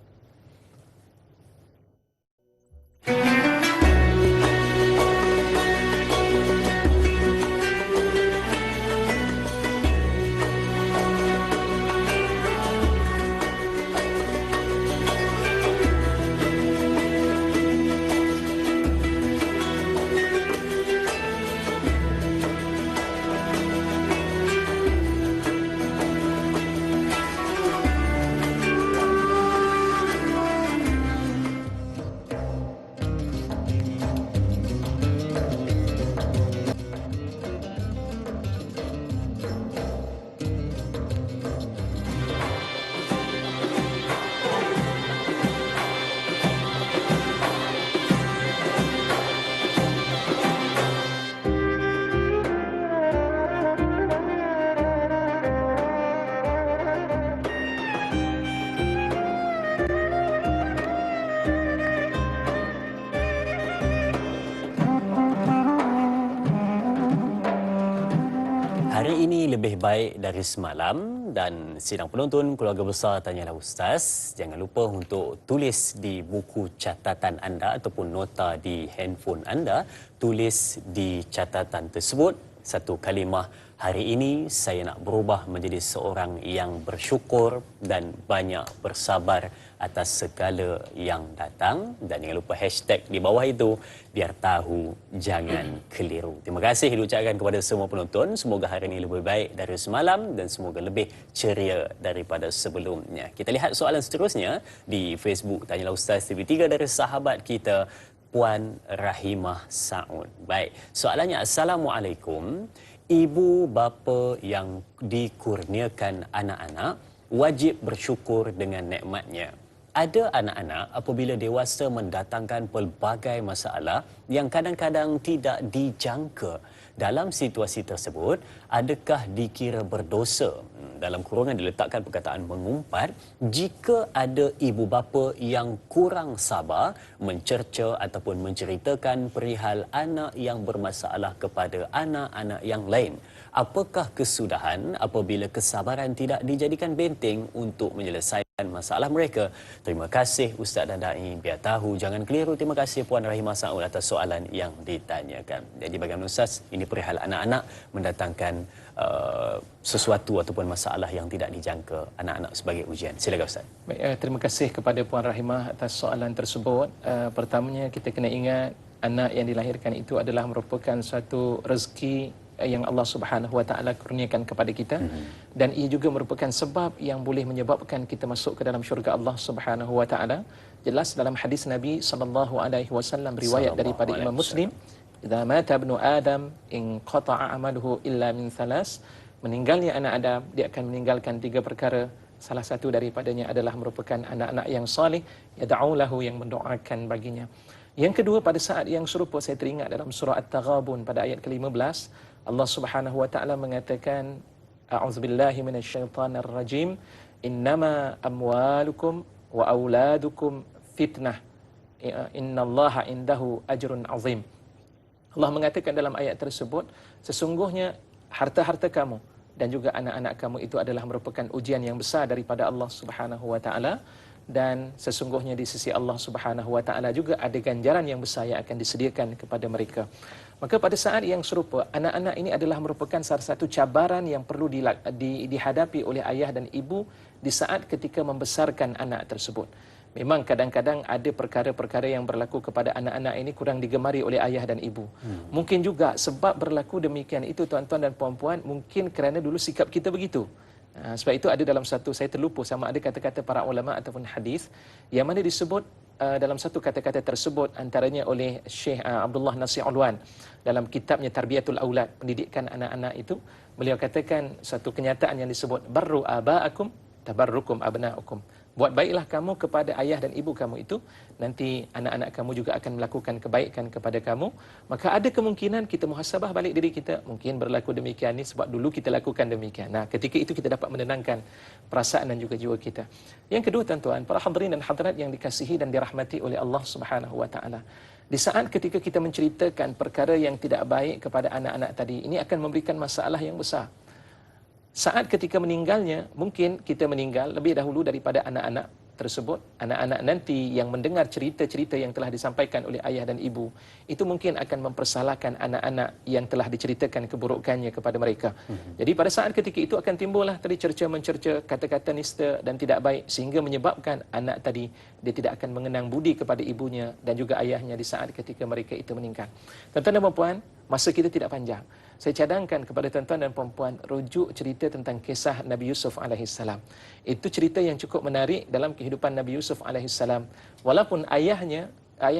Hari ini lebih baik dari semalam, dan sidang penonton keluarga besar Tanyalah Ustaz, jangan lupa untuk tulis di buku catatan anda ataupun nota di handphone anda, tulis di catatan tersebut satu kalimah, hari ini saya nak berubah menjadi seorang yang bersyukur dan banyak bersabar atas segala yang datang, dan jangan lupa hashtag di bawah itu, biar tahu jangan keliru. Terima kasih diucapkan kepada semua penonton. Semoga hari ini lebih baik dari semalam dan semoga lebih ceria daripada sebelumnya. Kita lihat soalan seterusnya di Facebook Tanyalah Ustaz TV3 dari sahabat kita Puan Rahimah Saud. Baik, soalannya, Assalamualaikum. Ibu bapa yang dikurniakan anak-anak wajib bersyukur dengan nikmatnya. Ada anak-anak apabila dewasa mendatangkan pelbagai masalah yang kadang-kadang tidak dijangka. Dalam situasi tersebut, adakah dikira berdosa? Dalam kurungan diletakkan perkataan mengumpat, jika ada ibu bapa yang kurang sabar mencerca ataupun menceritakan perihal anak yang bermasalah kepada anak-anak yang lain. Apakah kesudahan apabila kesabaran tidak dijadikan benteng untuk menyelesaikan masalah mereka? Terima kasih Ustaz dan Da'i, biar tahu jangan keliru. Terima kasih Puan Rahimah Saud atas soalan yang ditanyakan. Jadi bagaimana Ustaz, ini perihal anak-anak mendatangkan sesuatu ataupun masalah yang tidak dijangka anak-anak sebagai ujian. Silakan Ustaz. Baik, terima kasih kepada Puan Rahimah atas soalan tersebut. Pertamanya kita kena ingat, anak yang dilahirkan itu adalah merupakan satu rezeki yang Allah Subhanahu wa taala kurniakan kepada kita, dan ia juga merupakan sebab yang boleh menyebabkan kita masuk ke dalam syurga Allah Subhanahu wa taala. Jelas dalam hadis Nabi sallallahu alaihi wasallam riwayat daripada Imam Muslim, "Idza mata ibnu Adam in qata'a amaluhu illa min thalas." Meninggalnya anak Adam, dia akan meninggalkan 3 perkara. Salah satu daripadanya adalah merupakan anak-anak yang saleh, yad'u lahu, yang mendoakan baginya. Yang kedua, pada saat yang serupa saya teringat dalam surah At-Taghabun pada ayat ke-15, Allah Subhanahu wa taala mengatakan, a'udzubillahi minasyaitonir rajim, innama amwalukum wa auladukum fitnah, innallaha indahu ajrun azim. Allah mengatakan dalam ayat tersebut, sesungguhnya harta-harta kamu dan juga anak-anak kamu itu adalah merupakan ujian yang besar daripada Allah Subhanahu wa taala, dan sesungguhnya di sisi Allah Subhanahu wa taala juga ada ganjaran yang besar yang akan disediakan kepada mereka. Maka pada saat yang serupa, anak-anak ini adalah merupakan salah satu cabaran yang perlu dihadapi oleh ayah dan ibu di saat ketika membesarkan anak tersebut. Memang kadang-kadang ada perkara-perkara yang berlaku kepada anak-anak ini kurang digemari oleh ayah dan ibu. Mungkin juga sebab berlaku demikian itu, tuan-tuan dan puan-puan, mungkin kerana dulu sikap kita begitu. Sebab itu ada dalam satu, saya terlupa sama ada kata-kata para ulama ataupun hadis yang mana disebut dalam satu kata-kata tersebut antaranya oleh Syekh Abdullah Nasir Ulwan dalam kitabnya Tarbiyatul Aulad, pendidikan anak-anak itu. Beliau katakan satu kenyataan yang disebut barru aba'akum tabarrukum abna'ukum. Buat baiklah kamu kepada ayah dan ibu kamu itu, nanti anak-anak kamu juga akan melakukan kebaikan kepada kamu. Maka ada kemungkinan kita muhasabah balik diri kita, mungkin berlaku demikian ni sebab dulu kita lakukan demikian. Nah, ketika itu kita dapat menenangkan perasaan dan juga jiwa kita. Yang kedua, tuan-tuan, para hadirin dan hadirat yang dikasihi dan dirahmati oleh Allah Subhanahu wa taala. Di saat ketika kita menceritakan perkara yang tidak baik kepada anak-anak tadi, ini akan memberikan masalah yang besar. Saat ketika meninggalnya, mungkin kita meninggal lebih dahulu daripada anak-anak tersebut. Anak-anak nanti yang mendengar cerita-cerita yang telah disampaikan oleh ayah dan ibu, itu mungkin akan mempersalahkan anak-anak yang telah diceritakan keburukannya kepada mereka. Jadi pada saat ketika itu akan timbullah tadi cerca-mencerca, kata-kata nista dan tidak baik, sehingga menyebabkan anak tadi dia tidak akan mengenang budi kepada ibunya dan juga ayahnya di saat ketika mereka itu meninggal. Tuan-tuan dan puan-puan, masa kita tidak panjang. Saya cadangkan kepada tuan-tuan dan puan-puan rujuk cerita tentang kisah Nabi Yusuf alaihissalam. Itu cerita yang cukup menarik dalam kehidupan Nabi Yusuf alaihissalam. Walaupun ayah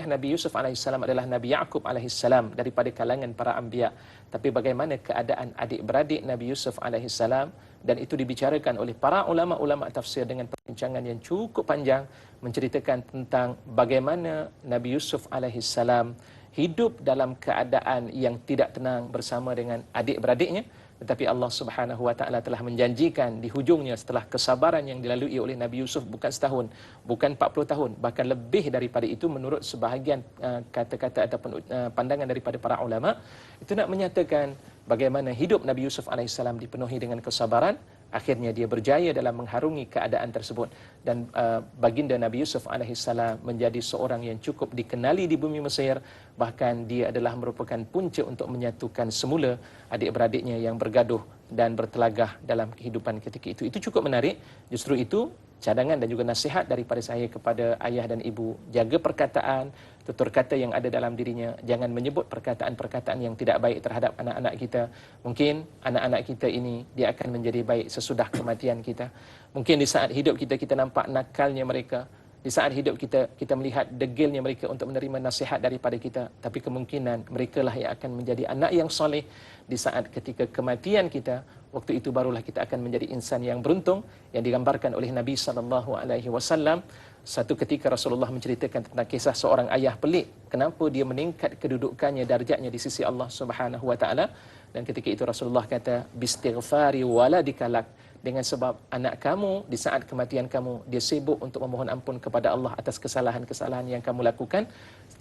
Nabi Yusuf alaihissalam adalah Nabi Ya'qub alaihissalam daripada kalangan para anbiya, tapi bagaimana keadaan adik-beradik Nabi Yusuf alaihissalam, dan itu dibicarakan oleh para ulama-ulama tafsir dengan perbincangan yang cukup panjang menceritakan tentang bagaimana Nabi Yusuf alaihissalam hidup dalam keadaan yang tidak tenang bersama dengan adik-beradiknya, tetapi Allah Subhanahu wa taala telah menjanjikan di hujungnya setelah kesabaran yang dilalui oleh Nabi Yusuf bukan setahun, bukan 40 tahun, bahkan lebih daripada itu menurut sebahagian kata-kata ataupun pandangan daripada para ulama, itu nak menyatakan bagaimana hidup Nabi Yusuf alaihissalam dipenuhi dengan kesabaran. Akhirnya dia berjaya dalam mengharungi keadaan tersebut, dan baginda Nabi Yusuf alaihissalam menjadi seorang yang cukup dikenali di bumi Mesir. Bahkan dia adalah merupakan punca untuk menyatukan semula adik-beradiknya yang bergaduh dan bertelagah dalam kehidupan ketika itu. Itu cukup menarik. Justru itu cadangan dan juga nasihat daripada saya kepada ayah dan ibu. Jaga perkataan, tutur kata yang ada dalam dirinya. Jangan menyebut perkataan-perkataan yang tidak baik terhadap anak-anak kita. Mungkin anak-anak kita ini dia akan menjadi baik sesudah kematian kita. Mungkin di saat hidup kita, kita nampak nakalnya mereka. Di saat hidup kita, kita melihat degilnya mereka untuk menerima nasihat daripada kita. Tapi kemungkinan mereka lah yang akan menjadi anak yang soleh. Di saat ketika kematian kita, waktu itu barulah kita akan menjadi insan yang beruntung, yang digambarkan oleh Nabi SAW. Satu ketika Rasulullah menceritakan tentang kisah seorang ayah pelik, kenapa dia meningkat kedudukannya, darjatnya di sisi Allah Subhanahu wa taala. Dan ketika itu Rasulullah kata, bistighfari waladikalak, dengan sebab anak kamu di saat kematian kamu, dia sibuk untuk memohon ampun kepada Allah atas kesalahan-kesalahan yang kamu lakukan.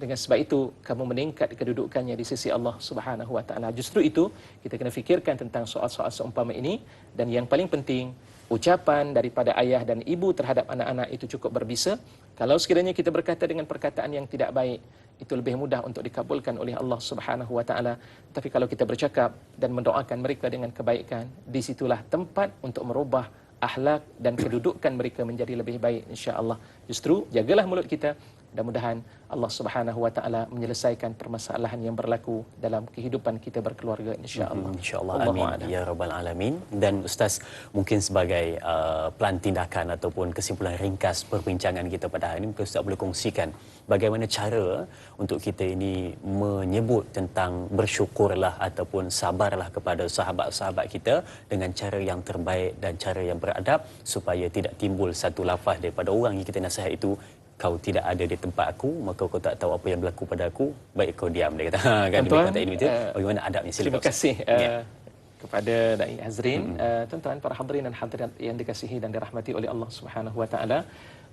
Dengan sebab itu kamu meningkat kedudukannya di sisi Allah Subhanahu wa taala. Justru itu kita kena fikirkan tentang soal-soal seumpama ini. Dan yang paling penting, ucapan daripada ayah dan ibu terhadap anak-anak itu cukup berbisa. Kalau sekiranya kita berkata dengan perkataan yang tidak baik, itu lebih mudah untuk dikabulkan oleh Allah Subhanahu wa taala. Tapi kalau kita bercakap dan mendoakan mereka dengan kebaikan, disitulah tempat untuk merubah akhlak dan kedudukan mereka menjadi lebih baik, insya-Allah. Justru jagalah mulut kita. Mudah-mudahan Allah Subhanahu wa taala menyelesaikan permasalahan yang berlaku dalam kehidupan kita berkeluarga, insya-Allah. Insya-Allah, amin ya rabbal alamin. Dan Ustaz, mungkin sebagai pelan tindakan ataupun kesimpulan ringkas perbincangan kita pada hari ini, mungkin Ustaz boleh kongsikan bagaimana cara untuk kita ini menyebut tentang bersyukurlah ataupun sabarlah kepada sahabat-sahabat kita dengan cara yang terbaik dan cara yang beradab, supaya tidak timbul satu lafaz daripada orang yang kita nasihat itu, kau tidak ada di tempat aku, maka kau tak tahu apa yang berlaku pada aku, baik kau diam, dia kata. Kan dia kata ini, bagaimana adabnya? Terima kasih kepada Dai Hazrin. Tuan-tuan, para hadirin dan hadirat yang dikasihi dan dirahmati oleh Allah Subhanahu wa taala.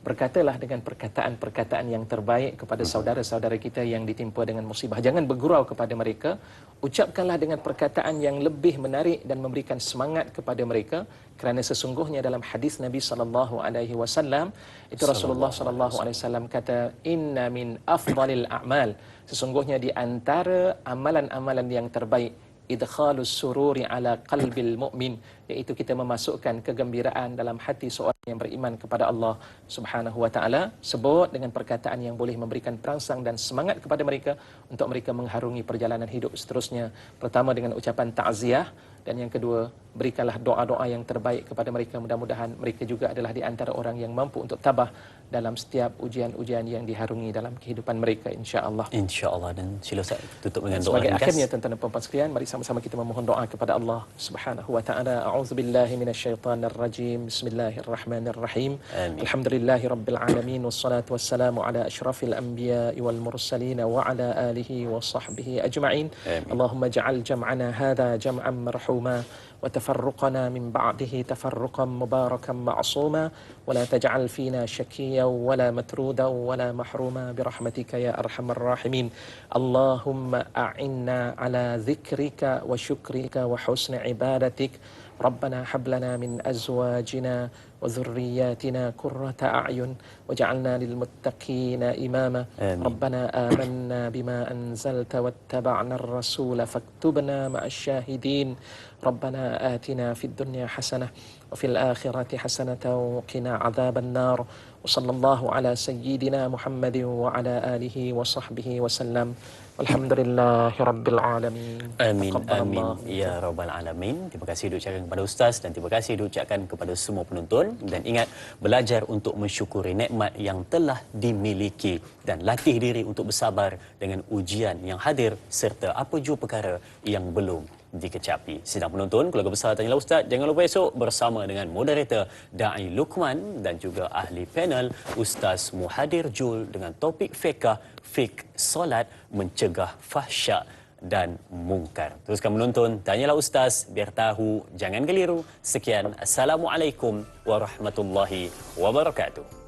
berkatalah dengan perkataan-perkataan yang terbaik kepada saudara-saudara kita yang ditimpa dengan musibah. Jangan bergurau kepada mereka. Ucapkanlah dengan perkataan yang lebih menarik dan memberikan semangat kepada mereka, kerana sesungguhnya dalam hadis Nabi SAW itu Rasulullah SAW kata, inna min afdalil a'mal, sesungguhnya di antara amalan-amalan yang terbaik, idkhalus sururi ala qalbil mu'min, iaitu kita memasukkan kegembiraan dalam hati seorang yang beriman kepada Allah Subhanahu wa taala. Sebut dengan perkataan yang boleh memberikan perangsang dan semangat kepada mereka untuk mereka mengharungi perjalanan hidup seterusnya. Pertama dengan ucapan takziah, dan yang kedua, berikanlah doa-doa yang terbaik kepada mereka. Mudah-mudahan mereka juga adalah di antara orang yang mampu untuk tabah dalam setiap ujian-ujian yang diharungi dalam kehidupan mereka, insya-Allah. Insya-Allah. Dan sila Ustaz tutup dengan doa sebagai ringkas. akhirnya, tuan-tuan dan puan-puan sekalian, mari sama-sama kita memohon doa kepada Allah Subhanahu wa taala. A'udzubillahi minasyaitonir rajim. Bismillahirrahmanirrahim. Alhamdulillahi rabbil alamin, wassalatu wassalamu ala asyrafil anbiya'i wal mursalin wa ala alihi wa sahbihi ajma'in. Allahumma ja'al jam'ana hadha jam'an marhuma وتفرقنا من بعده تفرقا مباركا معصوما ولا تجعل فينا شكيا ولا مترودا ولا محروما برحمتك يا أرحم الراحمين. اللهم أعنا على ذكرك وشكرك وحسن عبادتك. ربنا هب لنا من أزواجنا وذرياتنا قرة أعين وجعلنا للمتقين إماما. ربنا آمنا بما أنزلت واتبعنا الرسول فاكتبنا مع الشاهدين. ربنا آتنا في الدنيا حسنة وفي الآخرة حسنة وقنا عذاب النار. وصلى الله على سيدنا محمد وعلى آله وصحبه وسلم. Alhamdulillah Rabbil Alamin. Amin, amin ya Rabbal Alamin. Terima kasih diucapkan kepada Ustaz dan terima kasih diucapkan kepada semua penonton. Dan ingat, belajar untuk mensyukuri nikmat yang telah dimiliki dan latih diri untuk bersabar dengan ujian yang hadir serta apa jua perkara yang belum dikecapi. Sidang penonton Keluarga Besar Tanyalah Ustaz, jangan lupa esok bersama dengan moderator Da'i Luqman dan juga ahli panel Ustaz Muhadir Jul dengan topik fiqh solat mencegah fahsyak dan mungkar. Teruskan menonton Tanyalah Ustaz, biar tahu jangan keliru. Sekian, Assalamualaikum warahmatullahi wabarakatuh.